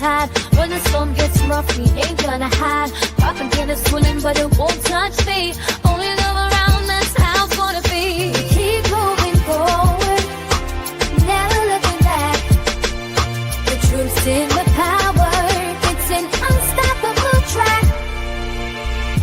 tide. When the storm gets rough, we ain't gonna hide. Poppin' Guinness swilling, but it won't touch me. Only love around, that's how it's gonna be. Keep moving forward, never looking back. The truth's in the power, it's an unstoppable track.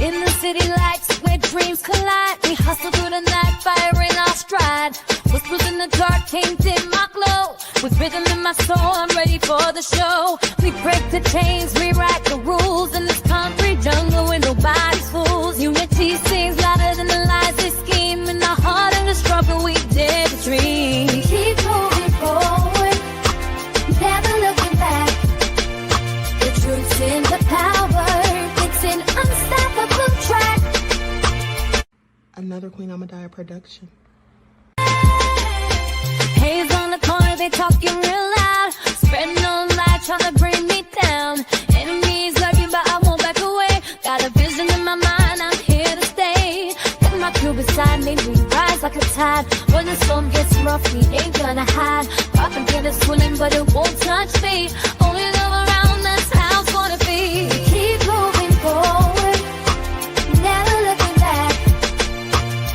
In the city lights where dreams collide, we hustle through the night, fire in our stride. Whispers in the dark can't dim my glow. With rhythm in my soul, I'm ready for the show. We break the chains, rewrite the rules in this concrete jungle where nobody's fools. Unity sings louder than the lies they scheme. In the heart of the struggle, we dare to dream. Keep moving forward, never looking back. The truth's in the power, it's an unstoppable track. Another Queen Amadaya production. Haze on the corner, they talking real loud. Spreading on light, trying to bring me down. Enemies lurking, but I won't back away. Got a vision in my mind, I'm here to stay. Got my crew beside me, we rise like a tide. When the storm gets rough, we ain't gonna hide. Poppin' Guinness swilling, but it won't touch me. Only love around, that's how it's gonna be. Keep moving forward, never looking back.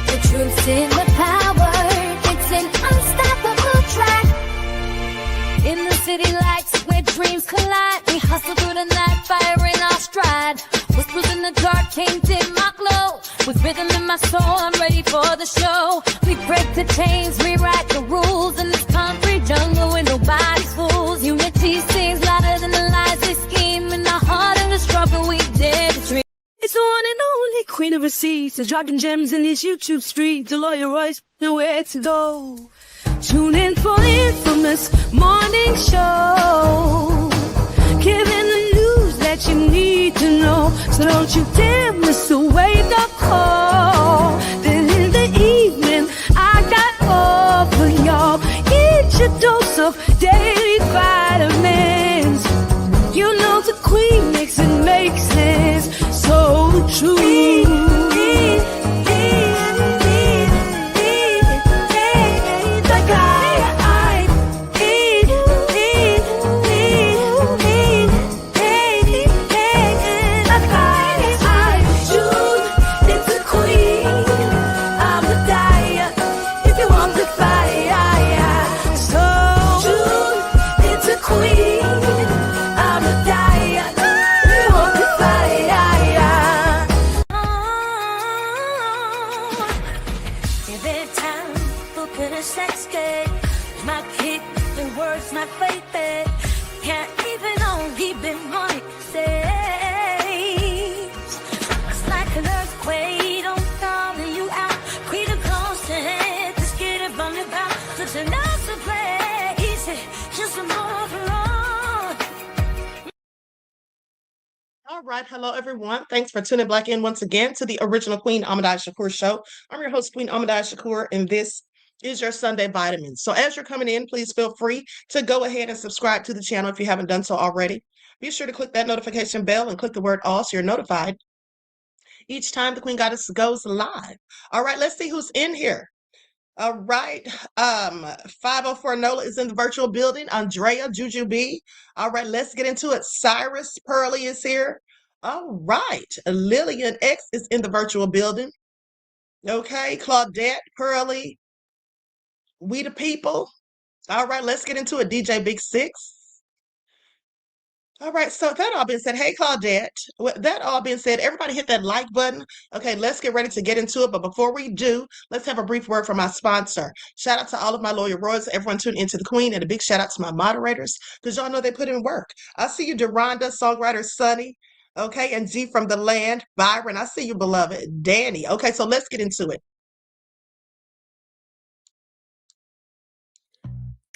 The truth's in the power, it's an unstoppable track. In the city lights where dreams collide, we hustle through the night, fire in our stride. Whispers in the dark can't dim my glow. With rhythm in my soul, I'm ready for the show. We break the chains, rewrite the rules in this concrete jungle where nobody's fools. Unity sings louder than the lies they scheme. In the heart of the struggle, we dare to dream. It's the one and only Queen of Receipts, the dropping gems in these YouTube streets. The lawyer Royce, nowhere to go. Tune in for the infamous morning show, giving the news that you need to know. So don't you dare miss a wake-up call. Then in the evening, I got all for y'all. Get your dose of daily vitamins. You know the Queen makes it make sense. So true. All right, hello everyone. Thanks for tuning back in once again to the original Queen AmadayAShakur show. I'm your host, Queen AmadayAShakur, and this is your Sunday Vitamins. So as you're coming in, please feel free to go ahead and subscribe to the channel if you haven't done so already. Be sure to click that notification bell and click the word all so you're notified each time the Queen Goddess goes live. All right, let's see who's in here. All right, 504 Nola is in the virtual building. Andrea, Juju B. All right, let's get into it. Cyrus Pearly is here. All right, Lillian X is in the virtual building. Okay, Claudette, Pearly, We the People. All right, let's get into it. DJ Big Six. All right, so that all being said, hey, Claudette, with that all being said, everybody hit that like button. Okay, let's get ready to get into it. But before we do, let's have a brief word from my sponsor. Shout out to all of my loyal royals, everyone tuning into the Queen, and a big shout out to my moderators, because y'all know they put in work. I see you, Deronda, songwriter Sunny, okay, and G from the land, Byron, I see you, beloved, Danny. Okay, so let's get into it.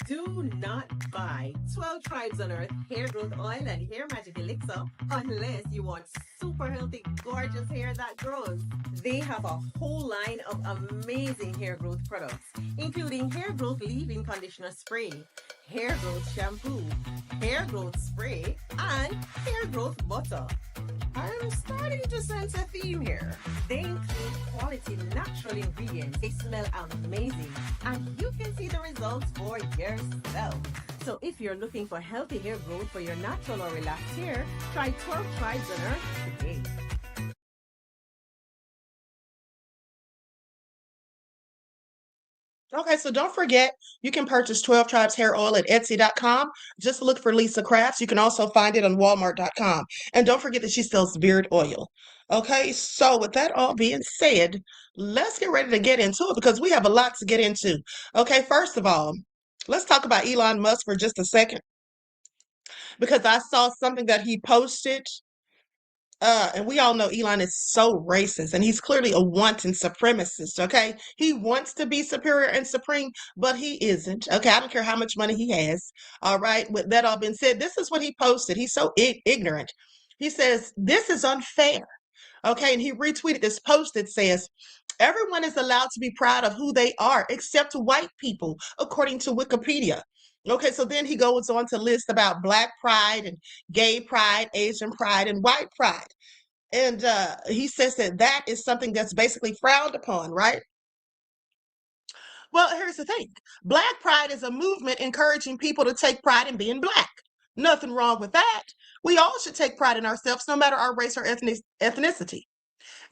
Do not buy 12 Tribes on Earth hair growth oil and hair magic elixir unless you want super healthy, gorgeous hair that grows. They have a whole line of amazing hair growth products, including hair growth leave-in conditioner spray, hair growth shampoo, hair growth spray, and hair growth butter. I'm starting to sense a theme here. They include quality natural ingredients. They smell amazing, and you can see the results for yourself. herself. So if you're looking for healthy hair growth for your natural or relaxed hair, try 12 Tribes on Earth today. Okay, so don't forget, you can purchase 12 Tribes hair oil at Etsy.com. Just look for Lisa Crafts. You can also find it on Walmart.com. And don't forget that she sells beard oil. Okay, so with that all being said, let's get ready to get into it because we have a lot to get into. Okay, first of all, let's talk about Elon Musk for just a second because I saw something that he posted. And we all know Elon is so racist and he's clearly a wanton supremacist, okay? He wants to be superior and supreme, but he isn't, okay? I don't care how much money he has, all right? With that all being said, this is what he posted. He's so ignorant. He says, "This is unfair," okay? And he retweeted this post that says, "Everyone is allowed to be proud of who they are except white people, according to Wikipedia." Okay, so then he goes on to list about Black pride and gay pride, Asian pride, and white pride. And he says that that is something that's basically frowned upon, right? Well, here's the thing. Black pride is a movement encouraging people to take pride in being Black. Nothing wrong with that. We all should take pride in ourselves, no matter our race or ethnicity.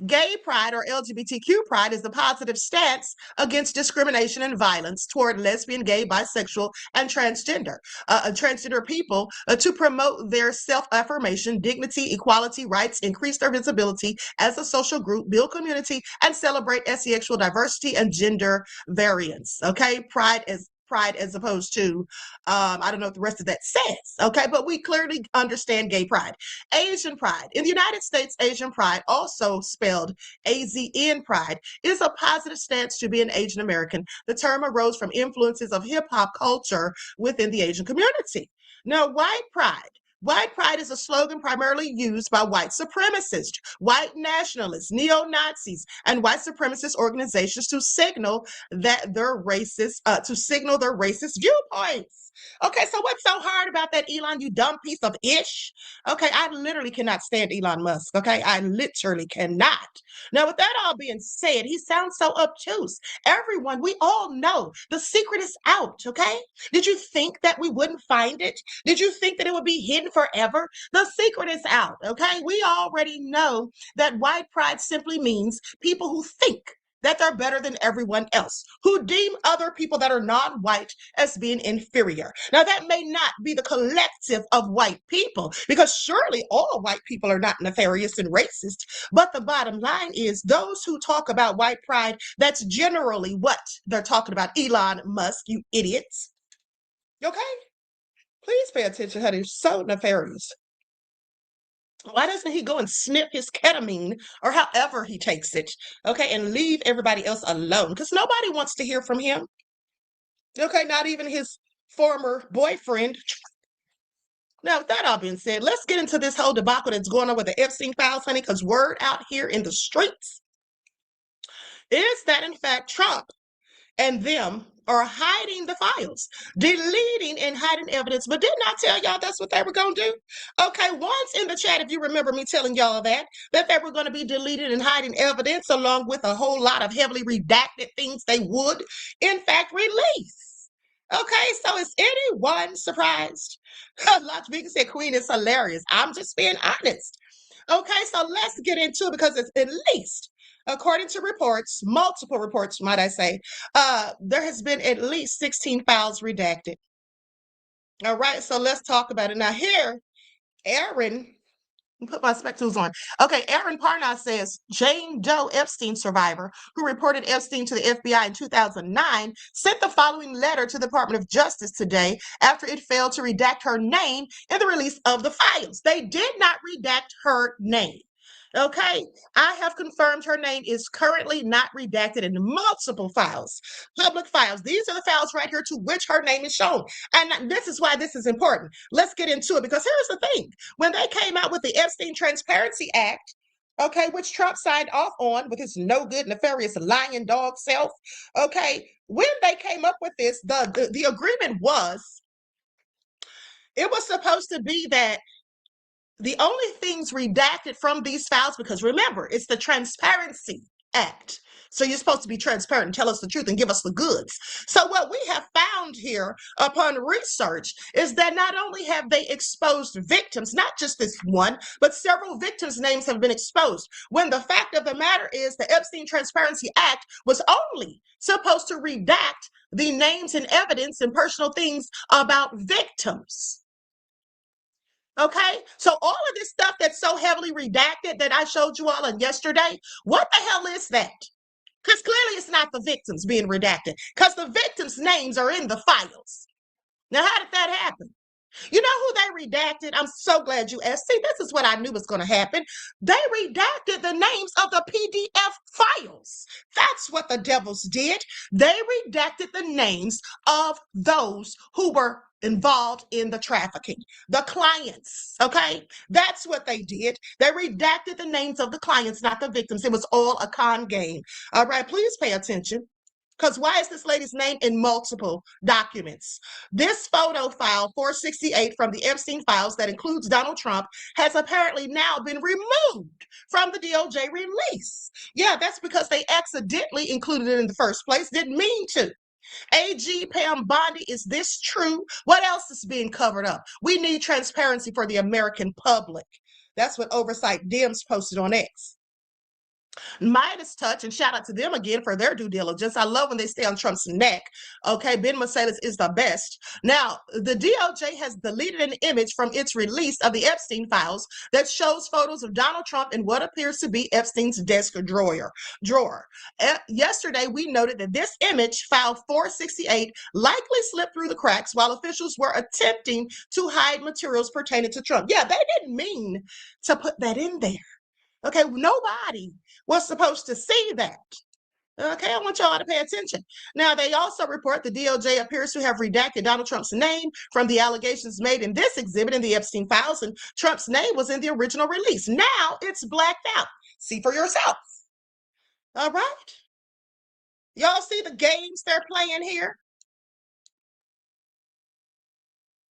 Gay pride or LGBTQ pride is a positive stance against discrimination and violence toward lesbian, gay, bisexual, and transgender people to promote their self-affirmation, dignity, equality, rights, increase their visibility as a social group, build community, and celebrate sexual diversity and gender variance. Okay, pride as opposed to I don't know what the rest of that says, okay, but we clearly understand gay pride. Asian pride in the United States, Asian pride, also spelled AZN pride, is a positive stance to be an Asian American. The term arose from influences of hip-hop culture within the Asian community. Now, white pride is a slogan primarily used by white supremacists, white nationalists, neo-Nazis, and white supremacist organizations to signal that their racist viewpoints. Okay, so what's so hard about that, Elon, you dumb piece of ish? Okay, I literally cannot stand Elon Musk. Okay, I literally cannot. Now, with that all being said, he sounds so obtuse. Everyone, we all know the secret is out. Okay, did you think that we wouldn't find it? Did you think that it would be hidden forever? The secret is out. Okay, we already know that white pride simply means people who think that they're better than everyone else, who deem other people that are non-white as being inferior. Now, that may not be the collective of white people, because surely all white people are not nefarious and racist. But the bottom line is those who talk about white pride, that's generally what they're talking about. Elon Musk, you idiots. Okay? Please pay attention, honey. So nefarious. Why doesn't he go and snip his ketamine or however he takes it, okay, and leave everybody else alone? Because nobody wants to hear from him, okay, not even his former boyfriend. Now, with that all being said, let's get into this whole debacle that's going on with the Epstein files, honey, because word out here in the streets is that, in fact, Trump and them are hiding the files, deleting and hiding evidence. But didn't I tell y'all that's what they were going to do? Okay, once in the chat, if you remember me telling y'all that they were going to be deleting and hiding evidence along with a whole lot of heavily redacted things they would, in fact, release. Okay, so is anyone surprised? Lots of people said Queen is hilarious. I'm just being honest. Okay, so let's get into it because it's at least, according to reports, multiple reports, might I say, there has been at least 16 files redacted. All right, so let's talk about it. Now here, Aaron, put my spectacles on. Okay, Aaron Parnas says Jane Doe Epstein survivor who reported Epstein to the FBI in 2009 sent the following letter to the Department of Justice today after it failed to redact her name in the release of the files. They did not redact her name. Okay, I have confirmed her name is currently not redacted in multiple files, public files. These are the files right here to which her name is shown. And this is why this is important. Let's get into it because here's the thing. When they came out with the Epstein Transparency Act, okay, which Trump signed off on with his no good, nefarious, lying dog self, okay, when they came up with this, the agreement was, it was supposed to be that the only things redacted from these files, because remember, it's the Transparency Act. So you're supposed to be transparent and tell us the truth and give us the goods. So what we have found here upon research is that not only have they exposed victims, not just this one, but several victims' names have been exposed. When the fact of the matter is the Epstein Transparency Act was only supposed to redact the names and evidence and personal things about victims. Okay, so all of this stuff that's so heavily redacted that I showed you all on yesterday, what the hell is that? Because clearly it's not the victims being redacted, because the victims' names are in the files. Now, how did that happen? You know who they redacted? I'm so glad you asked. See, this is what I knew was going to happen. They redacted the names of the PDF files. That's what the devils did. They redacted the names of those who were involved in the trafficking, the clients. Okay, that's what they did. They redacted the names of the clients, not the victims. It was all a con game. All right, please pay attention. Because why is this lady's name in multiple documents? This photo file 468 from the Epstein files that includes Donald Trump has apparently now been removed from the DOJ release. Yeah, that's because they accidentally included it in the first place. Didn't mean to. AG Pam Bondi, is this true? What else is being covered up? We need transparency for the American public. That's what Oversight Dems posted on X. Midas Touch, and shout out to them again for their due diligence. I love when they stay on Trump's neck. Okay, Ben Mercedes is the best. Now, the DOJ has deleted an image from its release of the Epstein files that shows photos of Donald Trump in what appears to be Epstein's desk drawer. Yesterday, we noted that this image, file 468, likely slipped through the cracks while officials were attempting to hide materials pertaining to Trump. Yeah, they didn't mean to put that in there. Okay, nobody was supposed to see that. Okay, I want y'all to pay attention. Now, they also report the DOJ appears to have redacted Donald Trump's name from the allegations made in this exhibit in the Epstein files, and Trump's name was in the original release. Now it's blacked out. See for yourself. All right? Y'all see the games they're playing here?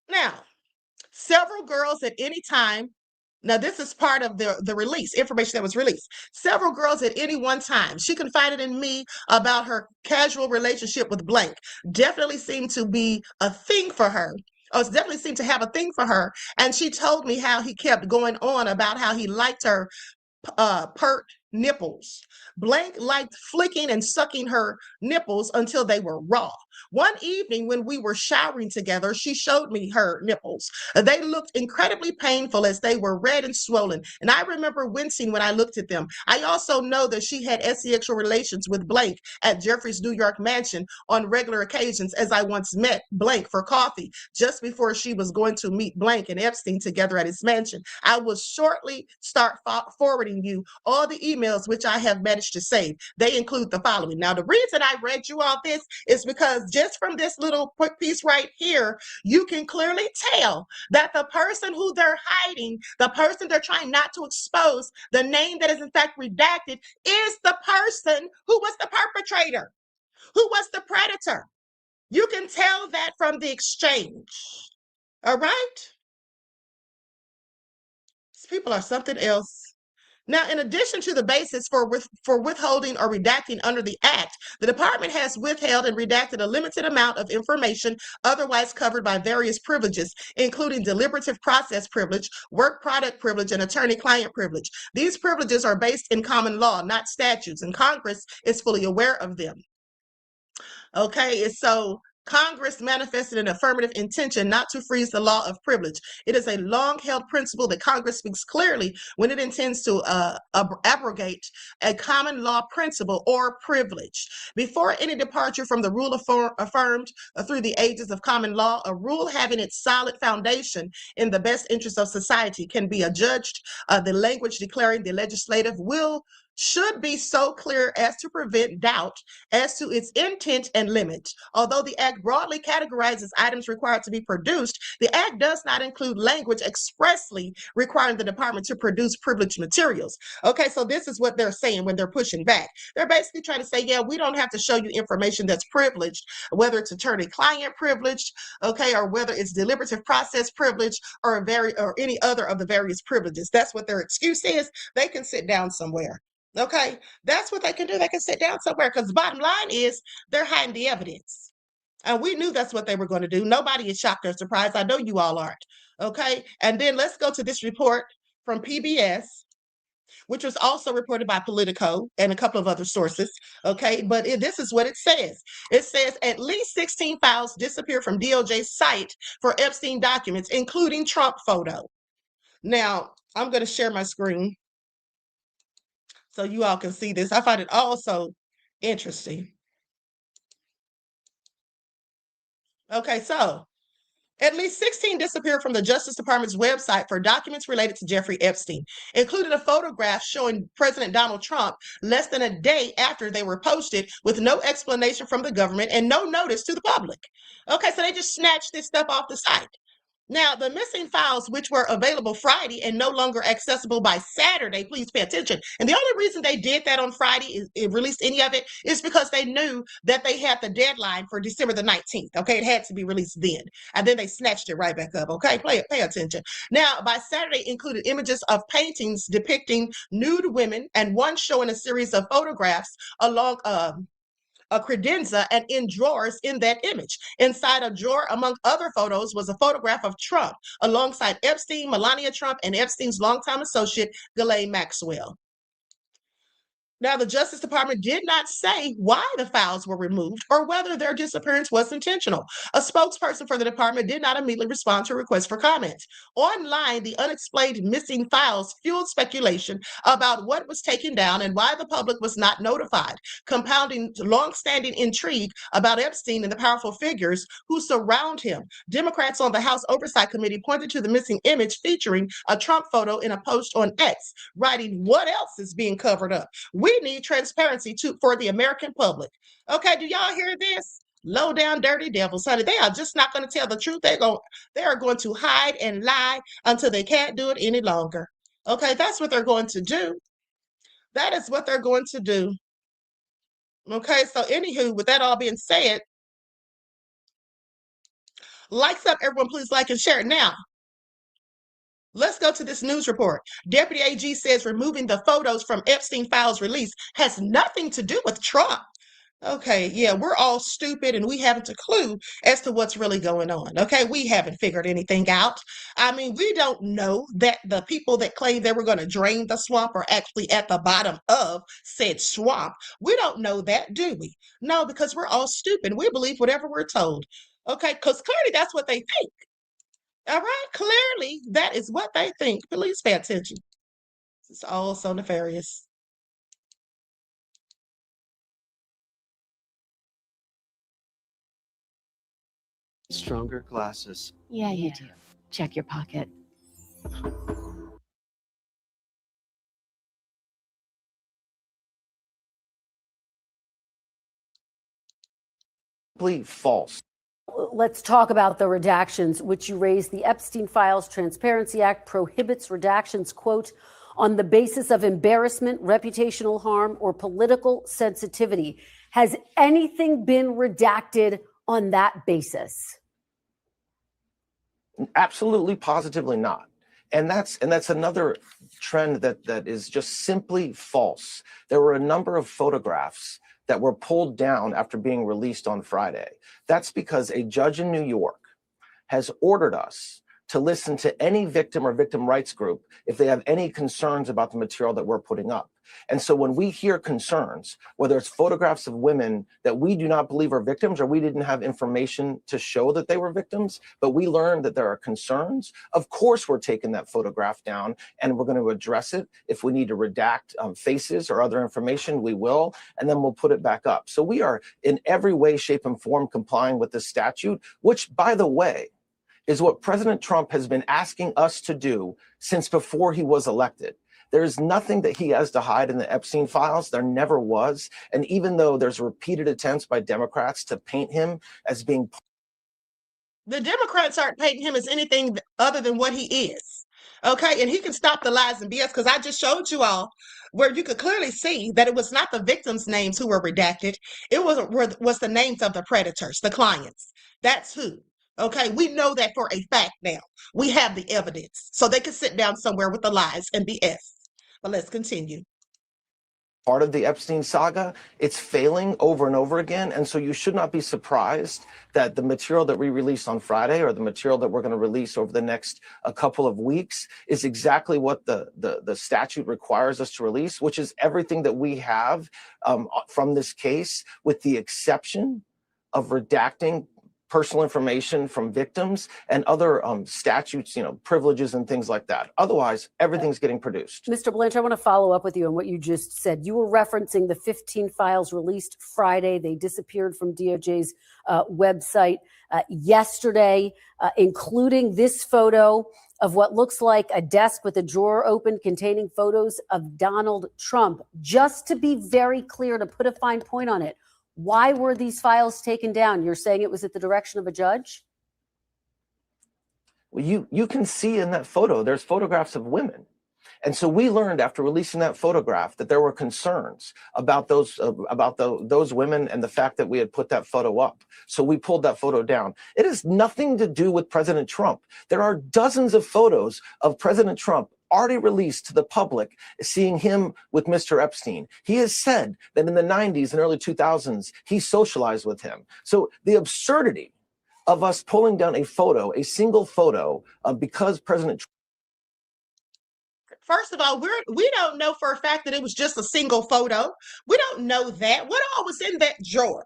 Now, several girls at any time. Now, this is part of the release, information that was released. Several girls at any one time, she confided in me about her casual relationship with blank. Definitely seemed to be a thing for her. Oh, it definitely seemed to have a thing for her. And she told me how he kept going on about how he liked her pert nipples. Blank liked flicking and sucking her nipples until they were raw. One evening when we were showering together, she showed me her nipples. They looked incredibly painful as they were red and swollen, and I remember wincing when I looked at them. I also know that she had sexual relations with Blank at Jeffrey's New York mansion on regular occasions, as I once met Blank for coffee just before she was going to meet Blank and Epstein together at his mansion. I will shortly start forwarding you all the emails which I have managed to save. They include the following. Now, the reason I read you all this is because just from this little quick piece right here, you can clearly tell that the person who they're hiding, the person they're trying not to expose, the name that is in fact redacted, is the person who was the perpetrator, who was the predator. You can tell that from the exchange. All right? These people are something else. Now, in addition to the basis for withholding or redacting under the Act, the department has withheld and redacted a limited amount of information otherwise covered by various privileges, including deliberative process privilege, work product privilege, and attorney-client privilege. These privileges are based in common law, not statutes, and Congress is fully aware of them. Okay, so Congress manifested an affirmative intention not to freeze the law of privilege. It is a long-held principle that Congress speaks clearly when it intends to abrogate a common law principle or privilege. Before any departure from the rule affirmed through the ages of common law, a rule having its solid foundation in the best interest of society can be adjudged. The language declaring the legislative will should be so clear as to prevent doubt as to its intent and limit. Although the Act broadly categorizes items required to be produced, the Act does not include language expressly requiring the department to produce privileged materials. Okay, so this is what they're saying when they're pushing back. They're basically trying to say, yeah, we don't have to show you information that's privileged, whether it's attorney-client privileged, okay, or whether it's deliberative process privilege or any other of the various privileges. That's what their excuse is. They can sit down somewhere. Okay, that's what they can do. They can sit down somewhere because the bottom line is they're hiding the evidence. And we knew that's what they were going to do. Nobody is shocked or surprised. I know you all aren't. Okay, and then let's go to this report from PBS, which was also reported by Politico and a couple of other sources. Okay, but this is what it says. It says at least 16 files disappeared from DOJ's site for Epstein documents, including Trump photo. Now, I'm going to share my screen so you all can see this. I find it also interesting. Okay, so at least 16 disappeared from the Justice Department's website for documents related to Jeffrey Epstein, including a photograph showing President Donald Trump less than a day after they were posted with no explanation from the government and no notice to the public. Okay, so they just snatched this stuff off the site. Now, the missing files, which were available Friday and no longer accessible by Saturday, please pay attention. And the only reason they did that on Friday, it released any of it, is because they knew that they had the deadline for December the 19th. Okay, it had to be released then. And then they snatched it right back up. Okay, pay attention. Now, by Saturday included images of paintings depicting nude women and one showing a series of photographs along a credenza and in drawers in that image. Inside a drawer, among other photos, was a photograph of Trump alongside Epstein, Melania Trump, and Epstein's longtime associate, Ghislaine Maxwell. Now, the Justice Department did not say why the files were removed or whether their disappearance was intentional. A spokesperson for the department did not immediately respond to requests for comment. Online, the unexplained missing files fueled speculation about what was taken down and why the public was not notified, compounding long-standing intrigue about Epstein and the powerful figures who surround him. Democrats on the House Oversight Committee pointed to the missing image featuring a Trump photo in a post on X, writing, "What else is being covered up? We need transparency for the American public." Okay, do y'all hear this? Low down dirty devils, honey. They are just not going to tell the truth. They are going to hide and lie until they can't do it any longer. Okay, that's what they're going to do. That is what they're going to do. Okay, so anywho, with that all being said, likes up, everyone, please like and share. Now, let's go to this news report. Deputy AG says removing the photos from Epstein files release has nothing to do with Trump. Okay, yeah, we're all stupid and we haven't a clue as to what's really going on. Okay, we haven't figured anything out. I mean, we don't know that the people that claim they were going to drain the swamp are actually at the bottom of said swamp. We don't know that, do we? No, because we're all stupid. We believe whatever we're told. Okay, because clearly that's what they think. All right, clearly that is what they think. Please pay attention. It's all so nefarious. Stronger glasses. Yeah, you do. Check your pocket. False. Let's talk about the redactions, which you raised. The Epstein Files Transparency Act prohibits redactions, quote, on the basis of embarrassment, reputational harm, or political sensitivity. Has anything been redacted on that basis? Absolutely, positively not. And that's another trend that is just simply false. There were a number of photographs that were pulled down after being released on Friday. That's because a judge in New York has ordered us to listen to any victim or victim rights group if they have any concerns about the material that we're putting up. And so when we hear concerns, whether it's photographs of women that we do not believe are victims or we didn't have information to show that they were victims, but we learned that there are concerns, of course we're taking that photograph down and we're going to address it. If we need to redact faces or other information, we will, and then we'll put it back up. So we are in every way, shape, and form complying with the statute, which, by the way, is what President Trump has been asking us to do since before he was elected. There's nothing that he has to hide in the Epstein files. There never was. And even though there's repeated attempts by Democrats to paint him as being... The Democrats aren't painting him as anything other than what he is. Okay, and he can stop the lies and BS because I just showed you all where you could clearly see that it was not the victims' names who were redacted. It was the names of the predators, the clients. That's who. Okay, we know that for a fact now. We have the evidence. So they can sit down somewhere with the lies and BS. But let's continue. part of the Epstein saga. It's failing over and over again. And so you should not be surprised that the material that we released on Friday, or the material that we're going to release over the next a couple of weeks, is exactly what the statute requires us to release, which is everything that we have from this case, with the exception of redacting personal information from victims and other statutes, privileges and things like that. Otherwise, everything's getting produced. Mr. Blanchard, I want to follow up with you on what you just said. You were referencing the 15 files released Friday. They disappeared from DOJ's website yesterday, including this photo of what looks like a desk with a drawer open containing photos of Donald Trump. Just to be very clear, to put a fine point on it, why were these files taken down? You're saying it was at the direction of a judge? Well, you can see in that photo, there's photographs of women. And so we learned after releasing that photograph that there were concerns about those women and the fact that we had put that photo up. So we pulled that photo down. It has nothing to do with President Trump. There are dozens of photos of President Trump already released to the public, seeing him with Mr. Epstein. He has said that in the 90s and early 2000s, he socialized with him. So the absurdity of us pulling down a photo, a single photo, because President Trump. First of all, we don't know for a fact that it was just a single photo. We don't know that. What all was in that drawer?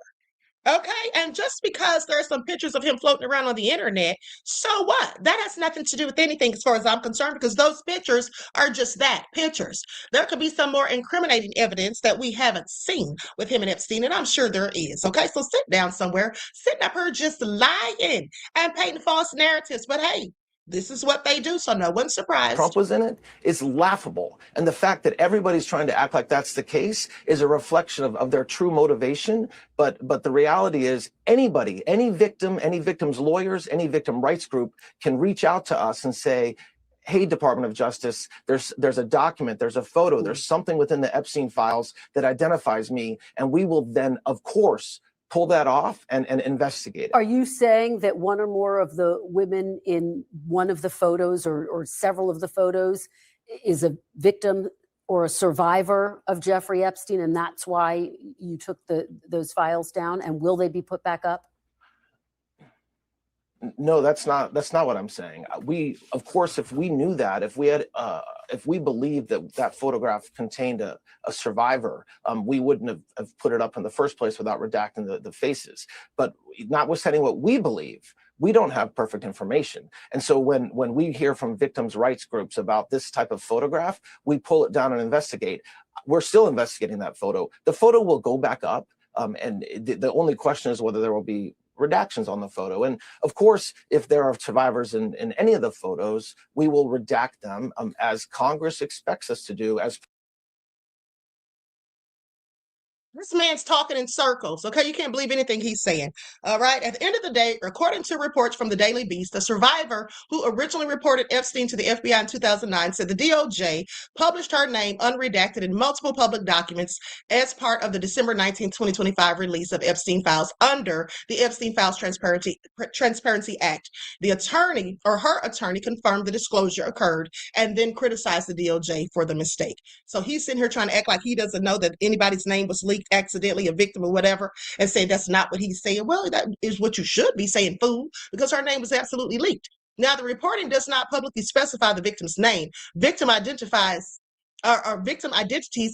Okay, and just because there are some pictures of him floating around on the internet, so what? That has nothing to do with anything as far as I'm concerned, because those pictures are just that, pictures. There could be some more incriminating evidence that we haven't seen with him and Epstein, and I'm sure there is. Okay, so sit down somewhere, sitting up here just lying and painting false narratives. But hey, this is what they do, so no one's surprised. Trump was in it is laughable. And the fact that everybody's trying to act like that's the case is a reflection of their true motivation. But the reality is anybody, any victim, any victim's lawyers, any victim rights group can reach out to us and say, hey, Department of Justice, there's a document, there's a photo, there's something within the Epstein files that identifies me. And we will then, of course, pull that off and investigate it. Are you saying that one or more of the women in one of the photos or several of the photos is a victim or a survivor of Jeffrey Epstein, and that's why you took those files down? And will they be put back up? No, that's not what I'm saying. We, of course, if we knew that, if we believed that photograph contained a survivor, we wouldn't have put it up in the first place without redacting the faces. But notwithstanding what we believe, we don't have perfect information. And so when we hear from victims' rights groups about this type of photograph, we pull it down and investigate. We're still investigating that photo. The photo will go back up. And the only question is whether there will be redactions on the photo. And of course, if there are survivors in any of the photos, we will redact them as Congress expects us to do. As This man's talking in circles, okay? You can't believe anything he's saying, all right? At the end of the day, according to reports from the Daily Beast, the survivor who originally reported Epstein to the FBI in 2009 said the DOJ published her name unredacted in multiple public documents as part of the December 19, 2025 release of Epstein files under the Epstein Files Transparency Act. The attorney, or her attorney, confirmed the disclosure occurred and then criticized the DOJ for the mistake. So he's sitting here trying to act like he doesn't know that anybody's name was leaked accidentally, a victim or whatever, and say that's not what he's saying. Well, that is what you should be saying, fool, because her name was absolutely leaked. Now, the reporting does not publicly specify the victim's name. Victim identities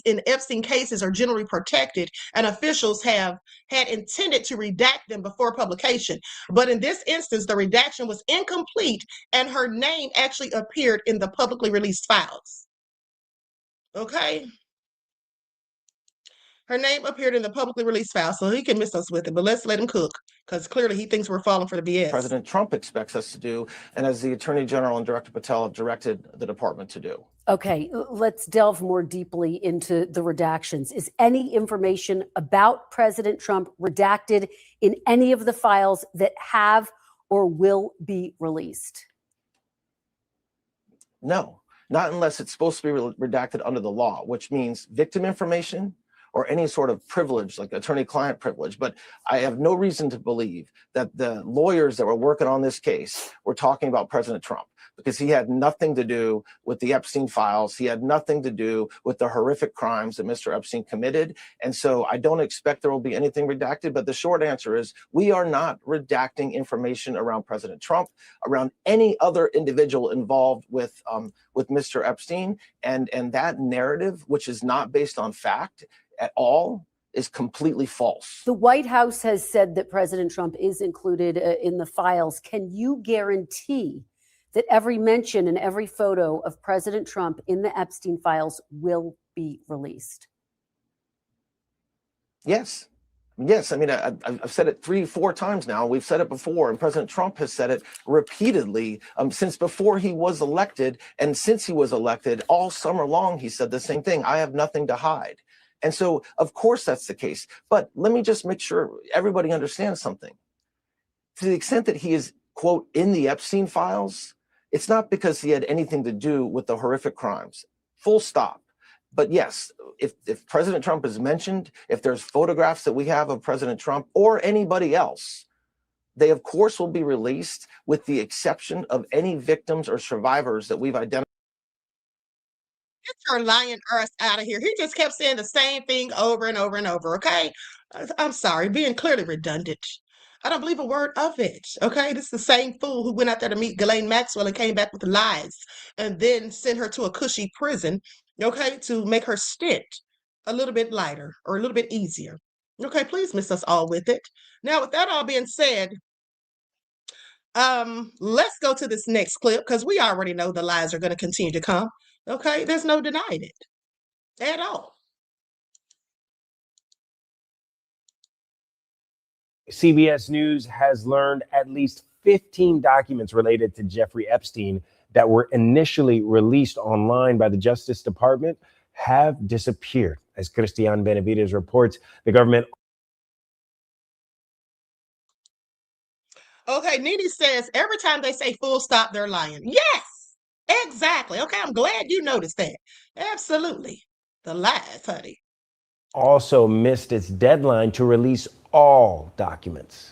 in Epstein cases are generally protected, and officials have had intended to redact them before publication. But in this instance, the redaction was incomplete, and her name actually appeared in the publicly released files. Okay? Her name appeared in the publicly released file, so he can miss us with it, but let's let him cook, because clearly he thinks we're falling for the BS. President Trump expects us to do, and as the Attorney General and Director Patel have directed the department to do. Okay, let's delve more deeply into the redactions. Is any information about President Trump redacted in any of the files that have or will be released? No, not unless it's supposed to be redacted under the law, which means victim information or any sort of privilege, like attorney-client privilege. But I have no reason to believe that the lawyers that were working on this case were talking about President Trump. because he had nothing to do with the Epstein files. He had nothing to do with the horrific crimes that Mr. Epstein committed. And so I don't expect there will be anything redacted. But the short answer is we are not redacting information around President Trump, around any other individual involved with Mr. Epstein. And that narrative, which is not based on fact at all, is completely false. The White House has said that President Trump is included in the files. Can you guarantee that every mention and every photo of President Trump in the Epstein files will be released? Yes. Yes. I mean, I've said it 3-4 times now. We've said it before, and President Trump has said it repeatedly since before he was elected. And since he was elected, all summer long, he said the same thing. I have nothing to hide. And so, of course, that's the case. But let me just make sure everybody understands something. To the extent that he is, quote, in the Epstein files, it's not because he had anything to do with the horrific crimes. Full stop. But yes, if President Trump is mentioned, if there's photographs that we have of President Trump or anybody else, they, of course, will be released with the exception of any victims or survivors that we've identified. Get your lying ass out of here. He just kept saying the same thing over and over and over, okay? I'm sorry, being clearly redundant. I don't believe a word of it, okay? This is the same fool who went out there to meet Ghislaine Maxwell and came back with lies and then sent her to a cushy prison, okay, to make her stint a little bit lighter or a little bit easier. Okay, please miss us all with it. Now, with that all being said, let's go to this next clip because we already know the lies are going to continue to come. Okay, there's no denying it at all. CBS News has learned at least 15 documents related to Jeffrey Epstein that were initially released online by the Justice Department have disappeared. As Christian Benavides reports, the government. Okay, Nene says every time they say full stop, they're lying. Yes, exactly. Okay, I'm glad you noticed that. Absolutely. The lies, honey. Also missed its deadline to release all documents.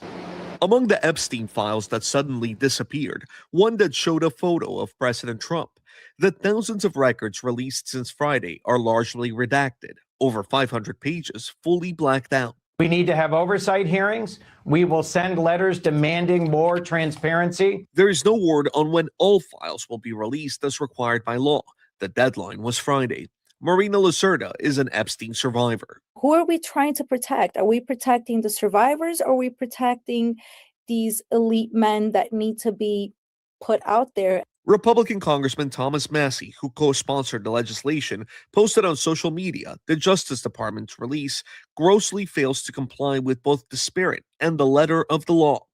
Among the Epstein files that suddenly disappeared, one that showed a photo of President Trump. The thousands of records released since Friday are largely redacted, over 500 pages fully blacked out. We need to have oversight hearings. We will send letters demanding more transparency. There is no word on when all files will be released as required by law. The deadline was Friday. Marina Lacerda is an Epstein survivor. Who are we trying to protect? Are we protecting the survivors or are we protecting these elite men that need to be put out there? Republican Congressman Thomas Massey, who co-sponsored the legislation, posted on social media the Justice Department's release grossly fails to comply with both the spirit and the letter of the law.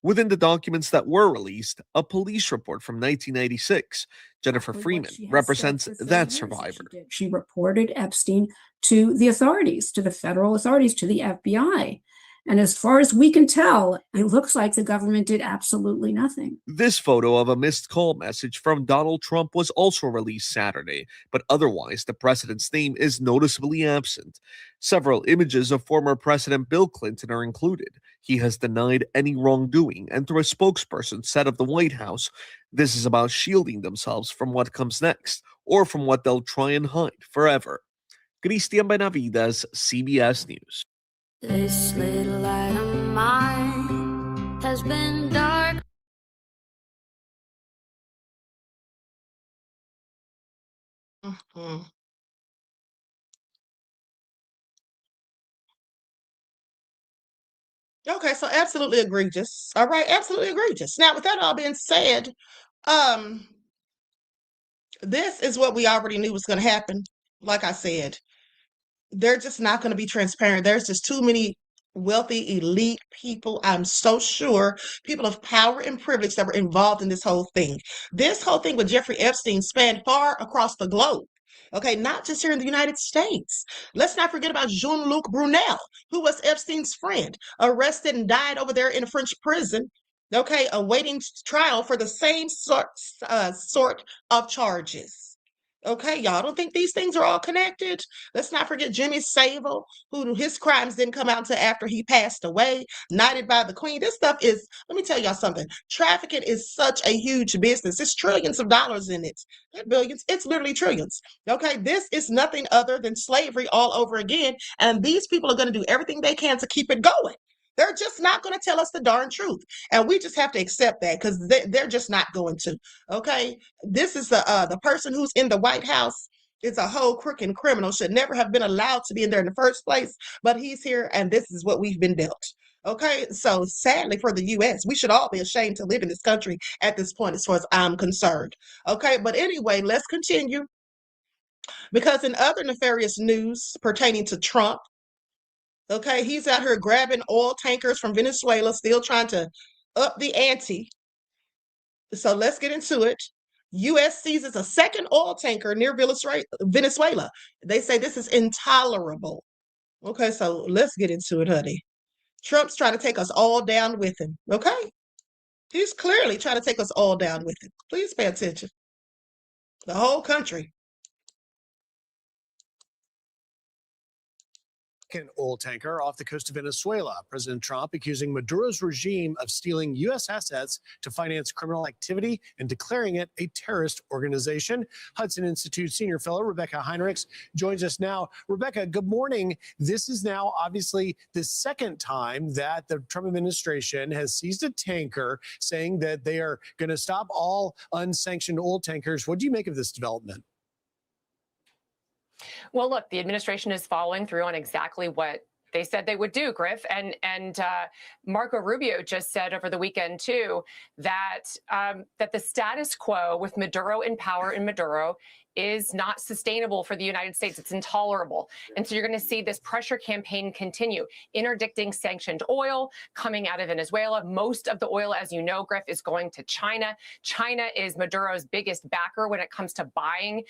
Within the documents that were released, a police report from 1996. Jennifer Freeman represents that survivor. She reported Epstein to the authorities, to the federal authorities, to the FBI. And as far as we can tell, it looks like the government did absolutely nothing. This photo of a missed call message from Donald Trump was also released Saturday, but otherwise the president's name is noticeably absent. Several images of former President Bill Clinton are included. He has denied any wrongdoing, and through a spokesperson said of the White House, this is about shielding themselves from what comes next, or from what they'll try and hide forever. Christian Benavides, CBS News. This little light of mine has been dark. Mm-hmm. Okay, so absolutely egregious. All right, absolutely egregious. Now, with that all being said, this is what we already knew was going to happen. Like I said, they're just not going to be transparent. There's just too many wealthy, elite people, I'm so sure, people of power and privilege that were involved in this whole thing. This whole thing with Jeffrey Epstein spanned far across the globe. Okay, not just here in the United States. Let's not forget about Jean-Luc Brunel, who was Epstein's friend, arrested and died over there in a French prison, okay, awaiting trial for the same sort of charges. Okay, y'all don't think these things are all connected? Let's not forget Jimmy Savile, who his crimes didn't come out until after he passed away, knighted by the Queen. This stuff is, let me tell y'all something. Trafficking is such a huge business. It's trillions of dollars in it. Not billions, it's literally trillions. Okay, this is nothing other than slavery all over again. And these people are going to do everything they can to keep it going. They're just not going to tell us the darn truth. And we just have to accept that because they're just not going to. Okay, this is the person who's in the White House. It's a whole crooked criminal, should never have been allowed to be in there in the first place, but he's here and this is what we've been dealt. Okay, so sadly for the US, we should all be ashamed to live in this country at this point as far as I'm concerned. Okay, but anyway, let's continue, because in other nefarious news pertaining to Trump, okay, he's out here grabbing oil tankers from Venezuela, still trying to up the ante. So let's get into it. U.S. seizes a second oil tanker near Venezuela. They say this is intolerable. Okay, so let's get into it, honey. Trump's trying to take us all down with him. Okay, he's clearly trying to take us all down with him. Please pay attention. The whole country. Oil tanker off the coast of Venezuela. President Trump accusing Maduro's regime of stealing U.S. assets to finance criminal activity and declaring it a terrorist organization. Hudson Institute senior fellow Rebecca Heinrichs joins us now. Rebecca, good morning. This is now obviously the second time that the Trump administration has seized a tanker, saying that they are going to stop all unsanctioned oil tankers. What do you make of this development? Well, look, the administration is following through on exactly what they said they would do, Griff. And Marco Rubio just said over the weekend, too, that that the status quo with Maduro in power in Maduro is not sustainable for the United States. It's intolerable. And so you're going to see this pressure campaign continue, interdicting sanctioned oil coming out of Venezuela. Most of the oil, as you know, Griff, is going to China. China is Maduro's biggest backer when it comes to buying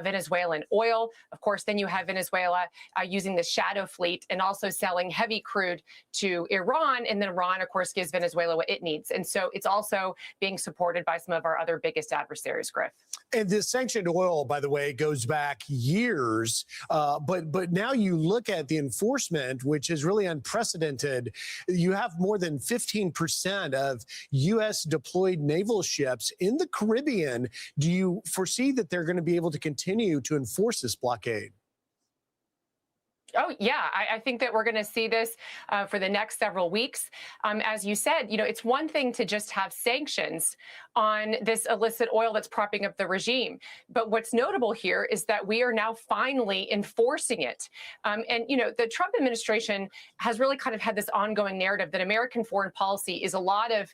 Venezuelan oil. Of course, then you have Venezuela using the shadow fleet and also selling heavy crude to Iran. And then Iran, of course, gives Venezuela what it needs. And so it's also being supported by some of our other biggest adversaries, Griff. And this sanctioned oil, by the way, goes back years. But now you look at the enforcement, which is really unprecedented. You have more than 15% of U.S. deployed naval ships in the Caribbean. Do you foresee that they're going to be able to continue to enforce this blockade? Oh, yeah, I think that we're going to see this for the next several weeks. As you said, you know, it's one thing to just have sanctions on this illicit oil that's propping up the regime. But what's notable here is that we are now finally enforcing it. And, you know, the Trump administration has really kind of had this ongoing narrative that American foreign policy is a lot of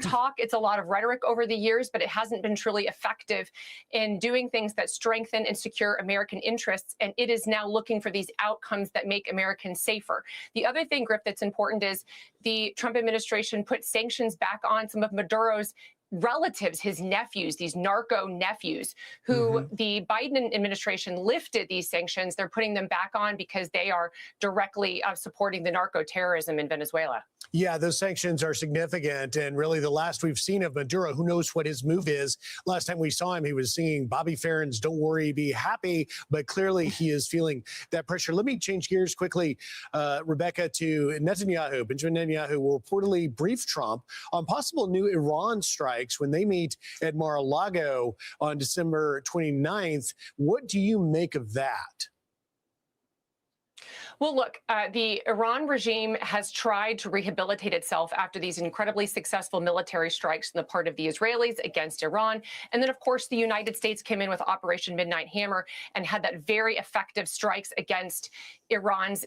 talk, it's a lot of rhetoric over the years, but it hasn't been truly effective in doing things that strengthen and secure American interests. And it is now looking for these outcomes that make Americans safer. The other thing, Griff, that's important is the Trump administration put sanctions back on some of Maduro's relatives, his nephews, these narco nephews, who the Biden administration lifted these sanctions. They're putting them back on because they are directly supporting the narco terrorism in Venezuela. Yeah, those sanctions are significant. And really the last we've seen of Maduro, who knows what his move is. Last time we saw him, he was singing Bobby Farron's Don't Worry, Be Happy. But clearly he is feeling that pressure. Let me change gears quickly, Rebecca, to Netanyahu. Benjamin Netanyahu will reportedly brief Trump on possible new Iran strikes when they meet at Mar-a-Lago on December 29th. What do you make of that? Well, look, the Iran regime has tried to rehabilitate itself after these incredibly successful military strikes on the part of the Israelis against Iran. And then, of course, the United States came in with Operation Midnight Hammer and had that very effective strikes against Iran's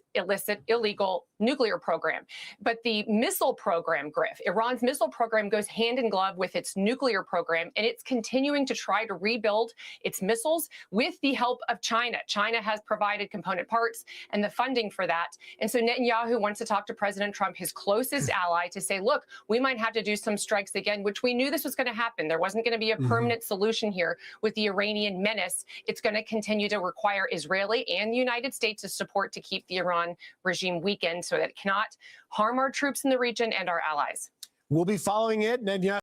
illegal nuclear program. But the missile program, Griff, Iran's missile program goes hand in glove with its nuclear program, and it's continuing to try to rebuild its missiles with the help of China. China has provided component parts and the funding for that. And so Netanyahu wants to talk to President Trump, his closest ally, to say, look, we might have to do some strikes again, which we knew this was going to happen. There wasn't going to be a permanent solution here with the Iranian menace. It's going to continue to require Israeli and the United States to support to keep the Iran regime weakened so that it cannot harm our troops in the region and our allies. We'll be following it. Netanyahu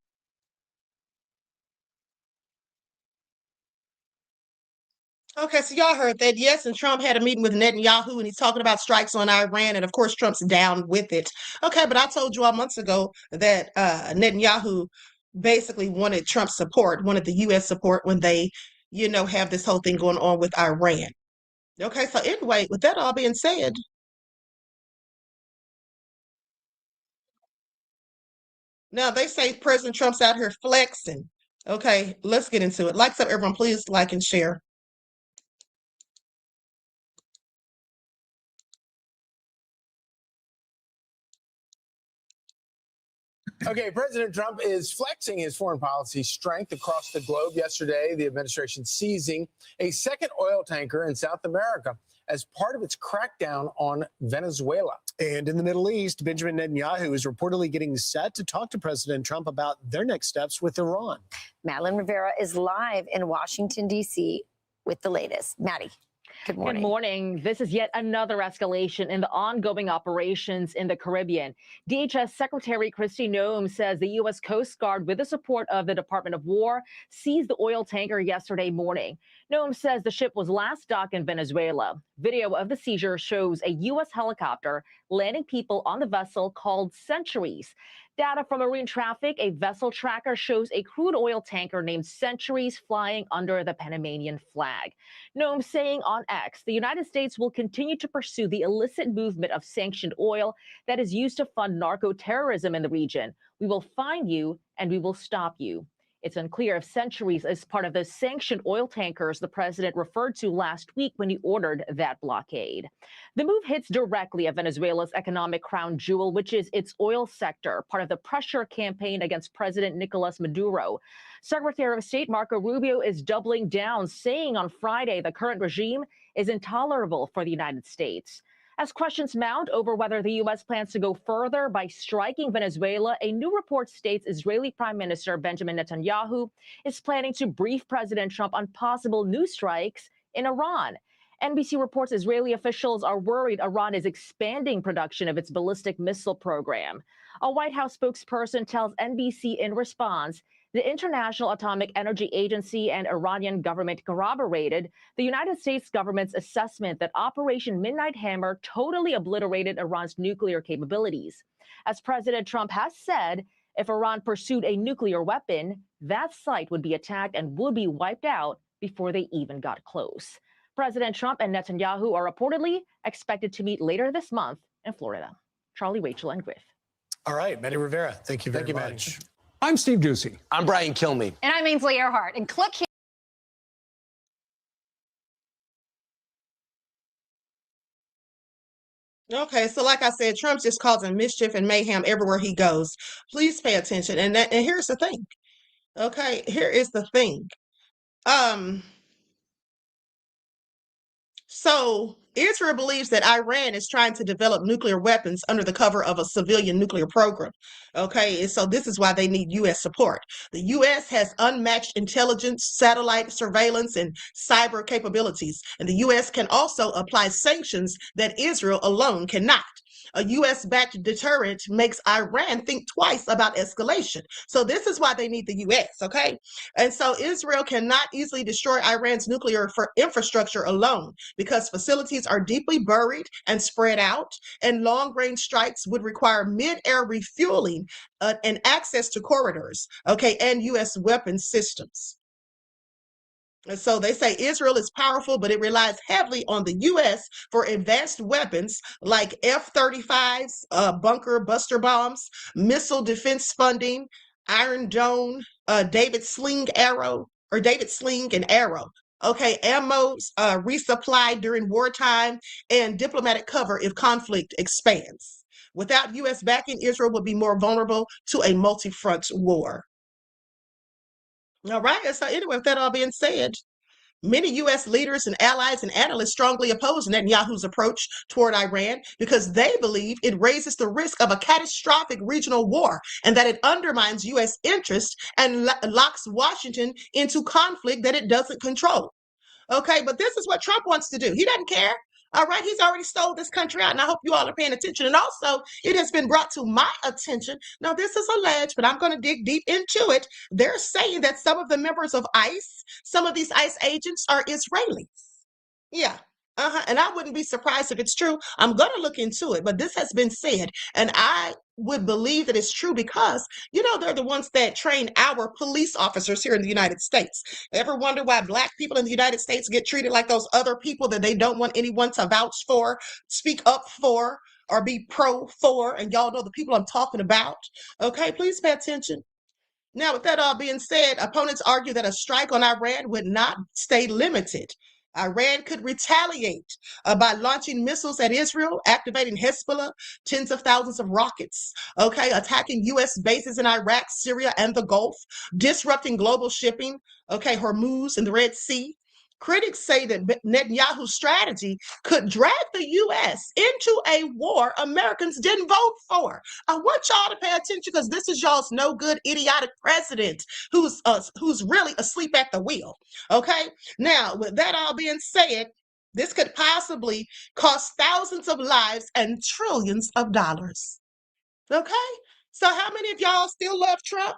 Okay, so y'all heard that. Yes, and Trump had a meeting with Netanyahu and he's talking about strikes on Iran. And of course, Trump's down with it. Okay, but I told you all months ago that Netanyahu basically wanted Trump's support, wanted the U.S. support when they, have this whole thing going on with Iran. Okay, so anyway, with that all being said, now they say President Trump's out here flexing. Okay, let's get into it. Like up, everyone, please like and share. Okay, President Trump is flexing his foreign policy strength across the globe. Yesterday, the administration seizing a second oil tanker in South America as part of its crackdown on Venezuela. And in the Middle East, Benjamin Netanyahu is reportedly getting set to talk to President Trump about their next steps with Iran. Madeline Rivera is live in Washington, D.C. with the latest. Maddie. Good morning. Good morning. This is yet another escalation in the ongoing operations in the Caribbean. DHS Secretary Kristi Noem says the U.S. Coast Guard, with the support of the Department of War, seized the oil tanker yesterday morning. Noem says the ship was last docked in Venezuela. Video of the seizure shows a U.S. helicopter landing people on the vessel called Centuries. Data from marine traffic, a vessel tracker, shows a crude oil tanker named Centuries flying under the Panamanian flag. Noem saying on X, the United States will continue to pursue the illicit movement of sanctioned oil that is used to fund narco-terrorism in the region. We will find you and we will stop you. It's unclear if Centuries is part of the sanctioned oil tankers the president referred to last week when he ordered that blockade. The move hits directly at Venezuela's economic crown jewel, which is its oil sector, part of the pressure campaign against President Nicolas Maduro. Secretary of State Marco Rubio is doubling down, saying on Friday the current regime is intolerable for the United States. As questions mount over whether the U.S. plans to go further by striking Venezuela, a new report states Israeli Prime Minister Benjamin Netanyahu is planning to brief President Trump on possible new strikes in Iran. NBC reports Israeli officials are worried Iran is expanding production of its ballistic missile program. A White House spokesperson tells NBC in response, the International Atomic Energy Agency and Iranian government corroborated the United States government's assessment that Operation Midnight Hammer totally obliterated Iran's nuclear capabilities. As President Trump has said, if Iran pursued a nuclear weapon, that site would be attacked and would be wiped out before they even got close. President Trump and Netanyahu are reportedly expected to meet later this month in Florida. Charlie, Rachel, and Griff. All right, Maddie Rivera, thank you very much. I'm Steve Ducey. I'm Brian Kilmeade. And I'm Ainsley Earhart. And click here. Okay, so like I said, Trump's just causing mischief and mayhem everywhere he goes. Please pay attention. And here's the thing. Okay, here is the thing. So Israel believes that Iran is trying to develop nuclear weapons under the cover of a civilian nuclear program. Okay, and so this is why they need U.S. support. The U.S. has unmatched intelligence, satellite surveillance, and cyber capabilities, and the U.S. can also apply sanctions that Israel alone cannot. A U.S.-backed deterrent makes Iran think twice about escalation. So this is why they need the U.S., okay? And so Israel cannot easily destroy Iran's nuclear infrastructure alone because facilities are deeply buried and spread out, and long-range strikes would require mid-air refueling and access to corridors, okay, and U.S. weapons systems. And so they say Israel is powerful, but it relies heavily on the U.S. for advanced weapons like F-35s, bunker buster bombs, missile defense funding, Iron Dome, David Sling and Arrow. Okay, ammo resupply during wartime and diplomatic cover if conflict expands. Without U.S. backing, Israel would be more vulnerable to a multi-front war. All right, so anyway, with that all being said, many U.S. leaders and allies and analysts strongly oppose Netanyahu's approach toward Iran because they believe it raises the risk of a catastrophic regional war and that it undermines U.S. interests and locks Washington into conflict that it doesn't control. Okay, but this is what Trump wants to do. He doesn't care. All right, he's already stole this country out, and I hope you all are paying attention. And also, it has been brought to my attention. Now, this is alleged, but I'm going to dig deep into it. They're saying that some of the members of ICE, some of these ICE agents are Israelis. Yeah. And I wouldn't be surprised if it's true. I'm going to look into it, but this has been said, and I would believe that it's true because, they're the ones that train our police officers here in the United States. Ever wonder why Black people in the United States get treated like those other people that they don't want anyone to vouch for, speak up for, or be pro for? And y'all know the people I'm talking about. Okay, please pay attention. Now, with that all being said, opponents argue that a strike on Iran would not stay limited. Iran could retaliate by launching missiles at Israel, activating Hezbollah, tens of thousands of rockets, attacking U.S. bases in Iraq, Syria, and the Gulf, disrupting global shipping, Hormuz and the Red Sea. Critics say that Netanyahu's strategy could drag the U.S. into a war Americans didn't vote for. I want y'all to pay attention because this is y'all's no good, idiotic president who's really asleep at the wheel. Okay. Now, with that all being said, this could possibly cost thousands of lives and trillions of dollars. Okay. So, how many of y'all still love Trump?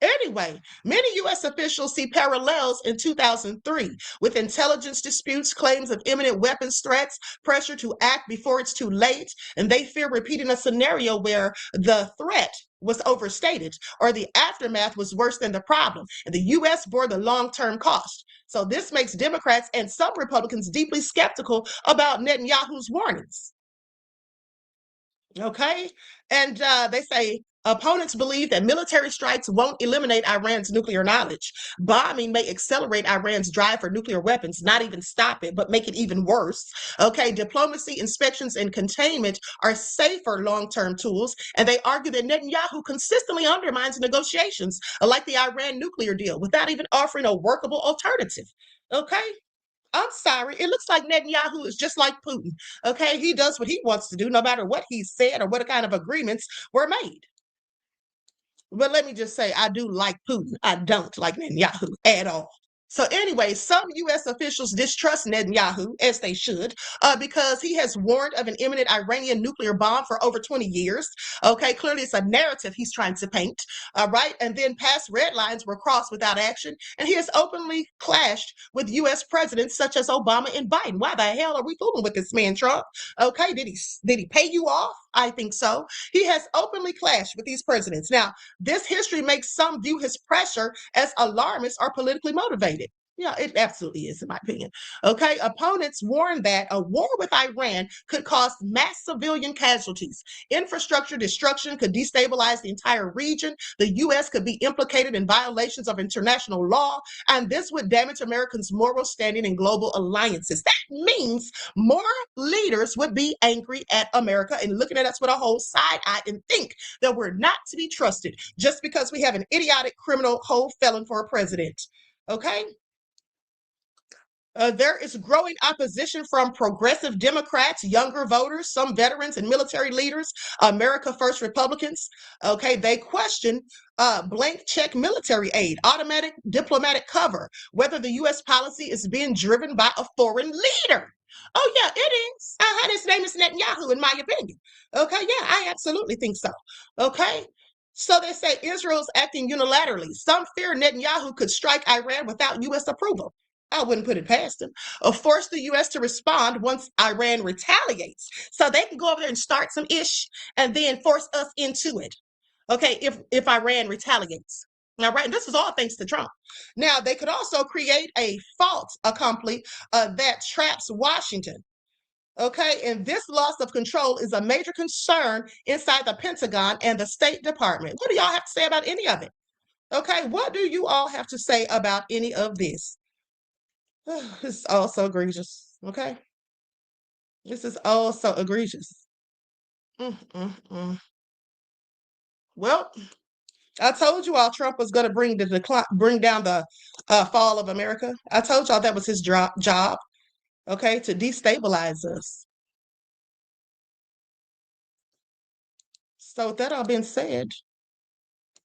Anyway, many U.S. officials see parallels in 2003 with intelligence disputes, claims of imminent weapons threats, pressure to act before it's too late, and they fear repeating a scenario where the threat was overstated or the aftermath was worse than the problem, and the U.S. bore the long-term cost. So this makes Democrats and some Republicans deeply skeptical about Netanyahu's warnings. Okay, and they say opponents believe that military strikes won't eliminate Iran's nuclear knowledge. Bombing may accelerate Iran's drive for nuclear weapons, not even stop it, but make it even worse. Okay, diplomacy, inspections, and containment are safer long-term tools, and they argue that Netanyahu consistently undermines negotiations, like the Iran nuclear deal, without even offering a workable alternative. Okay. I'm sorry. It looks like Netanyahu is just like Putin. Okay. He does what he wants to do, no matter what he said or what kind of agreements were made. But let me just say, I do like Putin. I don't like Netanyahu at all. So anyway, some U.S. officials distrust Netanyahu, as they should, because he has warned of an imminent Iranian nuclear bomb for over 20 years. Okay, clearly it's a narrative he's trying to paint, right? And then past red lines were crossed without action, and he has openly clashed with U.S. presidents such as Obama and Biden. Why the hell are we fooling with this man, Trump? Okay, did he pay you off? I think so. He has openly clashed with these presidents. Now, this history makes some view his pressure as alarmist or politically motivated. Yeah, it absolutely is, in my opinion. Okay, opponents warn that a war with Iran could cause mass civilian casualties. Infrastructure destruction could destabilize the entire region. The U.S. could be implicated in violations of international law, and this would damage Americans' moral standing in global alliances. That means more leaders would be angry at America and looking at us with a whole side eye and think that we're not to be trusted just because we have an idiotic criminal whole felon for a president. Okay? There is growing opposition from progressive Democrats, younger voters, some veterans and military leaders, America First Republicans. Okay, they question blank check military aid, automatic diplomatic cover, whether the U.S. policy is being driven by a foreign leader. Oh, yeah, it is. His name is Netanyahu, in my opinion. Okay, yeah, I absolutely think so. Okay. So they say Israel's acting unilaterally. Some fear Netanyahu could strike Iran without U.S. approval. I wouldn't put it past him. Or force the U.S. to respond once Iran retaliates. So they can go over there and start some ish and then force us into it. Okay, if Iran retaliates. Now, right, and this is all thanks to Trump. Now, they could also create a fault accompli that traps Washington. Okay, and this loss of control is a major concern inside the Pentagon and the State Department. What do y'all have to say about any of it? Okay, what do you all have to say about any of this? This is all so egregious, okay? This is all so egregious. Well, I told you all Trump was going to bring down the fall of America. I told y'all that was his job, okay, to destabilize us. So with that all being said,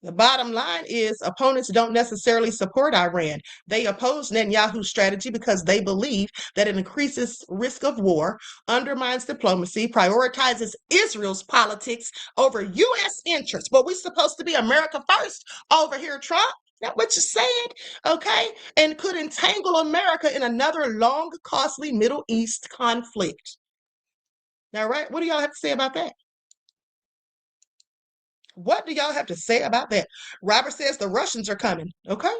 The bottom line is opponents don't necessarily support Iran. They oppose Netanyahu's strategy because they believe that it increases risk of war, undermines diplomacy, prioritizes Israel's politics over U.S. interests. But we're supposed to be America first over here, Trump. That's what you said, okay? And could entangle America in another long, costly Middle East conflict. Now, right? What do y'all have to say about that? What do y'all have to say about that? Robert says the Russians are coming. Okay.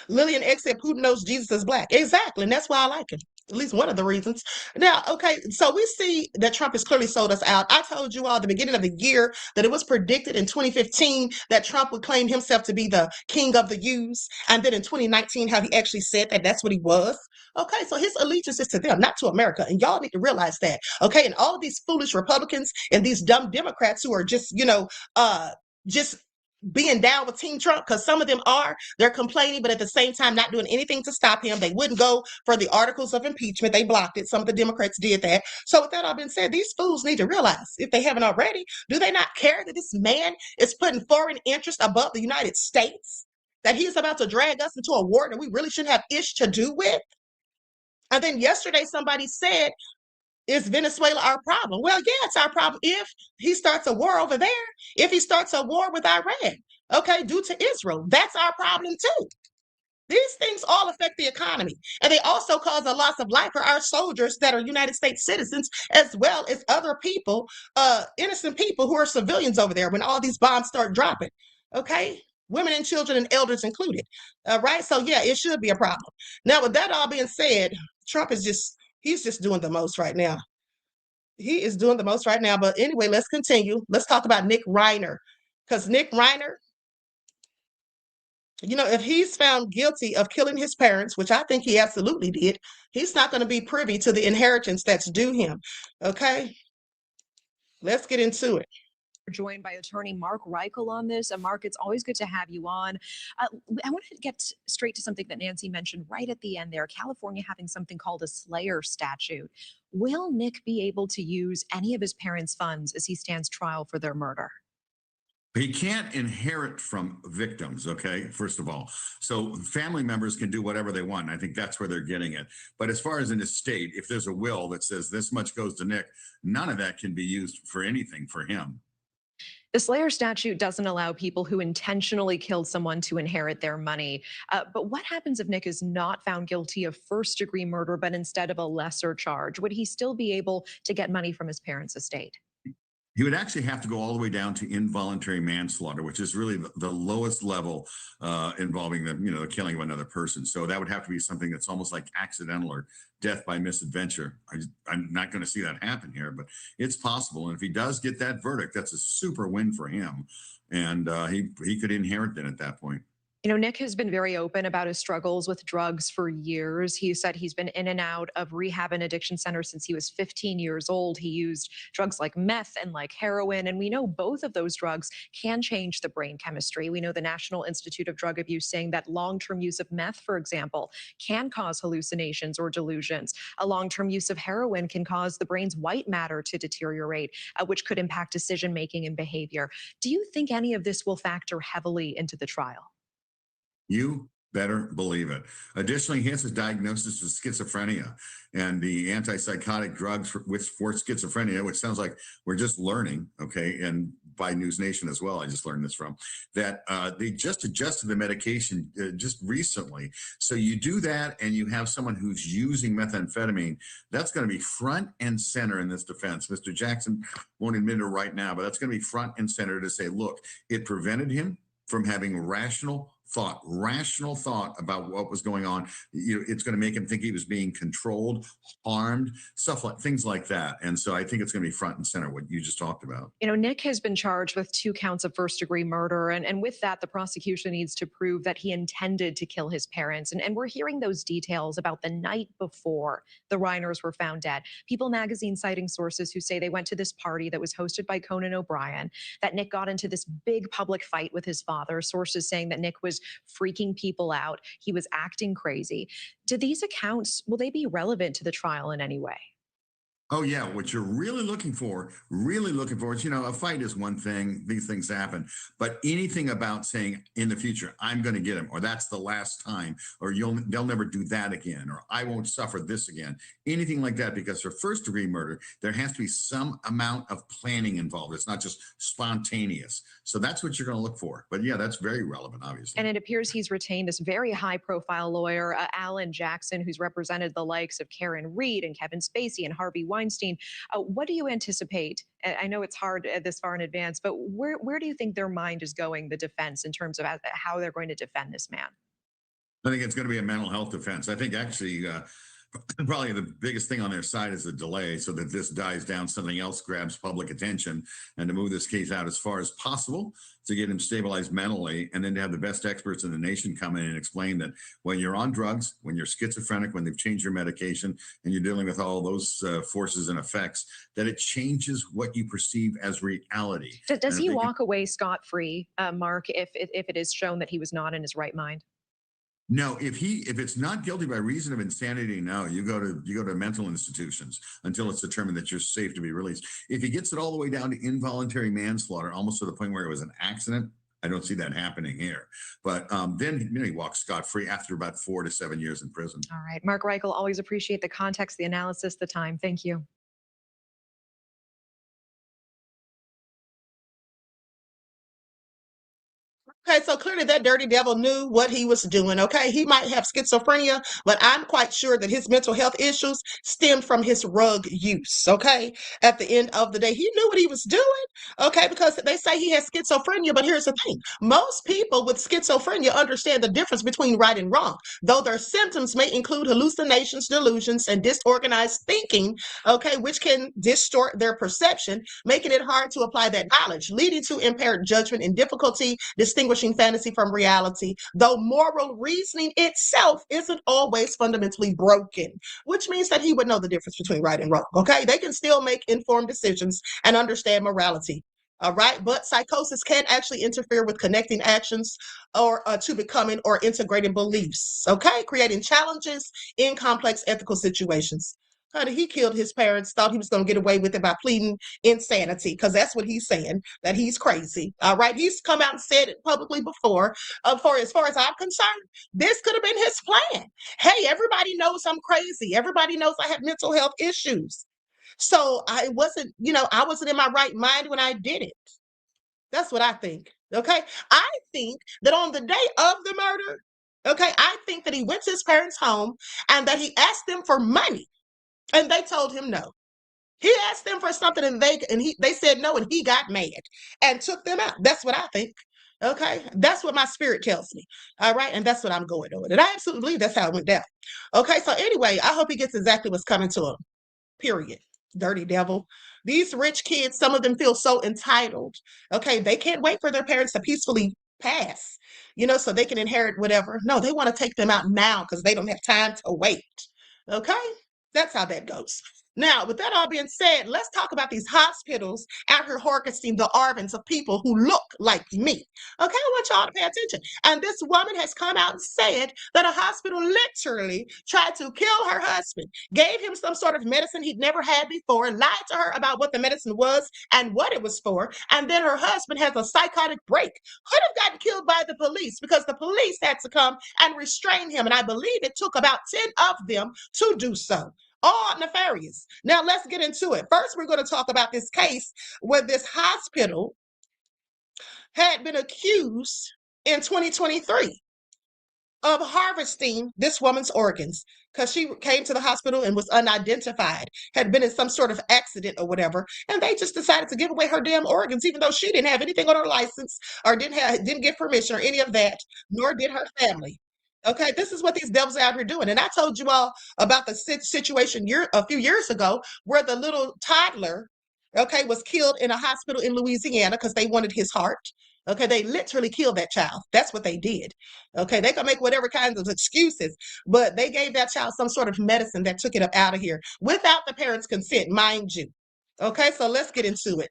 Lillian X said Putin knows Jesus is black. Exactly. And that's why I like him. At least one of the reasons. Now, okay, so we see that Trump has clearly sold us out. I told you all at the beginning of the year that it was predicted in 2015 that Trump would claim himself to be the king of the Jews. And then in 2019, how he actually said that that's what he was. Okay, so his allegiance is to them, not to America. And y'all need to realize that. Okay, and all of these foolish Republicans and these dumb Democrats who are just, just being down with Team Trump, because some of them they're complaining, but at the same time not doing anything to stop him. They wouldn't go for the articles of impeachment. They blocked it. Some of the Democrats did that. So with that all been said, these fools need to realize, if they haven't already, do they not care that this man is putting foreign interest above the United States? That he's about to drag us into a war that we really shouldn't have ish to do with? And then yesterday somebody said, is Venezuela our problem? Well, yeah, it's our problem if he starts a war over there, if he starts a war with Iran, okay, due to Israel. That's our problem too. These things all affect the economy. And they also cause a loss of life for our soldiers that are United States citizens, as well as other people, innocent people who are civilians over there when all these bombs start dropping, okay? Women and children and elders included, right? So yeah, it should be a problem. Now, with that all being said, Trump is he's just doing the most right now. He is doing the most right now. But anyway, let's continue. Let's talk about Nick Reiner. Because Nick Reiner, if he's found guilty of killing his parents, which I think he absolutely did, he's not going to be privy to the inheritance that's due him. Okay? Let's get into it. Joined by attorney Mark Reichel on this. Mark, it's always good to have you on. I want to get straight to something that Nancy mentioned right at the end there. California having something called a Slayer statute. Will Nick be able to use any of his parents' funds as he stands trial for their murder? He can't inherit from victims, okay, first of all. So family members can do whatever they want. And I think that's where they're getting it. But as far as an estate, if there's a will that says this much goes to Nick, none of that can be used for anything for him. The Slayer statute doesn't allow people who intentionally killed someone to inherit their money. But what happens if Nick is not found guilty of first-degree murder, but instead of a lesser charge? Would he still be able to get money from his parents' estate? He would actually have to go all the way down to involuntary manslaughter, which is really the lowest level involving the killing of another person. So that would have to be something that's almost like accidental or death by misadventure. I'm not going to see that happen here, but it's possible. And if he does get that verdict, that's a super win for him. And he could inherit then at that point. Nick has been very open about his struggles with drugs for years. He said he's been in and out of rehab and addiction centers since he was 15 years old. He used drugs like meth and like heroin. And we know both of those drugs can change the brain chemistry. We know the National Institute of Drug Abuse saying that long-term use of meth, for example, can cause hallucinations or delusions. A long-term use of heroin can cause the brain's white matter to deteriorate, which could impact decision-making and behavior. Do you think any of this will factor heavily into the trial? You better believe it. Additionally, he has a diagnosis of schizophrenia and the antipsychotic drugs for schizophrenia, which sounds like we're just learning, okay, and by News Nation as well, I just learned this from, that they just adjusted the medication just recently. So you do that and you have someone who's using methamphetamine, that's going to be front and center in this defense. Mr. Jackson won't admit it right now, but that's going to be front and center to say, look, it prevented him from having rational thought about what was going on. It's going to make him think he was being controlled, harmed, things like that. And so I think it's going to be front and center, what you just talked about. Nick has been charged with 2 counts of first-degree murder. And with that, the prosecution needs to prove that he intended to kill his parents. And we're hearing those details about the night before the Reiners were found dead. People magazine citing sources who say they went to this party that was hosted by Conan O'Brien, that Nick got into this big public fight with his father. Sources saying that Nick was freaking people out. He was acting crazy. Do these accounts, will they be relevant to the trial in any way? Oh yeah, what you're really looking for is, a fight is one thing, these things happen, but anything about saying in the future, I'm going to get him, or that's the last time, or they'll never do that again, or I won't suffer this again, anything like that, because for first degree murder, there has to be some amount of planning involved. It's not just spontaneous. So that's what you're going to look for. But yeah, that's very relevant, obviously. And it appears he's retained this very high profile lawyer, Alan Jackson, who's represented the likes of Karen Reed and Kevin Spacey and Harvey Weinstein. What do you anticipate? I know it's hard this far in advance, but where do you think their mind is going, the defense, in terms of how they're going to defend this man? I think it's going to be a mental health defense. I think actually, probably the biggest thing on their side is the delay, so that this dies down, something else grabs public attention, and to move this case out as far as possible to get him stabilized mentally, and then to have the best experts in the nation come in and explain that when you're on drugs, when you're schizophrenic, when they've changed your medication, and you're dealing with all those forces and effects, that it changes what you perceive as reality. Does he walk away scot-free, Mark, if it is shown that he was not in his right mind? No, if it's not guilty by reason of insanity, no, you go to mental institutions until it's determined that you're safe to be released. If he gets it all the way down to involuntary manslaughter, almost to the point where it was an accident, I don't see that happening here. But then he walks scot-free after about 4 to 7 years in prison. All right, Mark Reichel, always appreciate the context, the analysis, the time. Thank you. Okay, so clearly that dirty devil knew what he was doing. Okay, he might have schizophrenia, but I'm quite sure that his mental health issues stemmed from his drug use. Okay, at the end of the day, he knew what he was doing. Okay, because they say he has schizophrenia, but here's the thing: most people with schizophrenia understand the difference between right and wrong, though their symptoms may include hallucinations, delusions, and disorganized thinking. Okay, which can distort their perception, making it hard to apply that knowledge, leading to impaired judgment and difficulty distinguishing fantasy from reality, though moral reasoning itself isn't always fundamentally broken, which means that he would know the difference between right and wrong. Okay, they can still make informed decisions and understand morality. All right, but psychosis can actually interfere with connecting actions or to becoming or integrating beliefs. Okay, creating challenges in complex ethical situations. Honey, he killed his parents, thought he was going to get away with it by pleading insanity, because that's what he's saying, that he's crazy. All right, he's come out and said it publicly before. For as far as I'm concerned, this could have been his plan. Hey, everybody knows I'm crazy. Everybody knows I have mental health issues. So I wasn't in my right mind when I did it. That's what I think. Okay. I think that on the day of the murder, okay, I think that he went to his parents' home and that he asked them for money and they told him no. He asked them for something and they said no, and he got mad and took them out. That's what I think. Okay. That's what my spirit tells me. All right. And that's what I'm going on. And I absolutely believe that's how it went down. Okay. So anyway, I hope he gets exactly what's coming to him. Period. Dirty devil. These rich kids, some of them feel so entitled. Okay. They can't wait for their parents to peacefully pass, so they can inherit whatever. No, they want to take them out now because they don't have time to wait. Okay. That's how that goes. Now, with that all being said, let's talk about these hospitals out here harvesting the organs of people who look like me. Okay, I want y'all to pay attention. And this woman has come out and said that a hospital literally tried to kill her husband, gave him some sort of medicine he'd never had before, lied to her about what the medicine was and what it was for, and then her husband has a psychotic break. Could have gotten killed by the police because the police had to come and restrain him, and I believe it took about 10 of them to do so. All nefarious. Now let's get into it. First, we're going to talk about this case where this hospital had been accused in 2023 of harvesting this woman's organs because she came to the hospital and was unidentified, had been in some sort of accident or whatever, and they just decided to give away her damn organs, even though she didn't have anything on her license or didn't get permission or any of that, nor did her family. Okay, this is what these devils out here doing. And I told you all about the situation a few years ago where the little toddler, okay, was killed in a hospital in Louisiana because they wanted his heart. Okay, they literally killed that child. That's what they did. Okay, they can make whatever kinds of excuses, but they gave that child some sort of medicine that took it up out of here without the parents' consent, mind you. Okay, so let's get into it.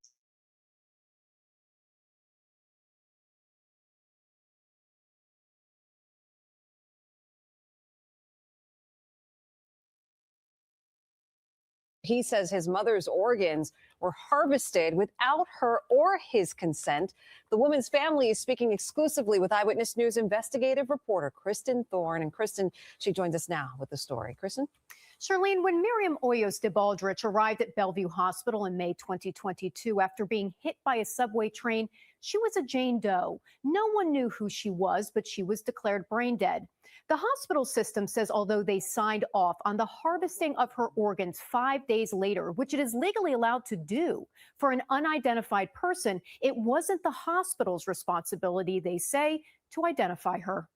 He says his mother's organs were harvested without her or his consent. The woman's family is speaking exclusively with Eyewitness News investigative reporter Kristen Thorne. And Kristen, she joins us now with the story. Kristen? Charlene, when Miriam Hoyos de Baldrich arrived at Bellevue Hospital in May 2022 after being hit by a subway train, she was a Jane Doe. No one knew who she was, but she was declared brain dead. The hospital system says although they signed off on the harvesting of her organs 5 days later, which it is legally allowed to do for an unidentified person, it wasn't the hospital's responsibility, they say, to identify her.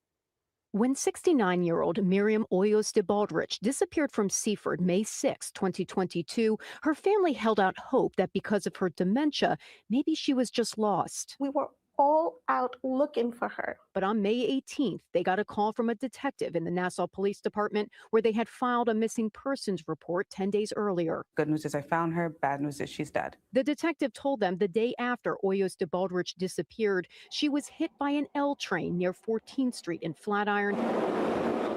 When 69-year-old Miriam Hoyos de Baldrich disappeared from Seaford May 6, 2022, her family held out hope that because of her dementia, maybe she was just lost. We were all out looking for her. But on May 18th, they got a call from a detective in the Nassau Police Department where they had filed a missing persons report 10 days earlier. Good news is I found her. Bad news is she's dead. The detective told them the day after Hoyos de Baldrich disappeared, she was hit by an L train near 14th Street in Flatiron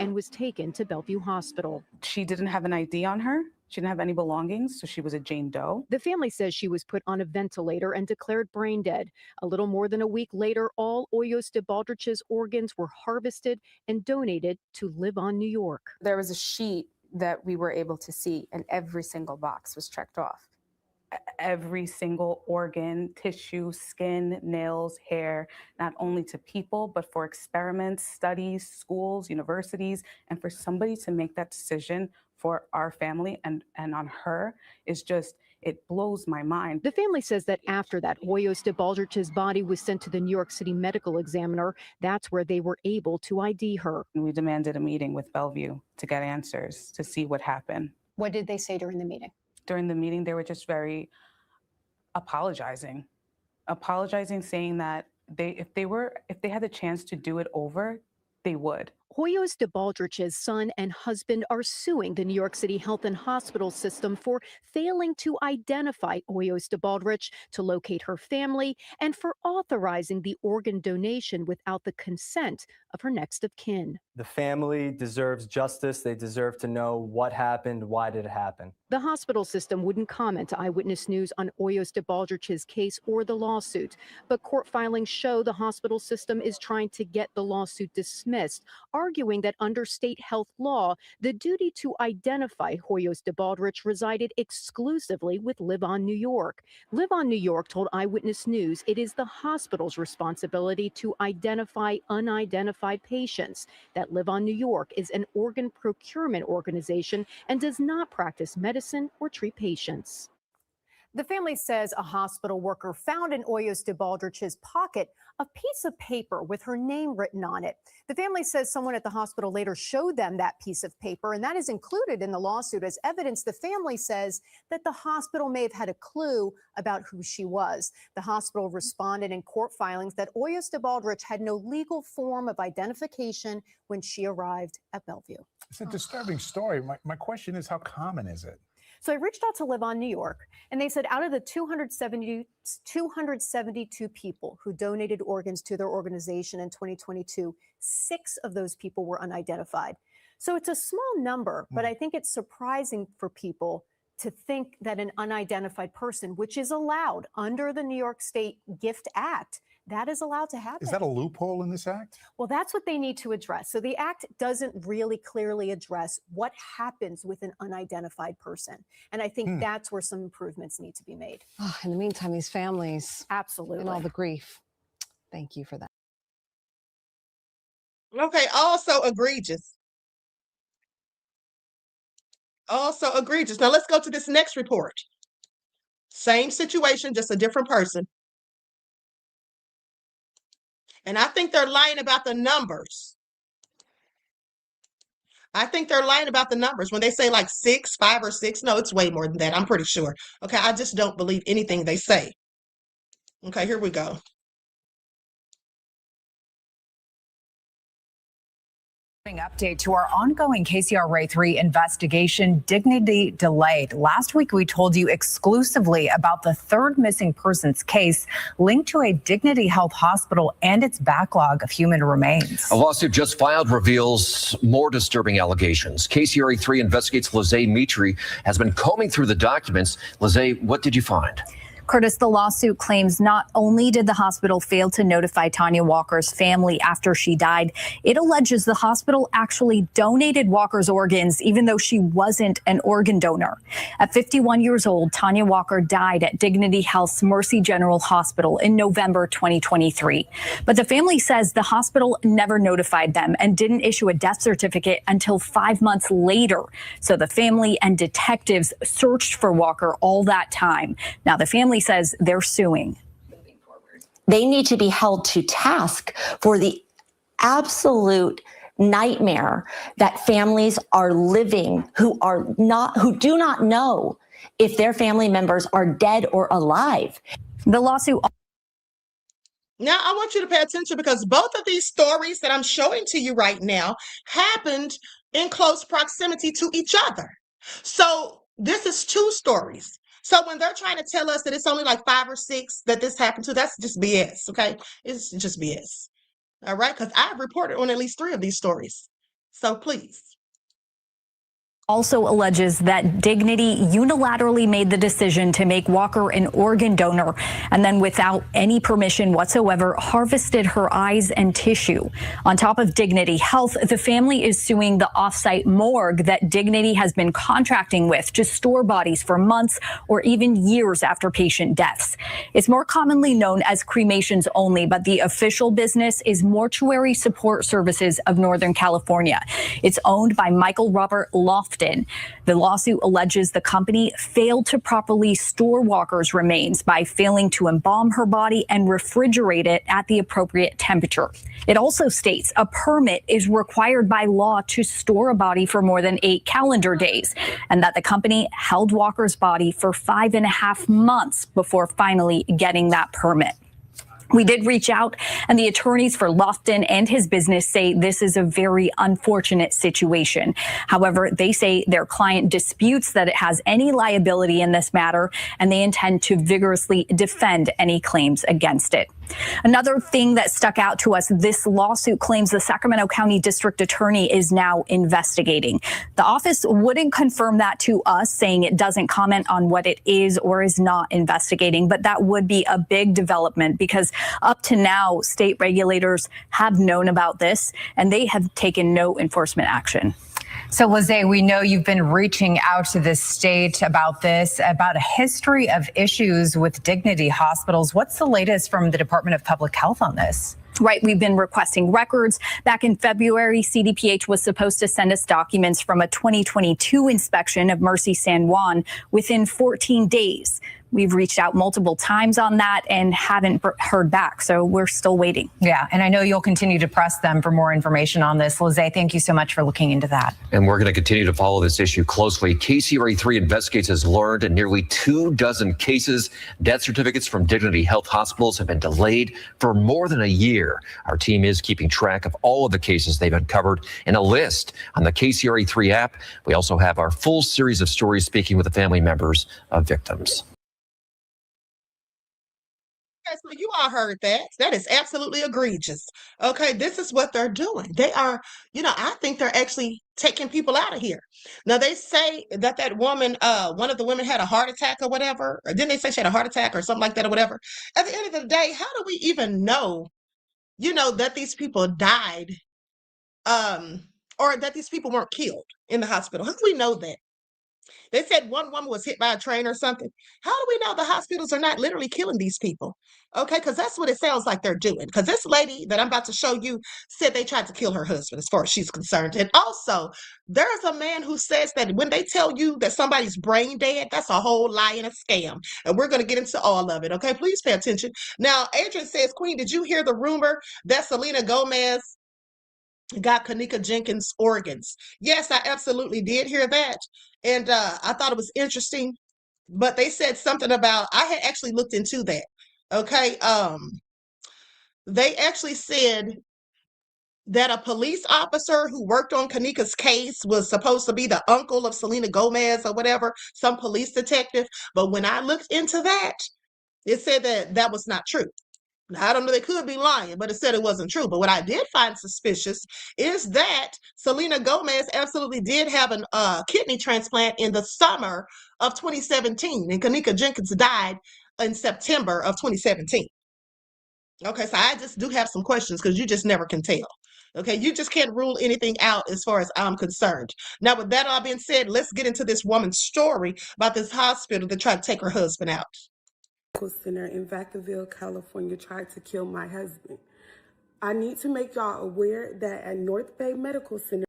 and was taken to Bellevue Hospital. She didn't have an ID on her. She didn't have any belongings, so she was a Jane Doe. The family says she was put on a ventilator and declared brain dead. A little more than a week later, all Hoyos de Baldrich's organs were harvested and donated to Live On New York. There was a sheet that we were able to see, and every single box was checked off. Every single organ, tissue, skin, nails, hair, not only to people, but for experiments, studies, schools, universities, and for somebody to make that decision for our family and on her is just, it blows my mind. The family says that after that, Hoyos de Baldrich's body was sent to the New York City Medical Examiner. That's where they were able to ID her. We demanded a meeting with Bellevue to get answers, to see what happened. What did they say during the meeting? During the meeting, they were just very apologizing, saying that if they had the chance to do it over, they would. Hoyos de Baldrich's son and husband are suing the New York City Health and Hospital System for failing to identify Hoyos de Baldrich, to locate her family, and for authorizing the organ donation without the consent of her next of kin. The family deserves justice. They deserve to know what happened, why did it happen. The hospital system wouldn't comment to Eyewitness News on Hoyos de Baldrich's case or the lawsuit, but court filings show the hospital system is trying to get the lawsuit dismissed, arguing that under state health law, the duty to identify Hoyos de Baldrich resided exclusively with Live On New York. Live On New York told Eyewitness News it is the hospital's responsibility to identify unidentified patients, that Live On New York is an organ procurement organization and does not practice medicine or treat patients. The family says a hospital worker found in Hoyos de Baldrich's pocket a piece of paper with her name written on it. The family says someone at the hospital later showed them that piece of paper, and that is included in the lawsuit as evidence. The family says that the hospital may have had a clue about who she was. The hospital responded in court filings that Hoyos de Baldrich had no legal form of identification when she arrived at Bellevue. It's a disturbing story. My question is, how common is it? So I reached out to Live On New York, and they said out of the 272 people who donated organs to their organization in 2022, 6 of those people were unidentified. So it's a small number, but I think it's surprising for people to think that an unidentified person, which is allowed under the New York State Gift Act, that is allowed to happen. Is that a loophole in this act? Well, that's what they need to address. So the act doesn't really clearly address what happens with an unidentified person. And I think that's where some improvements need to be made. Oh, in the meantime, these families. Absolutely. And all the grief. Thank you for that. Okay, also egregious. Also egregious. Now let's go to this next report. Same situation, just a different person. And I think they're lying about the numbers. I think they're lying about the numbers when they say like 6, 5, or 6. No, it's way more than that. I'm pretty sure. Okay, I just don't believe anything they say. Okay, here we go. Update to our ongoing KCRA3 investigation, Dignity Delayed. Last week, we told you exclusively about the third missing persons case linked to a Dignity Health hospital and its backlog of human remains. A lawsuit just filed reveals more disturbing allegations. KCRA3 investigates Lizzie Mitri has been combing through the documents. Lizzie, what did you find? Curtis, the lawsuit claims not only did the hospital fail to notify Tanya Walker's family after she died, it alleges the hospital actually donated Walker's organs, even though she wasn't an organ donor. At 51 years old, Tanya Walker died at Dignity Health's Mercy General Hospital in November 2023. But the family says the hospital never notified them and didn't issue a death certificate until 5 months later. So the family and detectives searched for Walker all that time. Now, the family says they're suing. They need to be held to task for the absolute nightmare that families are living who do not know if their family members are dead or alive. The lawsuit. Now, I want you to pay attention because both of these stories that I'm showing to you right now happened in close proximity to each other. So this is two stories. So when they're trying to tell us that it's only like 5 or 6 that this happened to, that's just BS, okay? It's just BS, all right? Because I've reported on at least 3 of these stories. So please. Also alleges that Dignity unilaterally made the decision to make Walker an organ donor and then without any permission whatsoever harvested her eyes and tissue. On top of Dignity Health, the family is suing the offsite morgue that Dignity has been contracting with to store bodies for months or even years after patient deaths. It's more commonly known as cremations only, but the official business is Mortuary Support Services of Northern California. It's owned by Michael Robert Lofton. The lawsuit alleges the company failed to properly store Walker's remains by failing to embalm her body and refrigerate it at the appropriate temperature. It also states a permit is required by law to store a body for more than 8 calendar days, and that the company held Walker's body for 5.5 months before finally getting that permit. We did reach out, and the attorneys for Lofton and his business say this is a very unfortunate situation. However, they say their client disputes that it has any liability in this matter, and they intend to vigorously defend any claims against it. Another thing that stuck out to us, this lawsuit claims the Sacramento County District Attorney is now investigating. The office wouldn't confirm that to us, saying it doesn't comment on what it is or is not investigating, but that would be a big development because up to now, state regulators have known about this and they have taken no enforcement action. So, Lizzie, we know you've been reaching out to the state about this, about a history of issues with Dignity hospitals. What's the latest from the Department of Public Health on this? Right. We've been requesting records. Back in February, CDPH was supposed to send us documents from a 2022 inspection of Mercy San Juan within 14 days. We've reached out multiple times on that and haven't heard back. So we're still waiting. Yeah. And I know you'll continue to press them for more information on this. Lizzie, thank you so much for looking into that. And we're going to continue to follow this issue closely. KCRA3 Investigates has learned in nearly 24 cases, death certificates from Dignity Health hospitals have been delayed for more than a year. Our team is keeping track of all of the cases they've uncovered in a list on the KCRA3 app. We also have our full series of stories speaking with the family members of victims. Okay, so you all heard that. That is absolutely egregious. Okay, this is what they're doing. They are, I think they're actually taking people out of here. Now, they say that woman, one of the women had a heart attack or whatever. Or didn't they say she had a heart attack or something like that or whatever? At the end of the day, how do we even know, that these people died or that these people weren't killed in the hospital? How do we know that? They said one woman was hit by a train or something. How do we know the hospitals are not literally killing these people? Okay, because that's what it sounds like they're doing. Because this lady that I'm about to show you said they tried to kill her husband as far as she's concerned. And also, there's a man who says that when they tell you that somebody's brain dead, that's a whole lie and a scam. And we're going to get into all of it, okay? Please pay attention. Now, Adrian says, Queen, did you hear the rumor that Selena Gomez got Kanika Jenkins' organs? Yes, I absolutely did hear that. And I thought it was interesting, but they said something about, I had actually looked into that. Okay. They actually said that a police officer who worked on Kanika's case was supposed to be the uncle of Selena Gomez or whatever, some police detective. But when I looked into that, it said that that was not true. Now, I don't know, they could be lying, but it said it wasn't true. But what I did find suspicious is that Selena Gomez absolutely did have a kidney transplant in the summer of 2017, and Kanika Jenkins died in September of 2017. Okay, so I just do have some questions because you just never can tell. Okay, you just can't rule anything out as far as I'm concerned. Now, with that all being said, let's get into this woman's story about this hospital that tried to take her husband out. Center in Vacaville, California, tried to kill my husband. I need to make y'all aware that at North Bay Medical Center.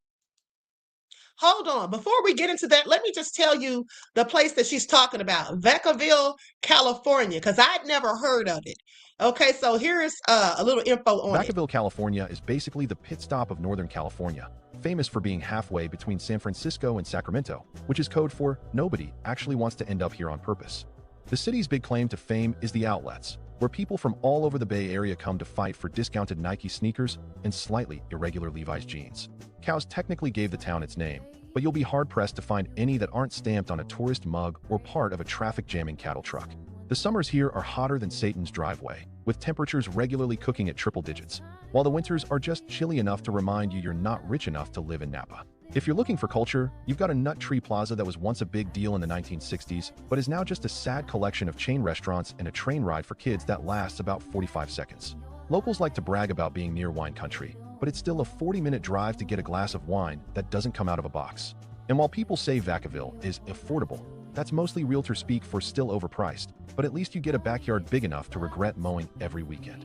Hold on. Before we get into that, let me just tell you the place that she's talking about, Vacaville, California, because I'd never heard of it. Okay, so here's a little info on it. Vacaville, California is basically the pit stop of Northern California, famous for being halfway between San Francisco and Sacramento, which is code for nobody actually wants to end up here on purpose. The city's big claim to fame is the outlets, where people from all over the Bay Area come to fight for discounted Nike sneakers and slightly irregular Levi's jeans. Cows technically gave the town its name, but you'll be hard-pressed to find any that aren't stamped on a tourist mug or part of a traffic-jamming cattle truck. The summers here are hotter than Satan's driveway, with temperatures regularly cooking at triple digits, while the winters are just chilly enough to remind you you're not rich enough to live in Napa. If you're looking for culture, you've got a Nut Tree Plaza that was once a big deal in the 1960s, but is now just a sad collection of chain restaurants and a train ride for kids that lasts about 45 seconds. Locals like to brag about being near wine country, but it's still a 40-minute drive to get a glass of wine that doesn't come out of a box. And while people say Vacaville is affordable, that's mostly realtor speak for still overpriced, but at least you get a backyard big enough to regret mowing every weekend.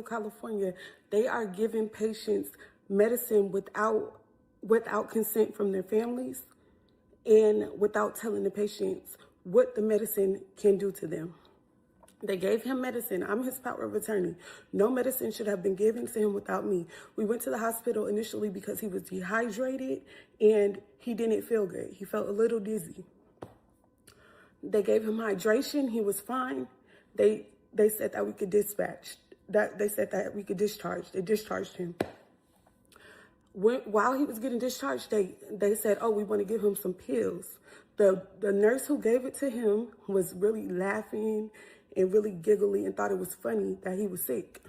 California, they are giving patients medicine without consent from their families and without telling the patients what the medicine can do to them. They gave him medicine. I'm his power of attorney. No medicine should have been given to him without me. We went to the hospital initially because he was dehydrated and he didn't feel good. He felt a little dizzy. They gave him hydration. He was fine. They said that we could discharge. They discharged him. While he was getting discharged, they said, oh, we want to give him some pills. The nurse who gave it to him was really laughing and really giggly and thought it was funny that he was sick.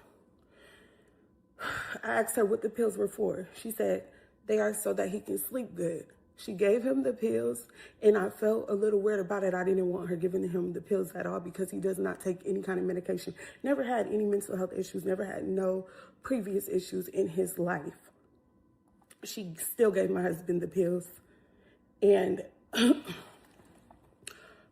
I asked her what the pills were for. She said, they are so that he can sleep good. She gave him the pills, and I felt a little weird about it. I didn't want her giving him the pills at all because he does not take any kind of medication. Never had any mental health issues, never had no previous issues in his life. She still gave my husband the pills, and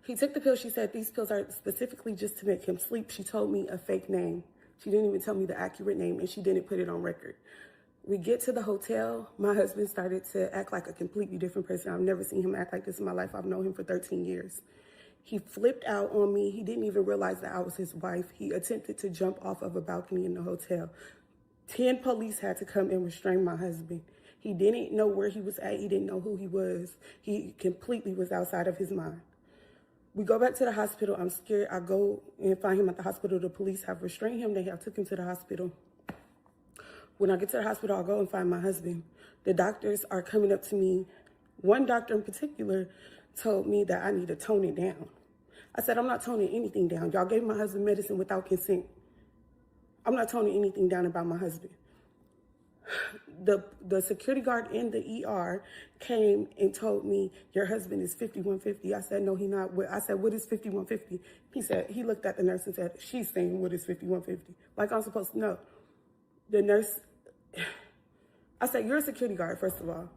he took the pills. She said, these pills are specifically just to make him sleep. She told me a fake name. She didn't even tell me the accurate name, and she didn't put it on record. We get to the hotel. My husband started to act like a completely different person. I've never seen him act like this in my life. I've known him for 13 years. He flipped out on me. He didn't even realize that I was his wife. He attempted to jump off of a balcony in the hotel. 10 police had to come and restrain my husband. He didn't know where he was at. He didn't know who he was. He completely was outside of his mind. We go back to the hospital. I'm scared. I go and find him at the hospital. The police have restrained him. They have took him to the hospital. When I get to the hospital, I'll go and find my husband. The doctors are coming up to me. One doctor in particular told me that I need to tone it down. I said, I'm not toning anything down. Y'all gave my husband medicine without consent. I'm not toning anything down about my husband. The security guard in the ER came and told me, your husband is 5150. I said, no, he not. I said, what is 5150? He said, he looked at the nurse and said, she's saying, what is 5150? Like I'm supposed to know. The nurse, I said, you're a security guard, first of all.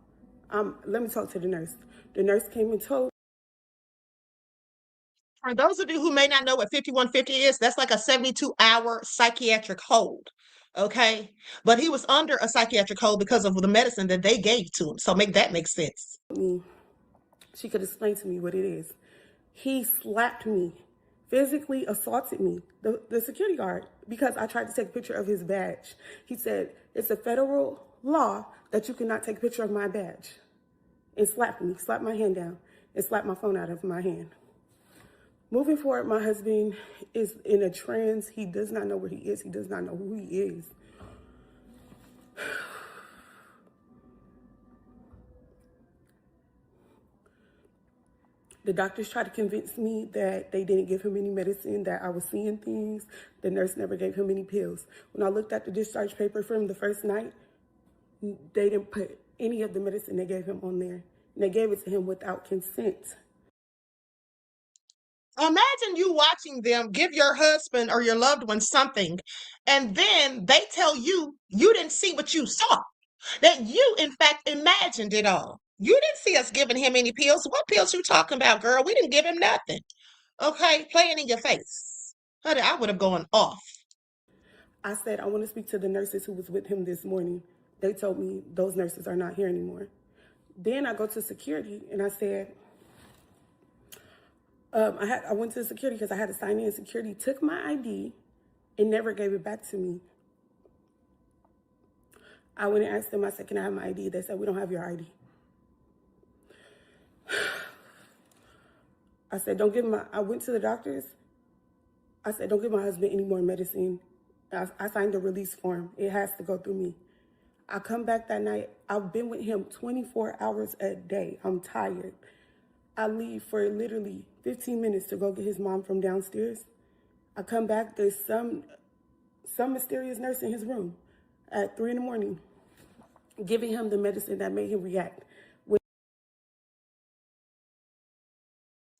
Let me talk to the nurse. The nurse came and told. For those of you who may not know what 5150 is, that's like a 72-hour psychiatric hold. Okay, but he was under a psychiatric hold because of the medicine that they gave to him. So make sense. She could explain to me what it is. He slapped me, physically assaulted me, the security guard, because I tried to take a picture of his badge. He said, it's a federal law that you cannot take a picture of my badge. And slapped me, slapped my hand down, and slapped my phone out of my hand. Moving forward, my husband is in a trance. He does not know where he is. He does not know who he is. The doctors tried to convince me that they didn't give him any medicine, that I was seeing things. The nurse never gave him any pills. When I looked at the discharge paper for him the first night, they didn't put any of the medicine they gave him on there. And they gave it to him without consent. Imagine you watching them give your husband or your loved one something, and then they tell you you didn't see what you saw, that you, in fact, imagined it all. You didn't see us giving him any pills. What pills you talking about, girl? We didn't give him nothing. Okay, playing in your face. Honey, I would have gone off. I said, I want to speak to the nurses who was with him this morning. They told me those nurses are not here anymore. Then I go to security and I said, I went to security because I had to sign in. Security took my ID and never gave it back to me. I went and asked them, I said, can I have my ID? They said, we don't have your ID. I said, I went to the doctors. I said, don't give my husband any more medicine. I signed a release form. It has to go through me. I come back that night. I've been with him 24 hours a day. I'm tired. I leave for literally 15 minutes to go get his mom from downstairs. I come back, there's some mysterious nurse in his room at 3 a.m, giving him the medicine that made him react.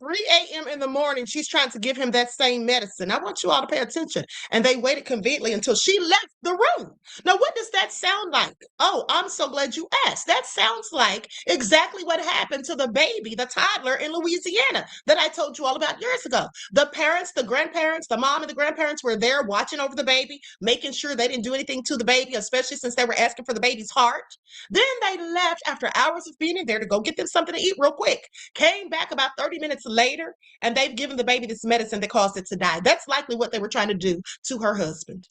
3 a.m. in the morning, she's trying to give him that same medicine. I want you all to pay attention. And they waited conveniently until she left the room. Now, what does that sound like? Oh, I'm so glad you asked. That sounds like exactly what happened to the baby, the toddler in Louisiana that I told you all about years ago. The parents, the grandparents, the mom and the grandparents were there watching over the baby, making sure they didn't do anything to the baby, especially since they were asking for the baby's heart. Then they left after hours of being in there to go get them something to eat real quick. Came back about 30 minutes later, and they've given the baby this medicine that caused it to die. That's likely what they were trying to do to her husband.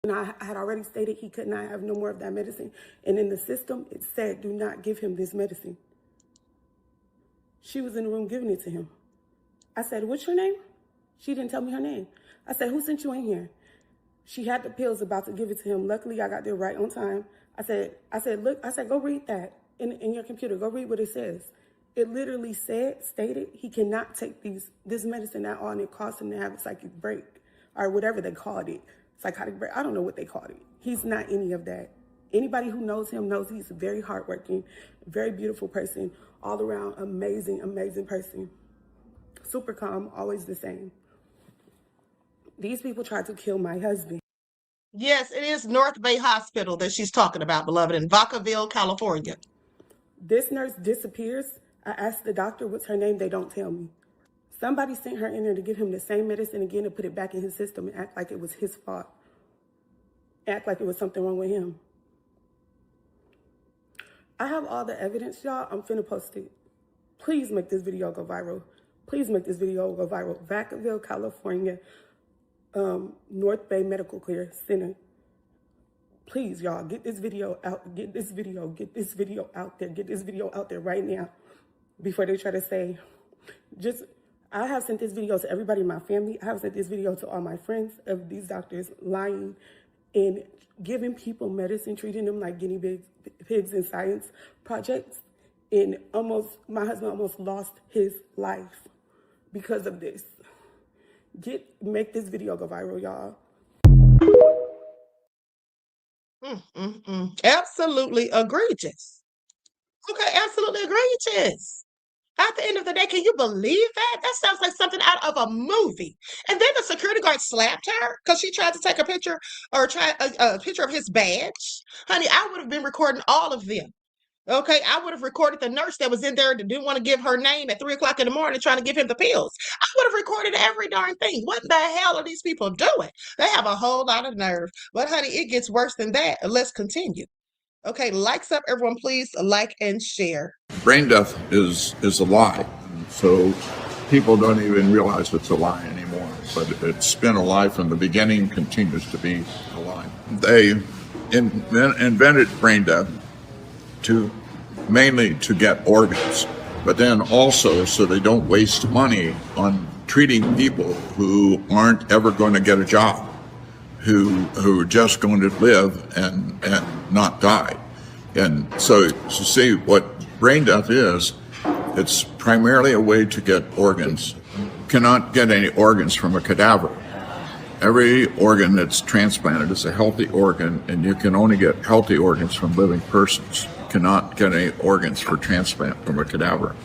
And I had already stated he could not have no more of that medicine. And in the system, it said, do not give him this medicine. She was in the room giving it to him. I said, what's your name? She didn't tell me her name. I said, who sent you in here? She had the pills about to give it to him. Luckily, I got there right on time. I said, look, go read that in your computer. Go read what it says. It literally stated he cannot take this medicine at all, and it caused him to have a psychic break, or whatever they called it. Psychotic break. I don't know what they called it. He's not any of that. Anybody who knows him knows he's a very hardworking, very beautiful person, all around amazing, amazing person. Super calm, always the same. These people tried to kill my husband. Yes, it is North Bay Hospital that she's talking about, beloved, in Vacaville, California. This nurse disappears. I asked the doctor what's her name. They don't tell me. Somebody sent her in there to give him the same medicine again and put it back in his system and act like it was his fault. Act like it was something wrong with him. I have all the evidence, y'all. I'm finna post it. Please make this video go viral. Please make this video go viral. Vacaville, California, North Bay Medical Care Center. Please, y'all, get this video out. Get this video out there. Get this video out there right now before they try to say, I have sent this video to everybody in my family. I have sent this video to all my friends of these doctors lying and giving people medicine, treating them like guinea pigs in science projects. And my husband almost lost his life because of this. Make this video go viral, y'all. Absolutely egregious. Okay, absolutely egregious. At the end of the day, can you believe that? That sounds like something out of a movie. And then the security guard slapped her because she tried to take a picture or a picture of his badge. Honey, I would have been recording all of them. Okay, I would have recorded the nurse that was in there that didn't want to give her name at 3 o'clock in the morning trying to give him the pills. I would have recorded every darn thing. What the hell are these people doing? They have a whole lot of nerve. But honey, it gets worse than that. Let's continue. Okay, likes up, everyone, please like and share. Brain death is a lie. So people don't even realize it's a lie anymore. But it's been a lie from the beginning, continues to be a lie. They invented brain death mainly to get organs, but then also so they don't waste money on treating people who aren't ever going to get a job, who are just going to live and not die. And so to see what brain death is, it's primarily a way to get organs. You cannot get any organs from a cadaver. Every organ that's transplanted is a healthy organ, and you can only get healthy organs from living persons. You cannot get any organs for transplant from a cadaver.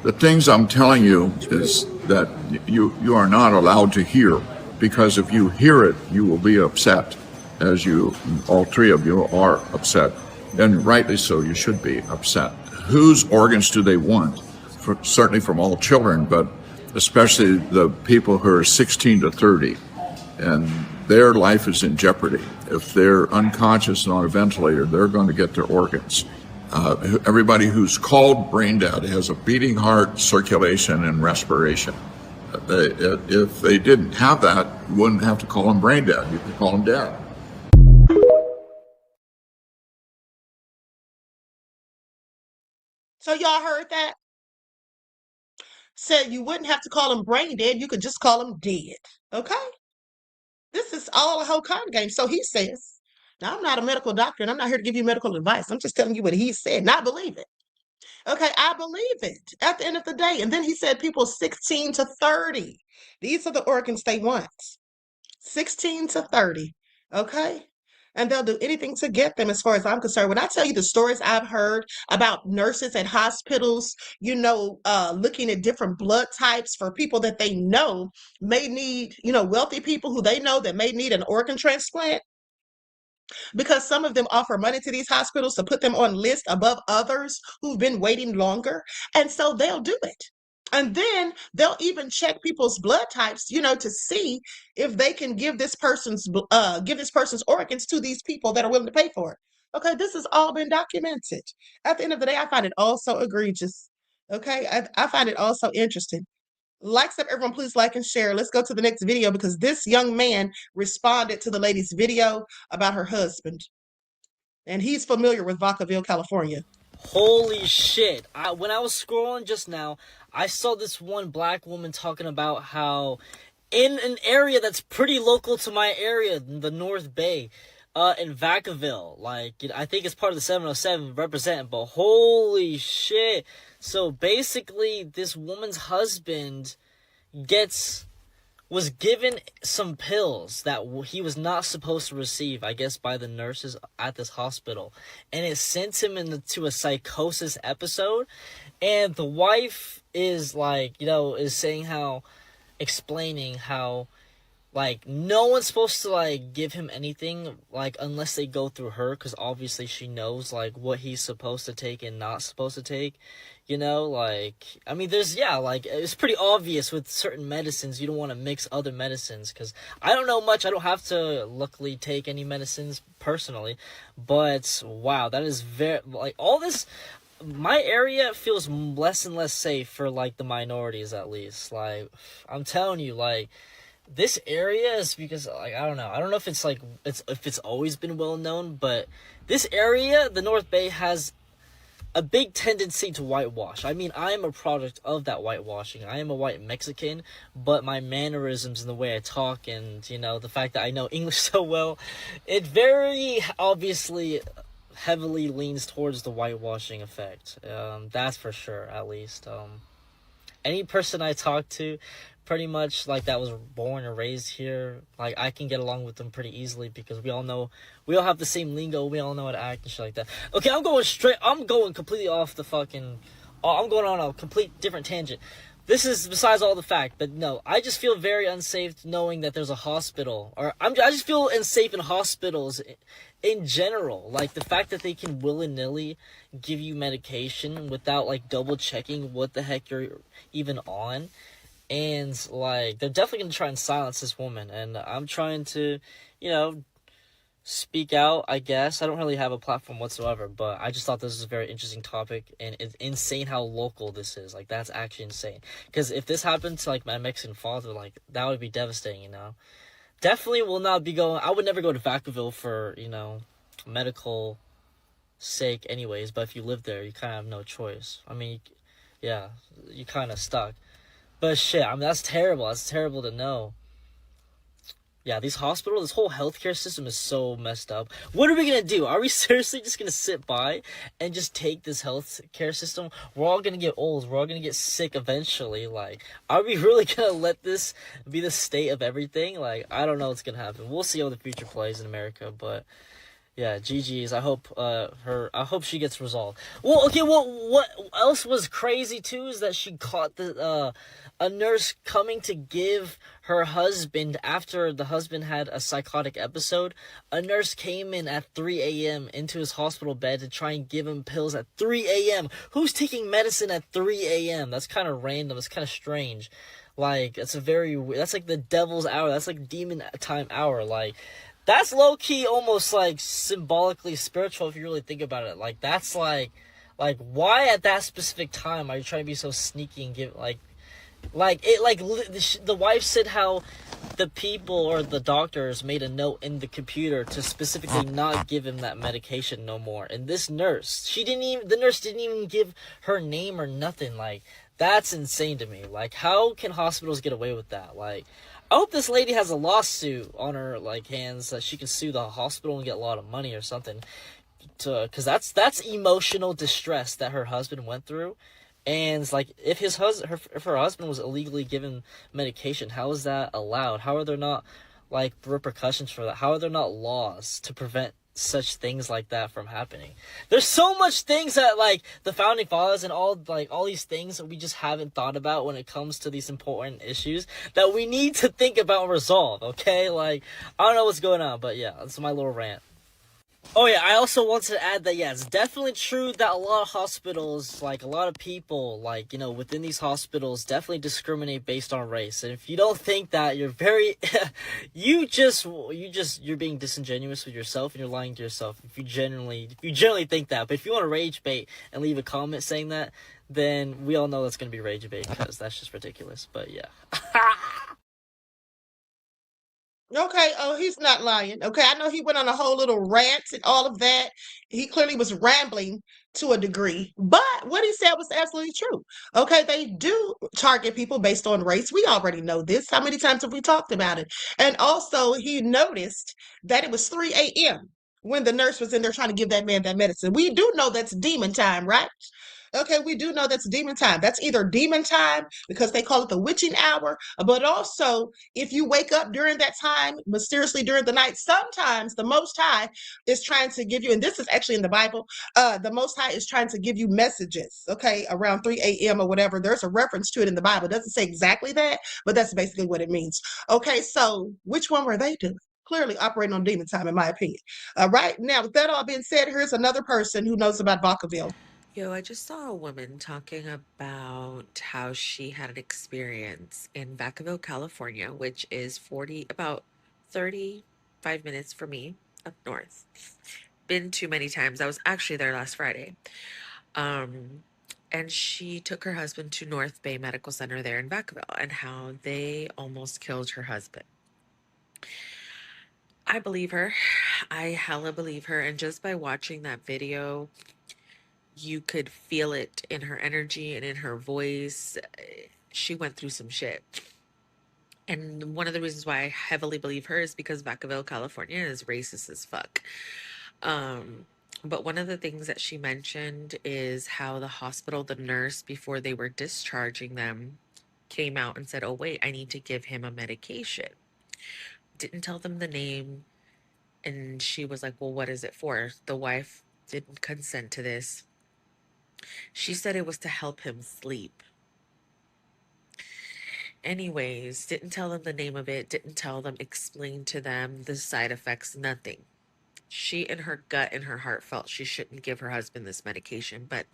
The things I'm telling you is that you are not allowed to hear, because if you hear it, you will be upset, as all three of you are upset. And rightly so, you should be upset. Whose organs do they want? Certainly from all children, but especially the people who are 16 to 30. And their life is in jeopardy. If they're unconscious and on a ventilator, they're going to get their organs. Everybody who's called brain dead has a beating heart, circulation, and respiration. If they didn't have that, you wouldn't have to call them brain dead. You could call them dead. So y'all heard that? Said you wouldn't have to call them brain dead. You could just call them dead. Okay? This is all a whole con game. So he says. Now, I'm not a medical doctor, and I'm not here to give you medical advice. I'm just telling you what he said, and I believe it. Okay, I believe it at the end of the day. And then he said people 16 to 30. These are the organs they want. 16 to 30. Okay? And they'll do anything to get them, as far as I'm concerned. When I tell you the stories I've heard about nurses at hospitals, looking at different blood types for people that they know may need, wealthy people who they know that may need an organ transplant, because some of them offer money to these hospitals to put them on lists above others who've been waiting longer. And so they'll do it. And then they'll even check people's blood types, to see if they can give this person's organs to these people that are willing to pay for it. Okay, this has all been documented. At the end of the day, I find it all so egregious. Okay, I find it all so interesting. Likes up, everyone, please like and share. Let's go to the next video, because this young man responded to the lady's video about her husband. And he's familiar with Vacaville, California. Holy shit. When I was scrolling just now, I saw this one black woman talking about how in an area that's pretty local to my area, the North Bay, in Vacaville, I think it's part of the 707 representing, but holy shit. So basically, this woman's husband was given some pills that he was not supposed to receive, I guess, by the nurses at this hospital. And it sent him into a psychosis episode. And the wife is explaining how, no one's supposed to, give him anything, unless they go through her, because obviously she knows, what he's supposed to take and not supposed to take. It's pretty obvious with certain medicines, you don't want to mix other medicines, because I don't know much. I don't have to, luckily, take any medicines personally, but, wow, that is very, all this, my area feels less and less safe for, the minorities, at least. I'm telling you, this area is because, I don't know if it's, if it's always been well known, but this area, the North Bay, has a big tendency to whitewash. I mean, I am a product of that whitewashing. I am a white Mexican, but my mannerisms and the way I talk and, the fact that I know English so well, it very obviously heavily leans towards the whitewashing effect. That's for sure, at least. Any person I talk to, pretty much that was born and raised here, I can get along with them pretty easily, because we all have the same lingo, we all know how to act and shit like that. Okay, I'm going completely off the fucking, I'm going on a complete different tangent. This is besides all the fact, but no, I just feel very unsafe knowing that there's a hospital, or I just feel unsafe in hospitals in general. The fact that they can willy-nilly give you medication without double checking what the heck you're even on. And, they're definitely going to try and silence this woman. And I'm trying to, speak out, I guess. I don't really have a platform whatsoever, but I just thought this was a very interesting topic. And it's insane how local this is. That's actually insane. Because if this happened to, my Mexican father, that would be devastating, Definitely will not be going... I would never go to Vacaville for, medical sake anyways. But if you live there, you kind of have no choice. I mean, yeah, you're kind of stuck. But shit, I mean, that's terrible. That's terrible to know. Yeah, these hospitals, this whole healthcare system is so messed up. What are we gonna do? Are we seriously just gonna sit by and just take this healthcare system? We're all gonna get old. We're all gonna get sick eventually. Like, are we really gonna let this be the state of everything? Like, I don't know what's gonna happen. We'll see how the future plays in America, but yeah, GG's. I hope she gets resolved. Well, okay, well, what else was crazy too is that she caught a nurse coming to give her husband, after the husband had a psychotic episode, a nurse came in at 3 a.m. into his hospital bed to try and give him pills at 3 a.m. Who's taking medicine at 3 a.m.? That's kind of random. It's kind of strange. Like, that's like the devil's hour. That's like demon time hour. Like, that's low-key almost, like, symbolically spiritual if you really think about it. Like, that's, like, why at that specific time are you trying to be so sneaky and give, the wife said how the people or the doctors made a note in the computer to specifically not give him that medication no more. And this nurse, the nurse didn't even give her name or nothing. Like, that's insane to me. Like, how can hospitals get away with that? Like, I hope this lady has a lawsuit on her, like, hands that she can sue the hospital and get a lot of money or something. Because that's emotional distress that her husband went through. And, like, if her husband was illegally given medication, how is that allowed? How are there not, like, repercussions for that? How are there not laws to prevent such things like that from happening? There's so much things that, like, the founding fathers and all these things that we just haven't thought about when it comes to these important issues that we need to think about and resolve, okay? Like, I don't know what's going on, but yeah, that's my little rant. Oh yeah, I also wanted to add that, yeah, it's definitely true that a lot of hospitals, like, a lot of people, like, you know, within these hospitals definitely discriminate based on race. And if you don't think that, you're very, you're being disingenuous with yourself and you're lying to yourself if you generally think that. But if you want to rage bait and leave a comment saying that, then we all know that's going to be rage bait because that's just ridiculous. But yeah. Okay, oh, he's not lying. Okay, I know he went on a whole little rant and all of that. He clearly was rambling to a degree, but what he said was absolutely true. Okay, they do target people based on race. We already know this. How many times have we talked about it? And also, he noticed that it was 3 a.m. when the nurse was in there trying to give that man that medicine. We do know that's demon time, right? Okay, we do know that's demon time. That's either demon time because they call it the witching hour, but also if you wake up during that time, mysteriously during the night, sometimes the Most High is trying to give you, and this is actually in the Bible, the Most High is trying to give you messages, okay, around 3 a.m. or whatever. There's a reference to it in the Bible. It doesn't say exactly that, but that's basically what it means. Okay, so which one were they doing? Clearly operating on demon time, in my opinion. All right, now with that all being said, here's another person who knows about Vacaville. Yo, I just saw a woman talking about how she had an experience in Vacaville, California, which is about 35 minutes from me up north. Been too many times. I was actually there last Friday. And she took her husband to North Bay Medical Center there in Vacaville and how they almost killed her husband. I believe her. I hella believe her. And just by watching that video, you could feel it in her energy and in her voice. She went through some shit. And one of the reasons why I heavily believe her is because Vacaville, California is racist as fuck. But one of the things that she mentioned is how the hospital, the nurse, before they were discharging them, came out and said, oh, wait, I need to give him a medication. Didn't tell them the name. And she was like, well, what is it for? The wife didn't consent to this. She said it was to help him sleep. Anyways, didn't tell them the name of it, didn't tell them, explain to them the side effects, nothing. She in her gut and her heart felt she shouldn't give her husband this medication, but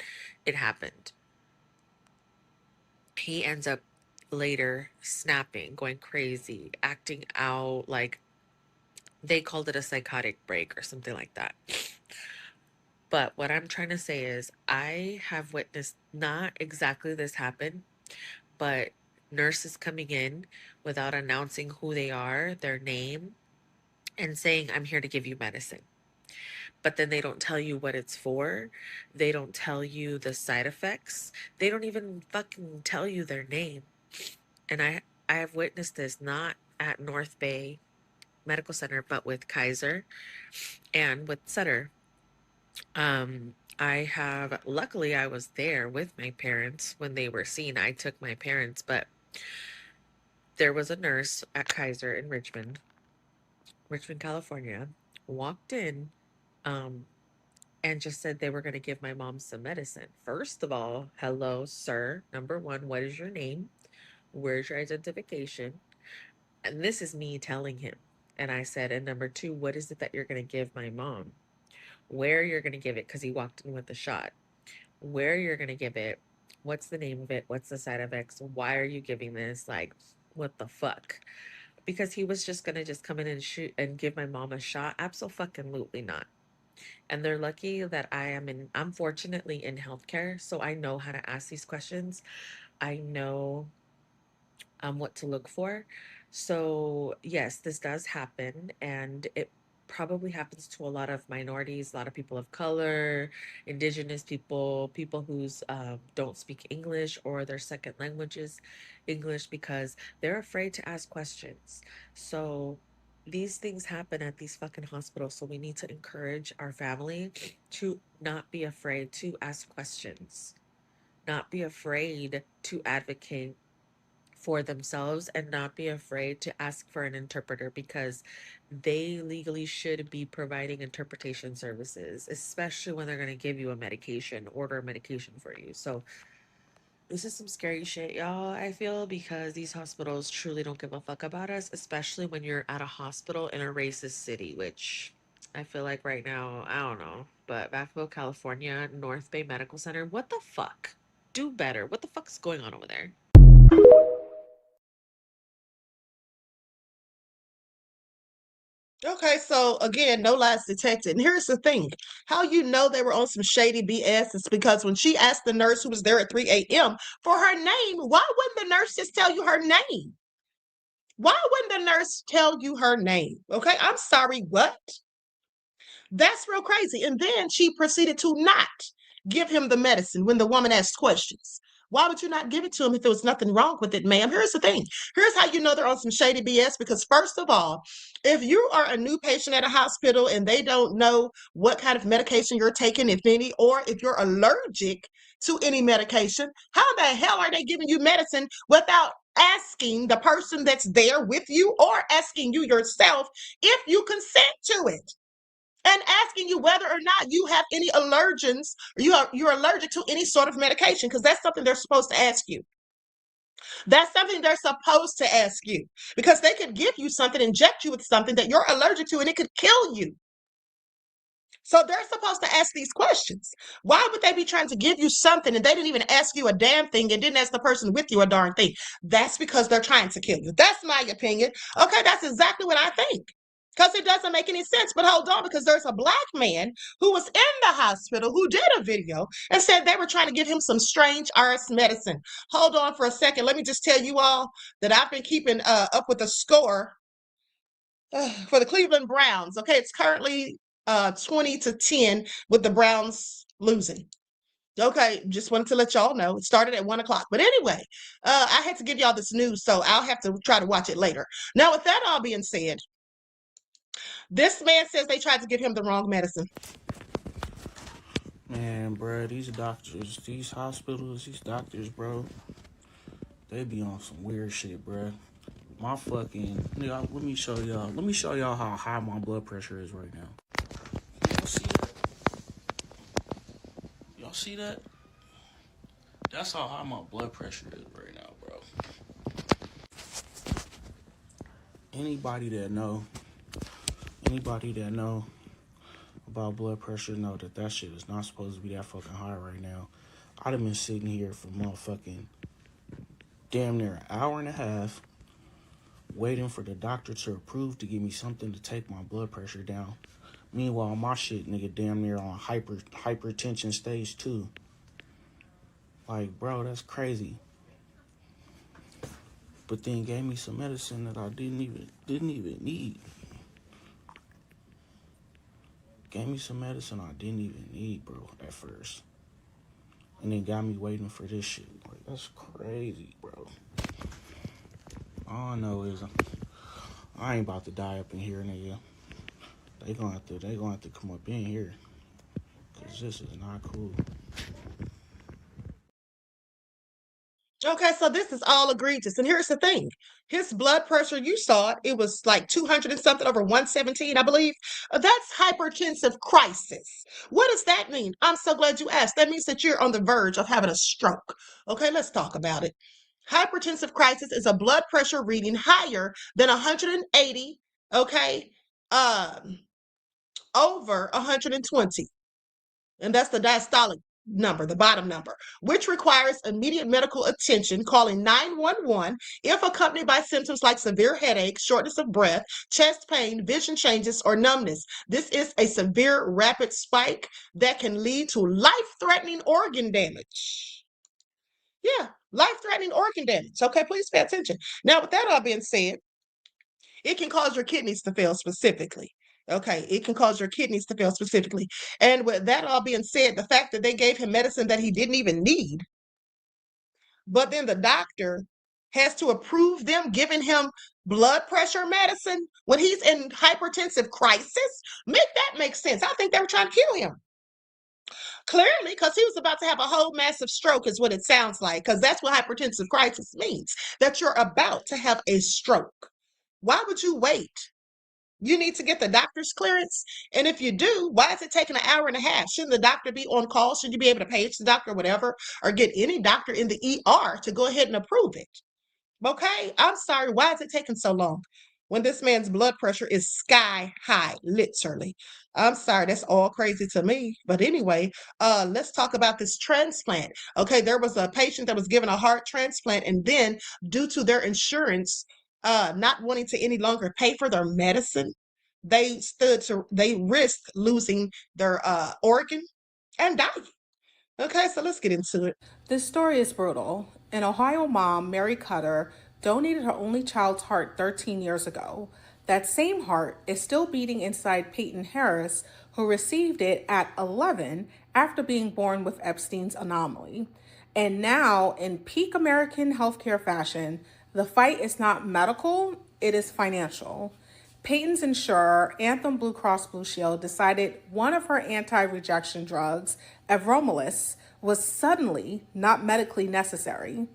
it happened. He ends up later snapping, going crazy, acting out, like they called it a psychotic break or something like that. But what I'm trying to say is I have witnessed not exactly this happen, but nurses coming in without announcing who they are, their name, and saying, I'm here to give you medicine. But then they don't tell you what it's for. They don't tell you the side effects. They don't even fucking tell you their name. And I have witnessed this not at North Bay Medical Center, but with Kaiser and with Sutter. Luckily, I was there with my parents when they were seen. I took my parents, but there was a nurse at Kaiser in Richmond, California, walked in, um, and just said they were going to give my mom some medicine. First of all, hello, sir. Number one, what is your name? Where's your identification? And this is me telling him. And I said, and number two, what is it that you're going to give my mom? Where you're going to give it? Because he walked in with a shot. Where you're going to give it? What's the name of it? What's the side effects? Why are you giving this? Like, what the fuck? Because he was just going to just come in and shoot and give my mom a shot? Absolutely not. And they're lucky that I'm fortunately in healthcare, so I know how to ask these questions. I know what to look for. So yes, this does happen, and it probably happens to a lot of minorities, a lot of people of color, indigenous people, people who's don't speak English or their second language is English, because they're afraid to ask questions. So these things happen at these fucking hospitals. So we need to encourage our family to not be afraid to ask questions, not be afraid to advocate for themselves, and not be afraid to ask for an interpreter, because they legally should be providing interpretation services, especially when they're going to give you a medication, order a medication for you. So this is some scary shit, y'all, I feel, because these hospitals truly don't give a fuck about us, especially when you're at a hospital in a racist city, which I feel like right now, I don't know, but Vacaville, California, North Bay Medical Center, what the fuck? Do better. What the fuck is going on over there? Okay, so again, no lies detected. And here's the thing. How you know they were on some shady BS is because when she asked the nurse who was there at 3 a.m. for her name, why wouldn't the nurse just tell you her name? Why wouldn't the nurse tell you her name? Okay, I'm sorry, what? That's real crazy. And then she proceeded to not give him the medicine when the woman asked questions. Why would you not give it to him if there was nothing wrong with it, ma'am? Here's the thing. Here's how you know they're on some shady BS. Because first of all, if you are a new patient at a hospital and they don't know what kind of medication you're taking, if any, or if you're allergic to any medication, how the hell are they giving you medicine without asking the person that's there with you, or asking you yourself if you consent to it? And asking you whether or not you have any allergens, or you're allergic to any sort of medication, because that's something they're supposed to ask you. That's something they're supposed to ask you, because they could give you something, inject you with something that you're allergic to, and it could kill you. So they're supposed to ask these questions. Why would they be trying to give you something and they didn't even ask you a damn thing and didn't ask the person with you a darn thing? That's because they're trying to kill you. That's my opinion. Okay, that's exactly what I think. Because it doesn't make any sense. But hold on, because there's a black man who was in the hospital who did a video and said they were trying to give him some strange RS medicine. Hold on for a second. Let me just tell you all that I've been keeping up with the score for the Cleveland Browns. Okay, it's currently 20-10 with the Browns losing. Okay, just wanted to let y'all know. It started at 1 o'clock. But anyway, I had to give y'all this news, so I'll have to try to watch it later. Now, with that all being said, this man says they tried to give him the wrong medicine. Man, bro, these doctors, these hospitals, these doctors, bro, they be on some weird shit, bro. My fucking, let me show y'all how high my blood pressure is right now. Y'all see that? Y'all see that? That's how high my blood pressure is right now, bro. Anybody that know about blood pressure know that shit is not supposed to be that fucking high right now. I'd have been sitting here for motherfucking damn near an hour and a half waiting for the doctor to approve to give me something to take my blood pressure down. Meanwhile, my shit, nigga, damn near on hypertension stage 2. Like, bro, that's crazy. But then gave me some medicine that I didn't even need. Gave me some medicine I didn't even need, bro, at first. and then got me waiting for this shit. Like, that's crazy, bro. All I know is I ain't about to die up in here, nigga. They gonna have to come up in here, cause this is not cool. Okay, so this is all egregious. And here's the thing. His blood pressure, you saw it, it was like 200 and something over 117, I believe. That's hypertensive crisis. What does that mean? I'm so glad you asked. That means that you're on the verge of having a stroke. Okay, let's talk about it. Hypertensive crisis is a blood pressure reading higher than 180, okay, over 120. And that's the diastolic number, the bottom number, which requires immediate medical attention, calling 911 if accompanied by symptoms like severe headache, shortness of breath, chest pain, vision changes, or numbness. This is a severe rapid spike that can lead to life-threatening organ damage. Yeah, life-threatening organ damage. Okay, please pay attention. Now, with that all being said, it can cause your kidneys to fail specifically. Okay, it can cause your kidneys to fail specifically. And with that all being said, the fact that they gave him medicine that he didn't even need, but then the doctor has to approve them giving him blood pressure medicine when he's in hypertensive crisis, make that make sense. I think they were trying to kill him. Clearly, because he was about to have a whole massive stroke, is what it sounds like, because that's what hypertensive crisis means, that you're about to have a stroke. Why would you wait? You need to get the doctor's clearance. And if you do, why is it taking an hour and a half? Shouldn't the doctor be on call? Should you be able to page the doctor or whatever, or get any doctor in the ER to go ahead and approve it? Okay, I'm sorry. Why is it taking so long when this man's blood pressure is sky high, literally? I'm sorry, that's all crazy to me. But anyway, let's talk about this transplant. Okay, there was a patient that was given a heart transplant, and then due to their insurance not wanting to any longer pay for their medicine, they risked losing their organ and dying. Okay, so let's get into it. This story is brutal. An Ohio mom, Mary Cutter, donated her only child's heart 13 years ago. That same heart is still beating inside Peyton Harris, who received it at 11 after being born with Epstein's anomaly. And now, in peak American healthcare fashion, the fight is not medical, it is financial. Peyton's insurer, Anthem Blue Cross Blue Shield, decided one of her anti-rejection drugs, Everolimus, was suddenly not medically necessary.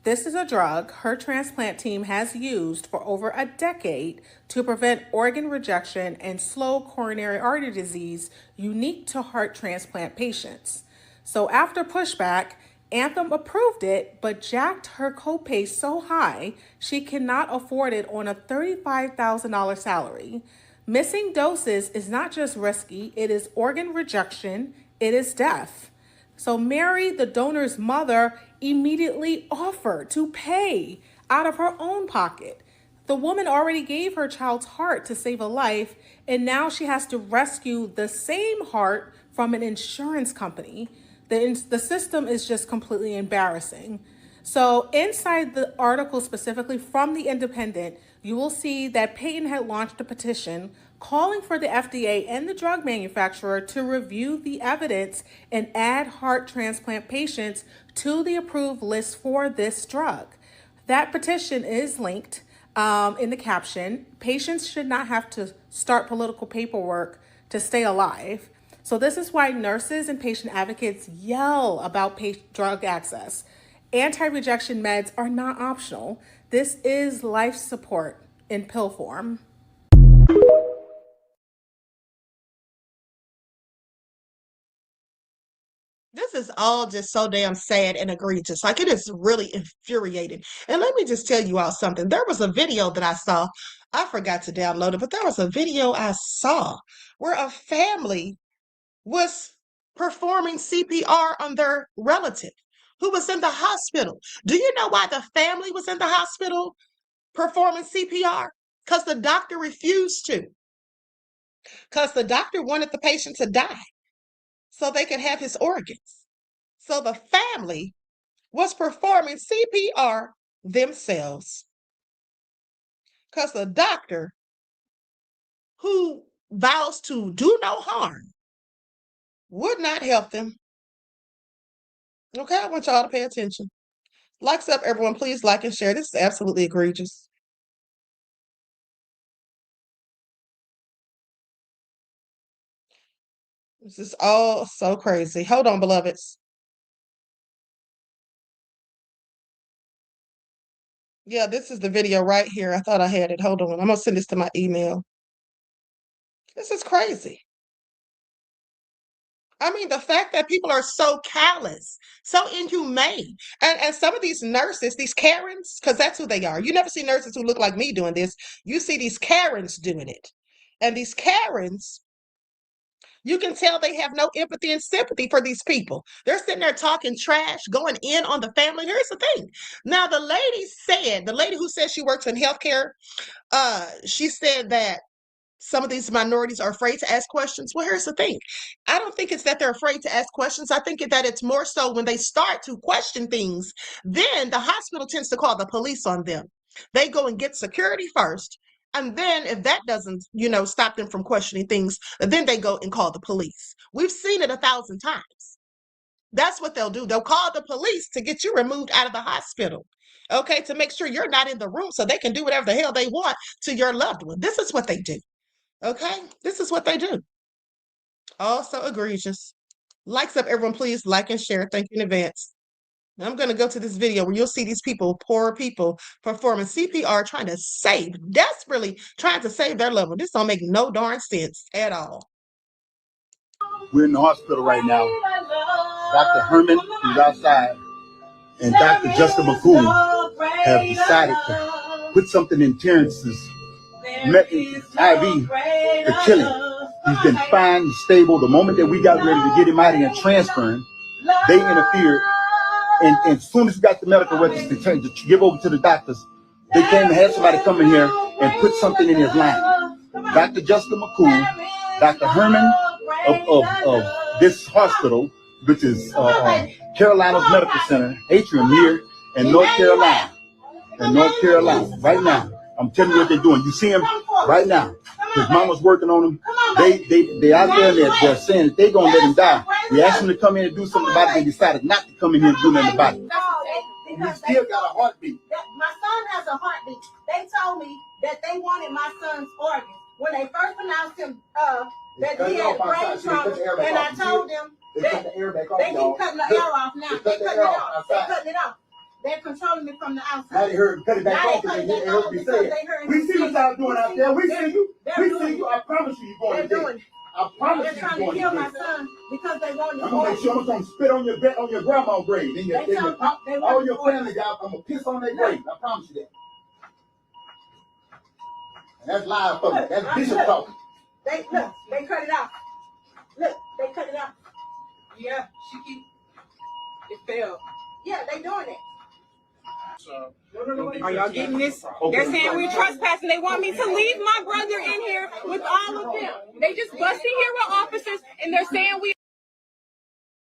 This is a drug her transplant team has used for over a decade to prevent organ rejection and slow coronary artery disease unique to heart transplant patients. So after pushback, Anthem approved it, but jacked her copay so high she cannot afford it on a $35,000 salary. Missing doses is not just risky, it is organ rejection, it is death. So Mary, the donor's mother, immediately offered to pay out of her own pocket. The woman already gave her child's heart to save a life, and now she has to rescue the same heart from an insurance company. The system is just completely embarrassing. So inside the article specifically from The Independent, you will see that Peyton had launched a petition calling for the FDA and the drug manufacturer to review the evidence and add heart transplant patients to the approved list for this drug. That petition is linked in the caption. Patients should not have to start political paperwork to stay alive. So this is why nurses and patient advocates yell about drug access. Anti-rejection meds are not optional. This is life support in pill form. This is all just so damn sad and egregious. Like, it is really infuriating. And let me just tell you all something. There was a video that I saw. I forgot to download it, but there was a video I saw where a family was performing CPR on their relative who was in the hospital. Do you know why the family was in the hospital performing CPR? Because the doctor refused to. Because the doctor wanted the patient to die so they could have his organs. So the family was performing CPR themselves because the doctor, who vows to do no harm, would not help them. Okay, I want y'all to pay attention. Likes up, everyone. Please like and share. This is absolutely egregious. This is all so crazy. Hold on, beloveds. Yeah, this is the video right here. I thought I had it. Hold on. I'm going to send this to my email. This is crazy. I mean, the fact that people are so callous, so inhumane. And some of these nurses, these Karens, because that's who they are. You never see nurses who look like me doing this. You see these Karens doing it. And these Karens, you can tell they have no empathy and sympathy for these people. They're sitting there talking trash, going in on the family. Here's the thing. Now, the lady who said she works in healthcare, she said that some of these minorities are afraid to ask questions. Well, here's the thing. I don't think it's that they're afraid to ask questions. I think that it's more so when they start to question things, then the hospital tends to call the police on them. They go and get security first. And then if that doesn't, stop them from questioning things, then they go and call the police. We've seen it 1,000 times. That's what they'll do. They'll call the police to get you removed out of the hospital. Okay, to make sure you're not in the room so they can do whatever the hell they want to your loved one. This is what they do. Okay, this is what they do. Also egregious. Likes up, everyone. Please like and share. Thank you in advance. Now I'm going to go to this video where you'll see these people, poor people, performing CPR, desperately trying to save their loved one. This don't make no darn sense at all. We're in the hospital right now. Dr. Herman is outside, and Dr. Justin McCool have decided to put something in Terrence's IV to kill him. He's been fine, he's stable. The moment that we got ready to get him out of here and transfer him, they interfered. And as soon as we got the medical records to give over to the doctors, they came and had somebody come in here and put something in his line. Dr. Justin McCool, Dr. Herman of this hospital, which is Carolina's Medical Center, Atrium here in North Carolina. Right now. I'm telling you what they're doing. You see him right now. His mama's working on him. They out there and they're saying that they're gonna let him die. We asked him to come in and do something about it. They decided not to come in here and do nothing about it. He still got a heartbeat. My son has a heartbeat. They told me that they wanted my son's organs. When they first announced him that he had brain trauma, and I told them that they keep cutting the air off now. They're cutting it off. They're controlling it from the outside. Now they heard cut it back off because they heard me say it. We see what y'all doing out there. We see you. We see you. I promise you, you're going to jail. I promise you, they're trying to kill my son because they want his I'm gonna make sure I'm gonna spit on your bed, on your grandma's grave. All your family got. I'm gonna piss on their grave. I promise you that. And that's live folks. That's Bishop talking. They cut it off. Look, they cut it off. Yeah, it fell. Yeah, they doing it. Are y'all getting this? They're saying we're trespassing. They want me to leave my brother in here with all of them. They just busted here with officers and they're saying we.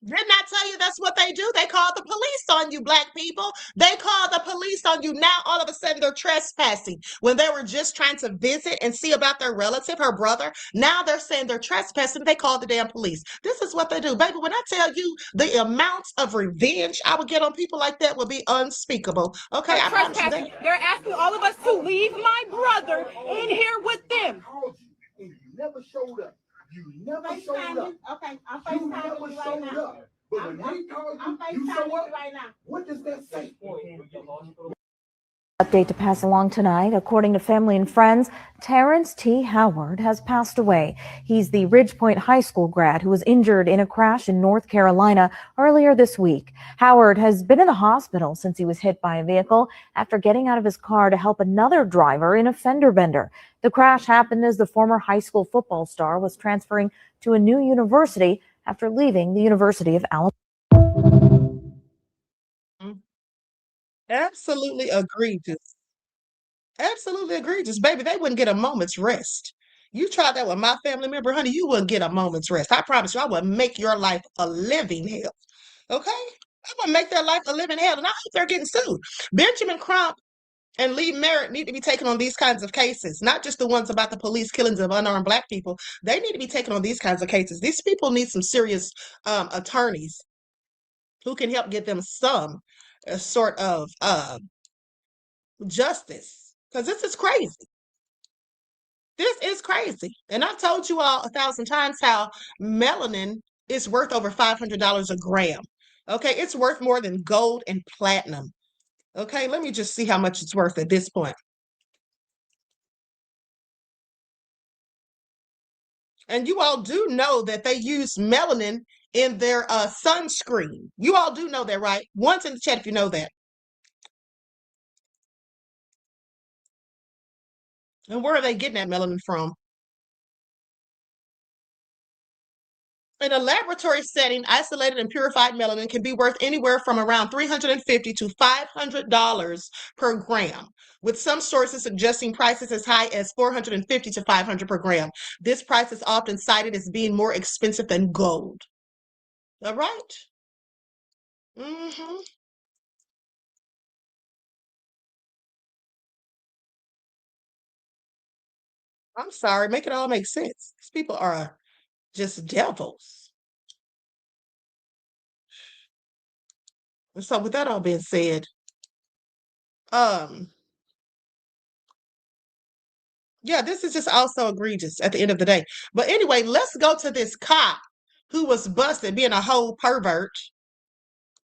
Didn't I tell you that's what they do? They call the police on you, black people. They call the police on you. Now, all of a sudden, they're trespassing. When they were just trying to visit and see about their relative, her brother, now they're saying they're trespassing. They call the damn police. This is what they do. Baby, when I tell you the amount of revenge I would get on people like that would be unspeakable. Okay, I promise you that. They're asking all of us to leave my brother in here with them. You never showed up. You never showed up. Okay, I'm FaceTiming you right now. But when they call I'm you show FaceTiming up, you right now. what does that say? Update to pass along tonight. According to family and friends, Terrence T. Howard has passed away. He's the Ridgepoint High School grad who was injured in a crash in North Carolina earlier this week. Howard has been in the hospital since he was hit by a vehicle after getting out of his car to help another driver in a fender bender. The crash happened as the former high school football star was transferring to a new university after leaving the University of Alabama. Absolutely egregious. Absolutely egregious. Baby, they wouldn't get a moment's rest. You tried that with my family member, honey, you wouldn't get a moment's rest. I promise you, I would make your life a living hell. Okay? I would make their life a living hell, and I hope they're getting sued. Benjamin Crump and Lee Merritt need to be taken on these kinds of cases, not just the ones about the police killings of unarmed black people. They need to be taken on these kinds of cases. These people need some serious attorneys who can help get them some sort of justice. Because this is crazy. This is crazy. And I've told you all 1,000 times how melanin is worth over $500 a gram. Okay, it's worth more than gold and platinum. Okay, let me just see how much it's worth at this point. And you all do know that they use melanin in their sunscreen. You all do know that, right? Once in the chat if you know that. And where are they getting that melanin from? In a laboratory setting, isolated and purified melanin can be worth anywhere from around $350 to $500 per gram, with some sources suggesting prices as high as $450 to $500 per gram. This price is often cited as being more expensive than gold. All right? Mm-hmm. I'm sorry, make it all make sense. These people are just devils. And so with that all being said, yeah, this is just also egregious at the end of the day. But anyway, let's go to this cop who was busted being a whole pervert.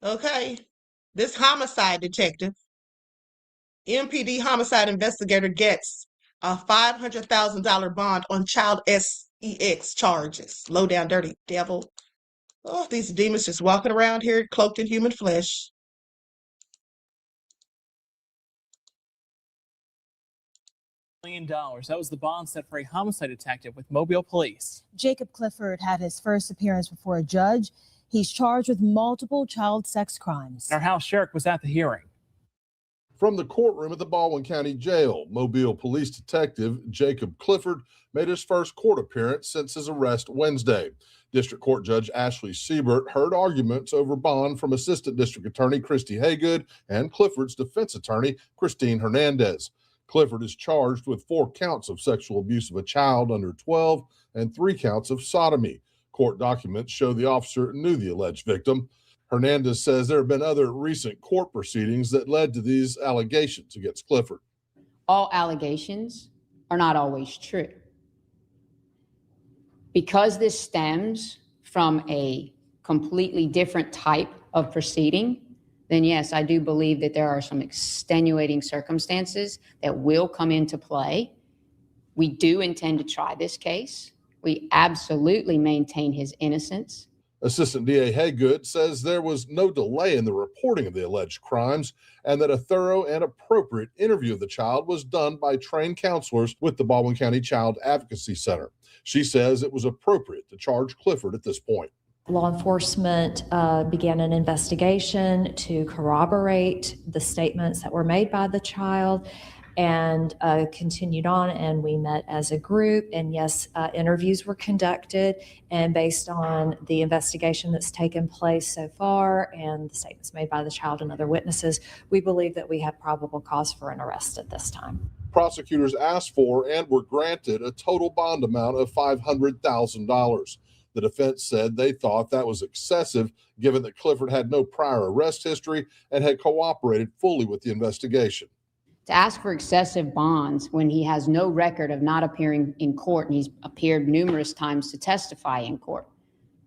Okay. This homicide detective, MPD homicide investigator, gets a $500,000 bond on child sex charges. Low down, dirty devil. Oh, these demons just walking around here cloaked in human flesh. $1 million. That was the bond set for a homicide detective with Mobile Police. Jacob Clifford had his first appearance before a judge. He's charged with multiple child sex crimes. Our house sheriff was at the hearing. From the courtroom at the Baldwin County Jail, Mobile Police Detective Jacob Clifford made his first court appearance since his arrest Wednesday. District Court Judge Ashley Siebert heard arguments over bond from Assistant District Attorney Christy Haygood and Clifford's defense attorney Christine Hernandez. Clifford is charged with 4 counts of sexual abuse of a child under 12 and 3 counts of sodomy. Court documents show the officer knew the alleged victim. Hernandez says there have been other recent court proceedings that led to these allegations against Clifford. All allegations are not always true. Because this stems from a completely different type of proceeding, then yes, I do believe that there are some extenuating circumstances that will come into play. We do intend to try this case. We absolutely maintain his innocence. Assistant DA Haygood says there was no delay in the reporting of the alleged crimes and that a thorough and appropriate interview of the child was done by trained counselors with the Baldwin County Child Advocacy Center. She says it was appropriate to charge Clifford at this point. Law enforcement began an investigation to corroborate the statements that were made by the child and continued on, and we met as a group, and yes, interviews were conducted, and based on the investigation that's taken place so far and the statements made by the child and other witnesses, we believe that we have probable cause for an arrest at this time. Prosecutors asked for and were granted a total bond amount of $500,000. The defense said they thought that was excessive, given that Clifford had no prior arrest history and had cooperated fully with the investigation. To ask for excessive bonds when he has no record of not appearing in court, and he's appeared numerous times to testify in court,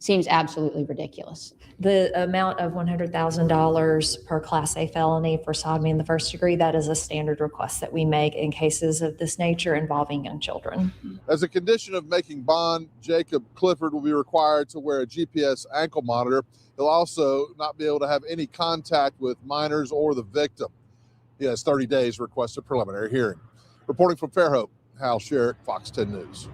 seems absolutely ridiculous. The amount of $100,000 per Class A felony for sodomy in the first degree, that is a standard request that we make in cases of this nature involving young children. As a condition of making bond, Jacob Clifford will be required to wear a GPS ankle monitor. He'll also not be able to have any contact with minors or the victim. He has 30 days to request a preliminary hearing. Reporting from Fairhope, Hal Sherrick, Fox 10 News.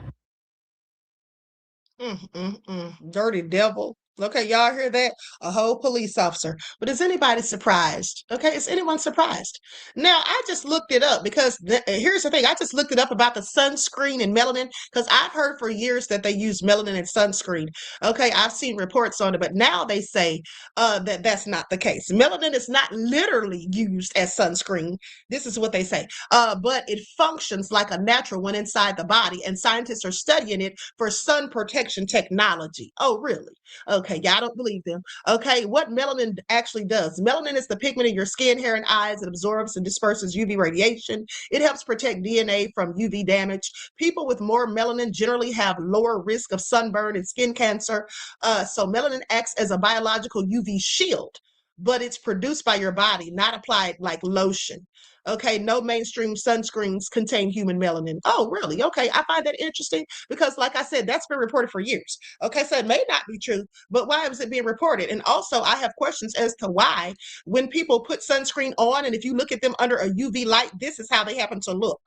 Dirty devil. Okay, y'all hear that? A whole police officer. But is anybody surprised? Okay, is anyone surprised? Now, I just looked it up because here's the thing. I just looked it up about the sunscreen and melanin because I've heard for years that they use melanin in sunscreen. Okay, I've seen reports on it, but now they say that that's not the case. Melanin is not literally used as sunscreen. This is what they say. But it functions like a natural one inside the body, and scientists are studying it for sun protection technology. Oh, really? Okay. Okay, y'all don't believe them. Okay, what melanin actually does. Melanin is the pigment in your skin, hair, and eyes. It absorbs and disperses UV radiation. It helps protect DNA from UV damage. People with more melanin generally have lower risk of sunburn and skin cancer. So melanin acts as a biological UV shield, but it's produced by your body, not applied like lotion. Okay, no mainstream sunscreens contain human melanin. Oh, really? Okay, I find that interesting because, like I said, that's been reported for years. Okay, so it may not be true, but why is it being reported? And also, I have questions as to why, when people put sunscreen on, and if you look at them under a UV light, this is how they happen to look.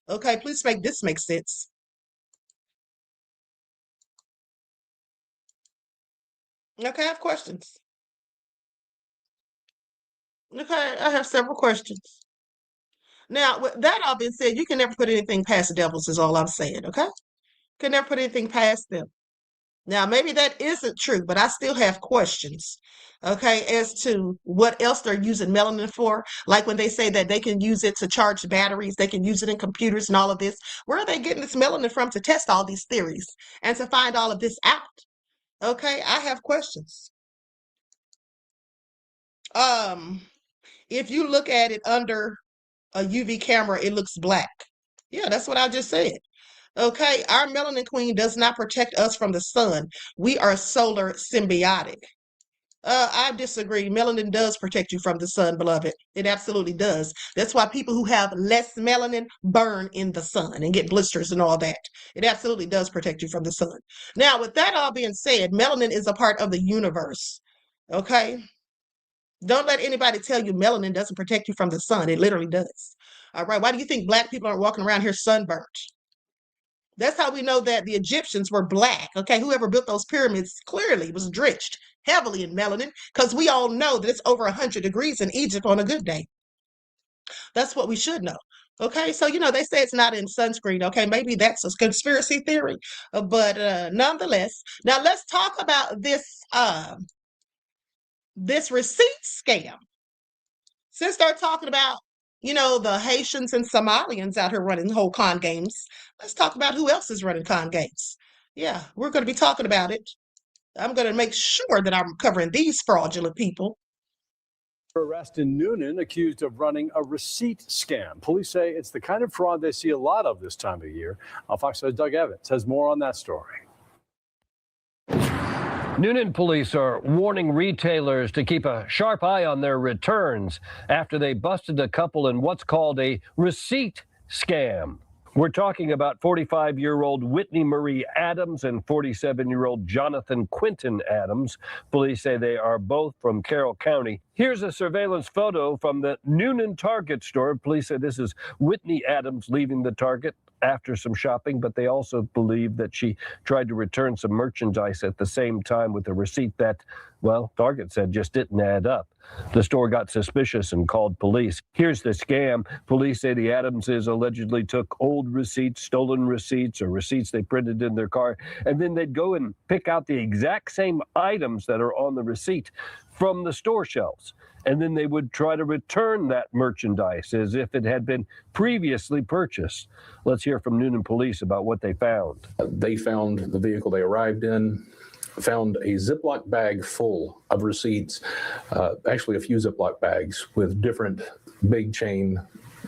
Okay, please make this make sense. Okay, I have questions. Okay, I have several questions. Now, with that all being said, you can never put anything past the devils, is all I'm saying, okay? Can never put anything past them. Now, maybe that isn't true, but I still have questions, okay, as to what else they're using melanin for. Like when they say that they can use it to charge batteries, they can use it in computers and all of this. Where are they getting this melanin from to test all these theories and to find all of this out? Okay, I have questions. If you look at it under a UV camera, it looks black. Yeah, that's what I just said. Okay, our melanin queen does not protect us from the sun. We are solar symbiotic. I disagree. Melanin does protect you from the sun, beloved. It absolutely does. That's why people who have less melanin burn in the sun and get blisters and all that. It absolutely does protect you from the sun. Now, with that all being said, melanin is a part of the universe. Okay? Don't let anybody tell you melanin doesn't protect you from the sun. It literally does. All right. Why do you think black people aren't walking around here sunburnt? That's how we know that the Egyptians were black. Okay, whoever built those pyramids clearly was drenched heavily in melanin because we all know that it's over 100 degrees in Egypt on a good day. That's what we should know. Okay, so they say it's not in sunscreen. Okay, maybe that's a conspiracy theory, but nonetheless, now let's talk about this receipt scam. Since they're talking about the Haitians and Somalians out here running whole con games, let's talk about who else is running con games. Yeah, we're going to be talking about it. I'm going to make sure that I'm covering these fraudulent people. Arrest in Noonan accused of running a receipt scam. Police say it's the kind of fraud they see a lot of this time of year. Fox 5's Doug Evans has more on that story. Noonan police are warning retailers to keep a sharp eye on their returns after they busted a couple in what's called a receipt scam. We're talking about 45-year-old Whitney Marie Adams and 47-year-old Jonathan Quinton Adams. Police say they are both from Carroll County. Here's a surveillance photo from the Noonan Target store. Police say this is Whitney Adams leaving the Target after some shopping, but they also believe that she tried to return some merchandise at the same time with a receipt that, well, Target said just didn't add up. The store got suspicious and called police. Here's the scam. Police say the Adamses allegedly took old receipts, stolen receipts, or receipts they printed in their car, and then they'd go and pick out the exact same items that are on the receipt from the store shelves. And then they would try to return that merchandise as if it had been previously purchased. Let's hear from Noonan Police about what they found. They found the vehicle they arrived in, found a Ziploc bag full of receipts, actually a few Ziploc bags with different big chain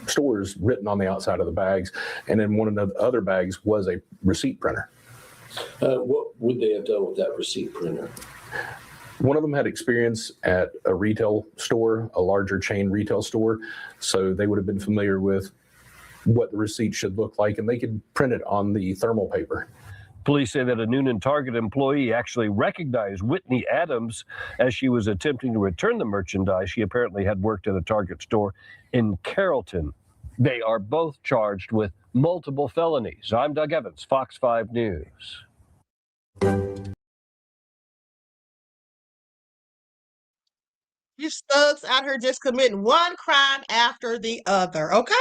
stores written on the outside of the bags. And in one of the other bags was a receipt printer. What would they have done with that receipt printer? One of them had experience at a retail store, a larger chain retail store, so they would have been familiar with what the receipt should look like, and they could print it on the thermal paper. Police say that a Noonan Target employee actually recognized Whitney Adams as she was attempting to return the merchandise. She apparently had worked at a Target store in Carrollton. They are both charged with multiple felonies. I'm Doug Evans, Fox 5 News. These thugs out here just committing one crime after the other, okay?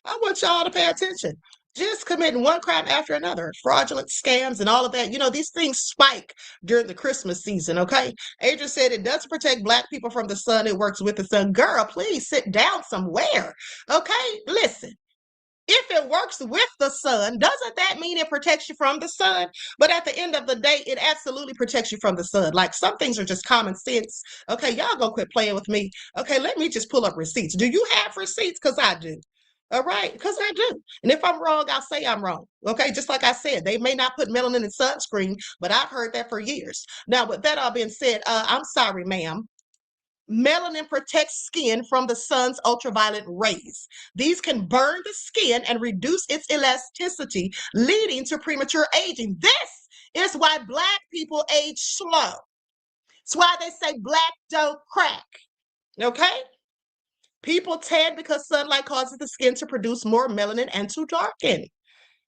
I want y'all to pay attention. Just committing one crime after another. Fraudulent scams and all of that. These things spike during the Christmas season, okay? Adrian said it doesn't protect Black people from the sun. It works with the sun. Girl, please sit down somewhere, okay? Listen. If it works with the sun, doesn't that mean it protects you from the sun? But at the end of the day, it absolutely protects you from the sun. Like, some things are just common sense. Okay, y'all go quit playing with me. Okay, let me just pull up receipts. Do you have receipts? Because I do. All right, because I do. And if I'm wrong, I'll say I'm wrong. Okay, just like I said, they may not put melanin in sunscreen, but I've heard that for years. Now, with that all being said, I'm sorry, ma'am. Melanin protects skin from the sun's ultraviolet rays. These can burn the skin and reduce its elasticity, leading to premature aging. This is why Black people age slow. It's why they say black don't crack. Okay? People tan because sunlight causes the skin to produce more melanin and to darken.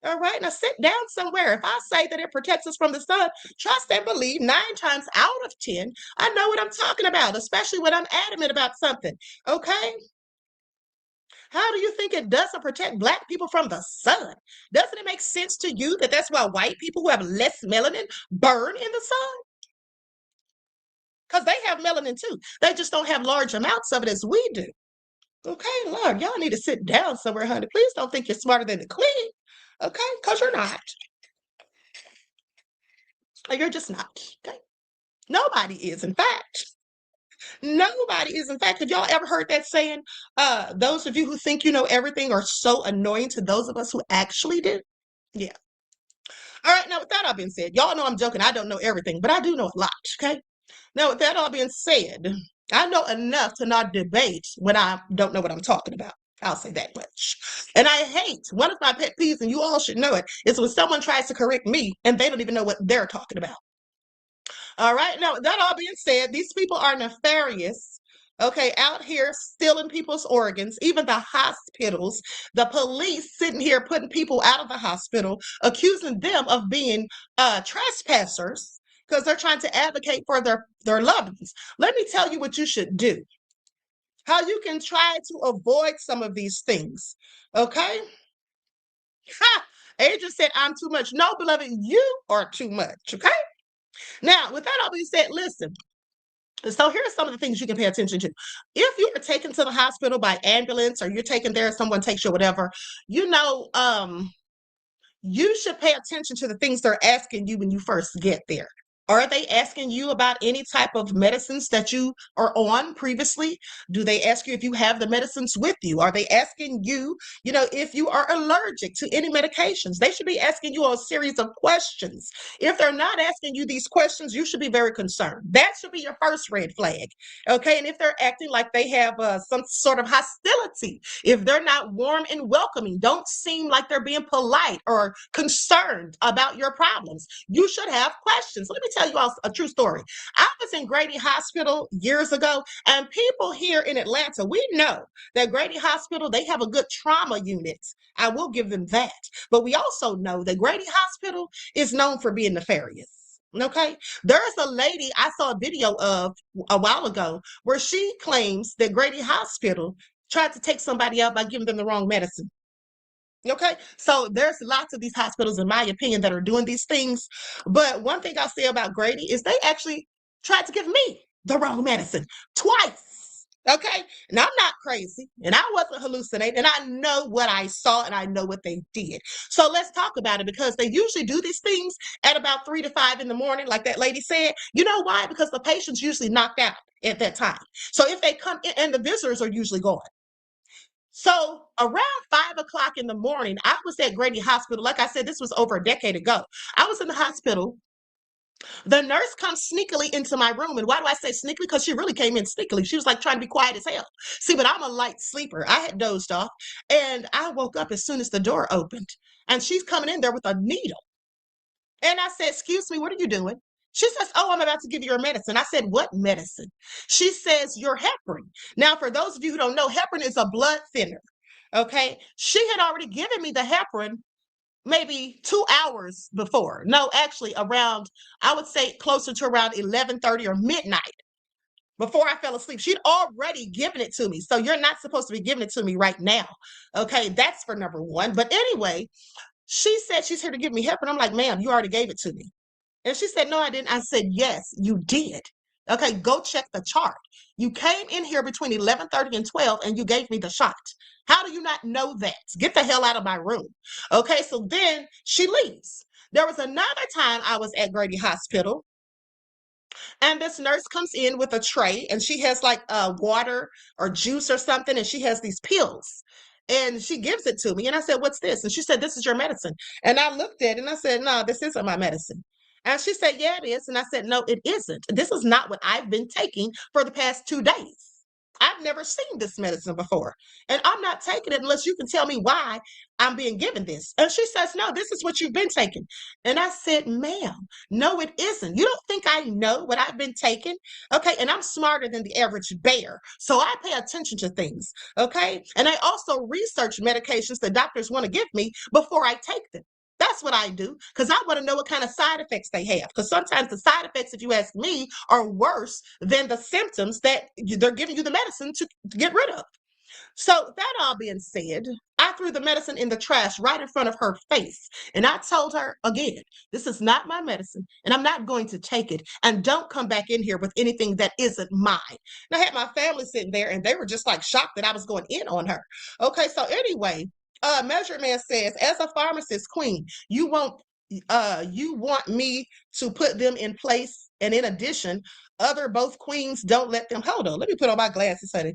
All right, now sit down somewhere. If I say that it protects us from the sun, trust and believe 9 times out of 10, I know what I'm talking about, especially when I'm adamant about something. Okay? How do you think it doesn't protect Black people from the sun? Doesn't it make sense to you that that's why white people who have less melanin burn in the sun? Because they have melanin too. They just don't have large amounts of it as we do. Okay, Lord, y'all need to sit down somewhere, honey. Please don't think you're smarter than the queen. Okay? Because you're not. You're just not. Okay? Nobody is, in fact. Nobody is, in fact. Have y'all ever heard that saying? Those of you who think you know everything are so annoying to those of us who actually do. Yeah. All right. Now, with that all being said, y'all know I'm joking. I don't know everything, but I do know a lot. Okay. Now, with that all being said, I know enough to not debate when I don't know what I'm talking about. I'll say that much. And I hate, one of my pet peeves, and you all should know it, is when someone tries to correct me and they don't even know what they're talking about. All right. Now, that all being said, these people are nefarious. Okay, out here stealing people's organs, even the hospitals, the police sitting here putting people out of the hospital, accusing them of being trespassers because they're trying to advocate for their loved ones. Let me tell you what you should do, how you can try to avoid some of these things. Okay? Ha! Adrian said, I'm too much. No, beloved, you are too much. Okay? Now, with that all being said, listen. So here are some of the things you can pay attention to. If you are taken to the hospital by ambulance, or you're taken there, someone takes you, whatever, you should pay attention to the things they're asking you when you first get there. Are they asking you about any type of medicines that you are on previously? Do they ask you if you have the medicines with you? Are they asking you, if you are allergic to any medications? They should be asking you a series of questions. If they're not asking you these questions, you should be very concerned. That should be your first red flag. Okay. And if they're acting like they have some sort of hostility, if they're not warm and welcoming, don't seem like they're being polite or concerned about your problems, you should have questions. Let me tell you all a true story. I was in Grady Hospital years ago, and people here in Atlanta, we know that Grady Hospital, they have a good trauma unit. I will give them that. But we also know that Grady Hospital is known for being nefarious. Okay. There's a lady I saw a video of a while ago where she claims that Grady Hospital tried to take somebody out by giving them the wrong medicine. Okay, so there's lots of these hospitals, in my opinion, that are doing these things. But one thing I'll say about Grady is they actually tried to give me the wrong medicine twice. Okay, and I'm not crazy, and I wasn't hallucinating, and I know what I saw, and I know what they did. So let's talk about it, because they usually do these things at about 3 to 5 in the morning, like that lady said. You know why? Because the patient's usually knocked out at that time. So if they come in, and the visitors are usually gone. So around 5 o'clock in the morning, I was at Grady Hospital. Like I said, this was over a decade ago. I was in the hospital. The nurse comes sneakily into my room. And why do I say sneakily? Because she really came in sneakily. She was like trying to be quiet as hell. See, but I'm a light sleeper. I had dozed off. And I woke up as soon as the door opened. And she's coming in there with a needle. And I said, excuse me, what are you doing? She says, oh, I'm about to give you your medicine. I said, what medicine? She says, your heparin. Now, for those of you who don't know, heparin is a blood thinner. Okay. She had already given me the heparin maybe 2 hours before. No, actually around, I would say closer to around 11:30 or midnight before I fell asleep. She'd already given it to me. So you're not supposed to be giving it to me right now. Okay. That's for number one. But anyway, she said she's here to give me heparin. I'm like, ma'am, you already gave it to me. And she said, no, I didn't. I said, yes, you did. Okay, go check the chart. You came in here between 11:30 and 12 and you gave me the shot. How do you not know that? Get the hell out of my room. Okay, so then she leaves. There was another time I was at Grady Hospital, and this nurse comes in with a tray and she has like water or juice or something, and she has these pills. And she gives it to me. And I said, "What's this?" And she said, "This is your medicine." And I looked at it and I said, "No, this isn't my medicine." And she said, "Yeah, it is." And I said, "No, it isn't. This is not what I've been taking for the past 2 days. I've never seen this medicine before. And I'm not taking it unless you can tell me why I'm being given this." And she says, "No, this is what you've been taking." And I said, "Ma'am, no, it isn't. You don't think I know what I've been taking?" Okay. And I'm smarter than the average bear. So I pay attention to things. Okay. And I also research medications that doctors want to give me before I take them. That's what I do, because I want to know what kind of side effects they have. Because sometimes the side effects, if you ask me, are worse than the symptoms that they're giving you the medicine to get rid of. So that all being said, I threw the medicine in the trash right in front of her face. And I told her again, "This is not my medicine, and I'm not going to take it. And don't come back in here with anything that isn't mine." And I had my family sitting there, and they were just like shocked that I was going in on her. Okay, so anyway, Measurement Man says, "As a pharmacist queen, you want me to put them in place, and in addition, other both queens don't let them." Hold on, let me put on my glasses, honey.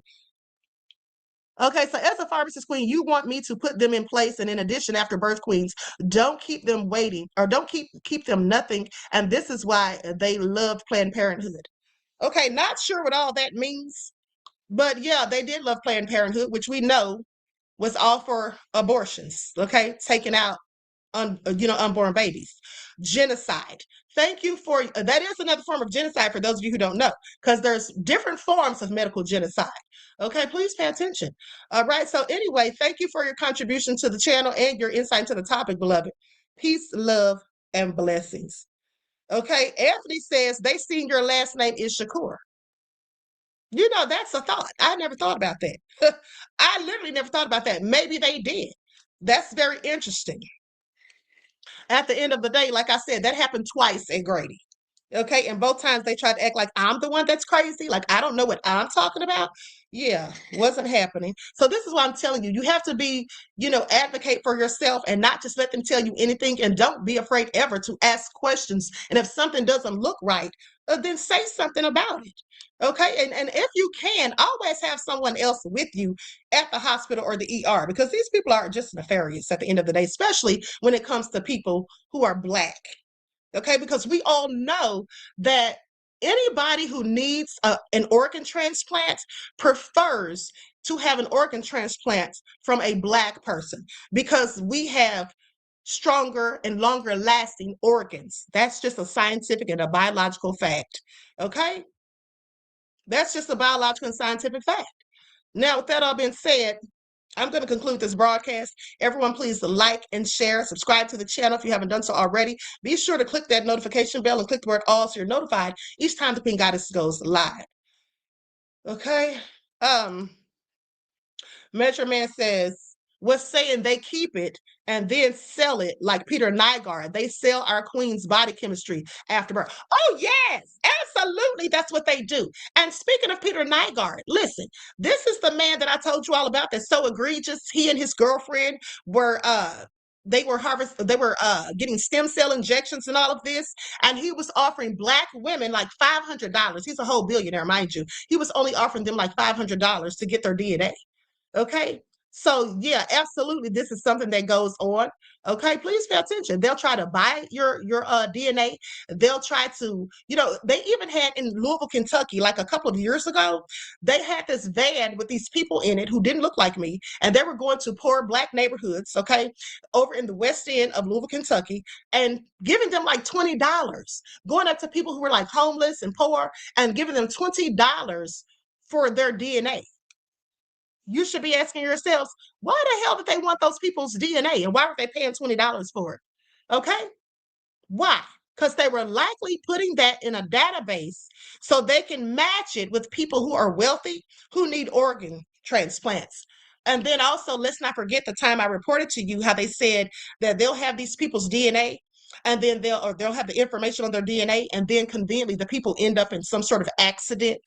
Okay, so as a pharmacist queen, you want me to put them in place, and in addition, after birth queens, don't keep them waiting, or don't keep them nothing, and this is why they loved Planned Parenthood. Okay, not sure what all that means, but yeah, they did love Planned Parenthood, which we know was all for abortions. Okay, taking out unborn babies. Genocide. Thank you for that is another form of genocide for those of you who don't know, because there's different forms of medical genocide. Okay, please pay attention. All right. So anyway, thank you for your contribution to the channel and your insight into the topic, beloved. Peace, love, and blessings. Okay, Anthony says they seen your last name is Shakur. You know, that's a thought. I never thought about that. I literally never thought about that. Maybe they did. That's very interesting. At the end of the day, like I said, that happened twice at Grady. Okay. And both times they tried to act like I'm the one that's crazy. Like I don't know what I'm talking about. Yeah, wasn't happening. So this is why I'm telling you, you have to be, advocate for yourself and not just let them tell you anything. And don't be afraid ever to ask questions. And if something doesn't look right, then say something about it. Okay. And if you can, always have someone else with you at the hospital or the ER, because these people are just nefarious at the end of the day, especially when it comes to people who are Black. Okay, because we all know that anybody who needs an organ transplant prefers to have an organ transplant from a Black person, because we have stronger and longer lasting organs. That's just a scientific and a biological fact. Okay, that's just a biological and scientific fact. Now, with that all being said, I'm going to conclude this broadcast. Everyone, please like and share, subscribe to the channel if you haven't done so already. Be sure to click that notification bell and click the word all so you're notified each time the Queen Goddess goes live. Okay. Measure Man says, was saying they keep it and then sell it like Peter Nygaard. They sell our queen's body chemistry after birth. Oh, yes, absolutely. That's what they do. And speaking of Peter Nygaard, listen, this is the man that I told you all about that's so egregious. He and his girlfriend were they were getting stem cell injections and all of this, and he was offering Black women like $500. He's a whole billionaire, mind you. He was only offering them like $500 to get their DNA. Okay. So yeah, absolutely. This is something that goes on. Okay, please pay attention. They'll try to buy your DNA. They'll try to, they even had in Louisville, Kentucky, like a couple of years ago, they had this van with these people in it who didn't look like me, and they were going to poor Black neighborhoods, okay, over in the west end of Louisville, Kentucky, and giving them like $20, going up to people who were like homeless and poor and giving them $20 for their DNA. You should be asking yourselves, why the hell did they want those people's DNA, and why were they paying $20 for it? Okay. Why? Because they were likely putting that in a database so they can match it with people who are wealthy, who need organ transplants. And then also, let's not forget the time I reported to you how they said that they'll have these people's DNA and then they'll have the information on their DNA, and then conveniently the people end up in some sort of accident.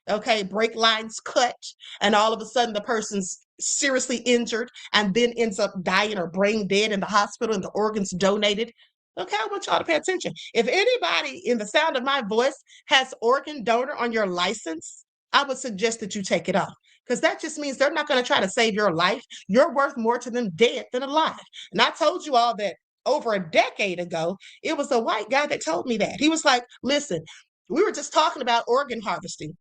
Okay, brake lines cut, and all of a sudden the person's seriously injured and then ends up dying or brain dead in the hospital and the organs donated. Okay, I want y'all to pay attention. If anybody in the sound of my voice has organ donor on your license, I would suggest that you take it off, because that just means they're not going to try to save your life. You're worth more to them dead than alive. And I told you all that over a decade ago. It was a white guy that told me that. He was like, listen, we were just talking about organ harvesting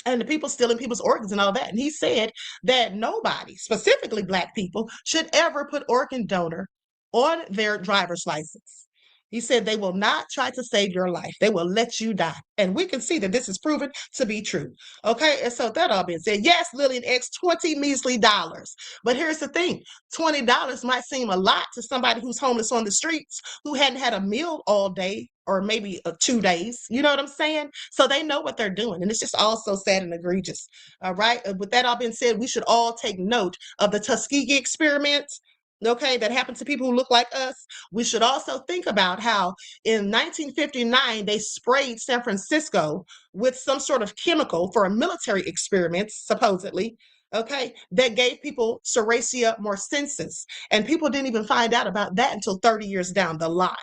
and the people stealing people's organs and all that. And he said that nobody, specifically Black people, should ever put organ donor on their driver's license. He said they will not try to save your life. They will let you die. And we can see that this is proven to be true. Okay, and so that all being said, yes, Lillian X, $20 measly. But here's the thing, $20 might seem a lot to somebody who's homeless on the streets, who hadn't had a meal all day or maybe 2 days. You know what I'm saying? So they know what they're doing. And it's just all so sad and egregious. All right, with that all being said, we should all take note of the Tuskegee experiments, okay, that happened to people who look like us. We should also think about how in 1959, they sprayed San Francisco with some sort of chemical for a military experiment, supposedly, okay, that gave people Serratia morcensis. And people didn't even find out about that until 30 years down the line.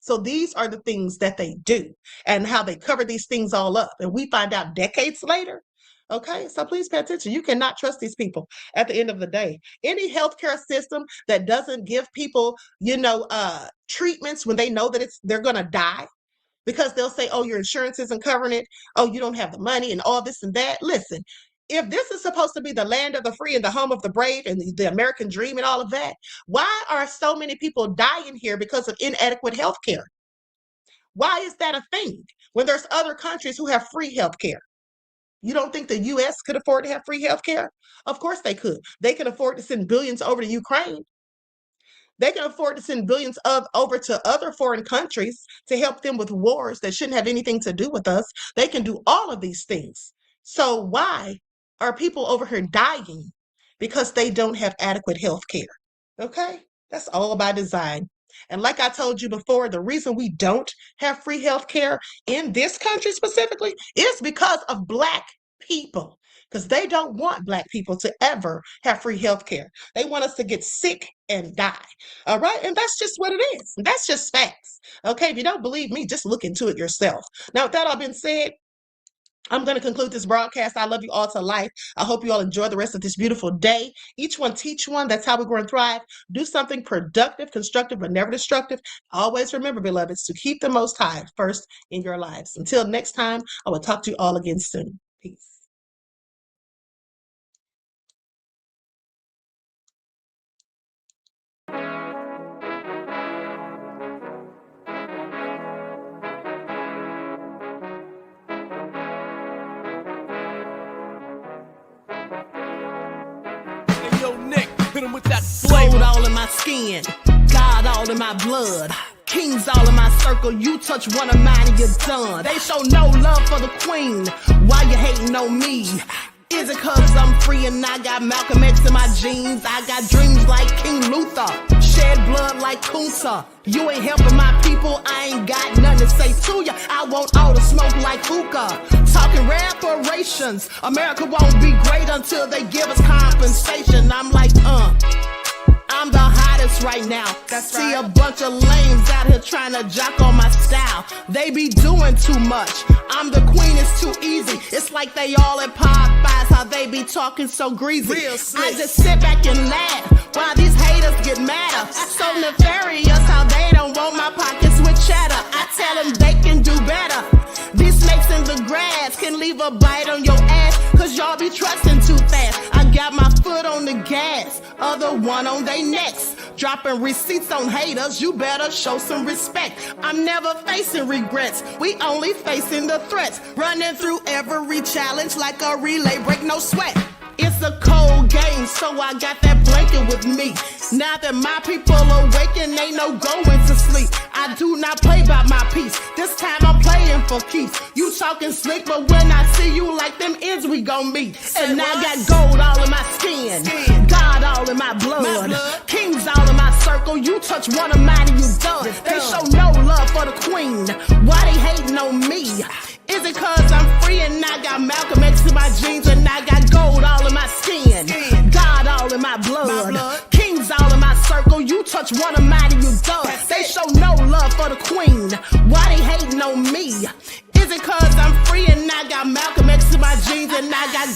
So these are the things that they do and how they cover these things all up. And we find out decades later. Okay, so please pay attention. You cannot trust these people at the end of the day. Any healthcare system that doesn't give people, treatments when they know that they're going to die, because they'll say, oh, your insurance isn't covering it. Oh, you don't have the money and all this and that. Listen, if this is supposed to be the land of the free and the home of the brave and the American dream and all of that, why are so many people dying here because of inadequate health care? Why is that a thing when there's other countries who have free health care? You don't think the U.S. could afford to have free health care? Of course they could. They can afford to send billions over to Ukraine. They can afford to send billions over to other foreign countries to help them with wars that shouldn't have anything to do with us. They can do all of these things. So why are people over here dying? Because they don't have adequate health care. Okay? That's all by design. And like I told you before, the reason we don't have free health care in this country specifically is because of Black people. Because they don't want Black people to ever have free health care. They want us to get sick and die. All right? And that's just what it is. That's just facts. Okay? If you don't believe me, just look into it yourself. Now, with that all been said, I'm going to conclude this broadcast. I love you all to life. I hope you all enjoy the rest of this beautiful day. Each one teach one. That's how we grow and thrive. Do something productive, constructive, but never destructive. Always remember, beloveds, to keep the Most High first in your lives. Until next time, I will talk to you all again soon. Peace. Gold all in my skin, God all in my blood, kings all in my circle. You touch one of mine and you're done. They show no love for the queen. Why you hating on me? Is it cause I'm free and I got Malcolm X in my jeans? I got dreams like King Luther, shed blood like Kunsa. You ain't helping my people, I ain't got nothing to say to ya. I want all the smoke like hookah. Talking reparations, America won't be great until they give us compensation. I'm like, I'm the hottest right now. See a bunch of lames out here trying to jock on my style. They be doing too much. I'm the queen, it's too easy. It's like they all at Popeyes, how they be talking so greasy. I just sit back and laugh while these haters get madder. So nefarious how they don't want my pockets with cheddar. I tell them they can do better. These snakes in the grass can leave a bite on your ass, cause y'all be trusting too fast. I got my foot on the gas, other one on they necks. Dropping receipts on haters, you better show some respect. I'm never facing regrets, we only facing the threats. Running through every challenge like a relay, break no sweat. It's a cold game, so I got that blanket with me. Now that my people awaken, ain't no going to sleep. I do not play by my piece. This time I'm playing for keeps. You talking slick, but when I see you like them ends, we gon' meet. And I got gold all in my skin, God all in my blood, kings all in my circle. You touch one of mine and you done. They show no love for the queen. Why they hating on me? Is it cause I'm free and I got Malcolm X in my jeans and I got gold all in my skin, God all in my blood, kings all in my circle. You touch one of mine and you done. They show no love for the queen. Why they hating on me? Is it cause I'm free and I got Malcolm X in my jeans and I got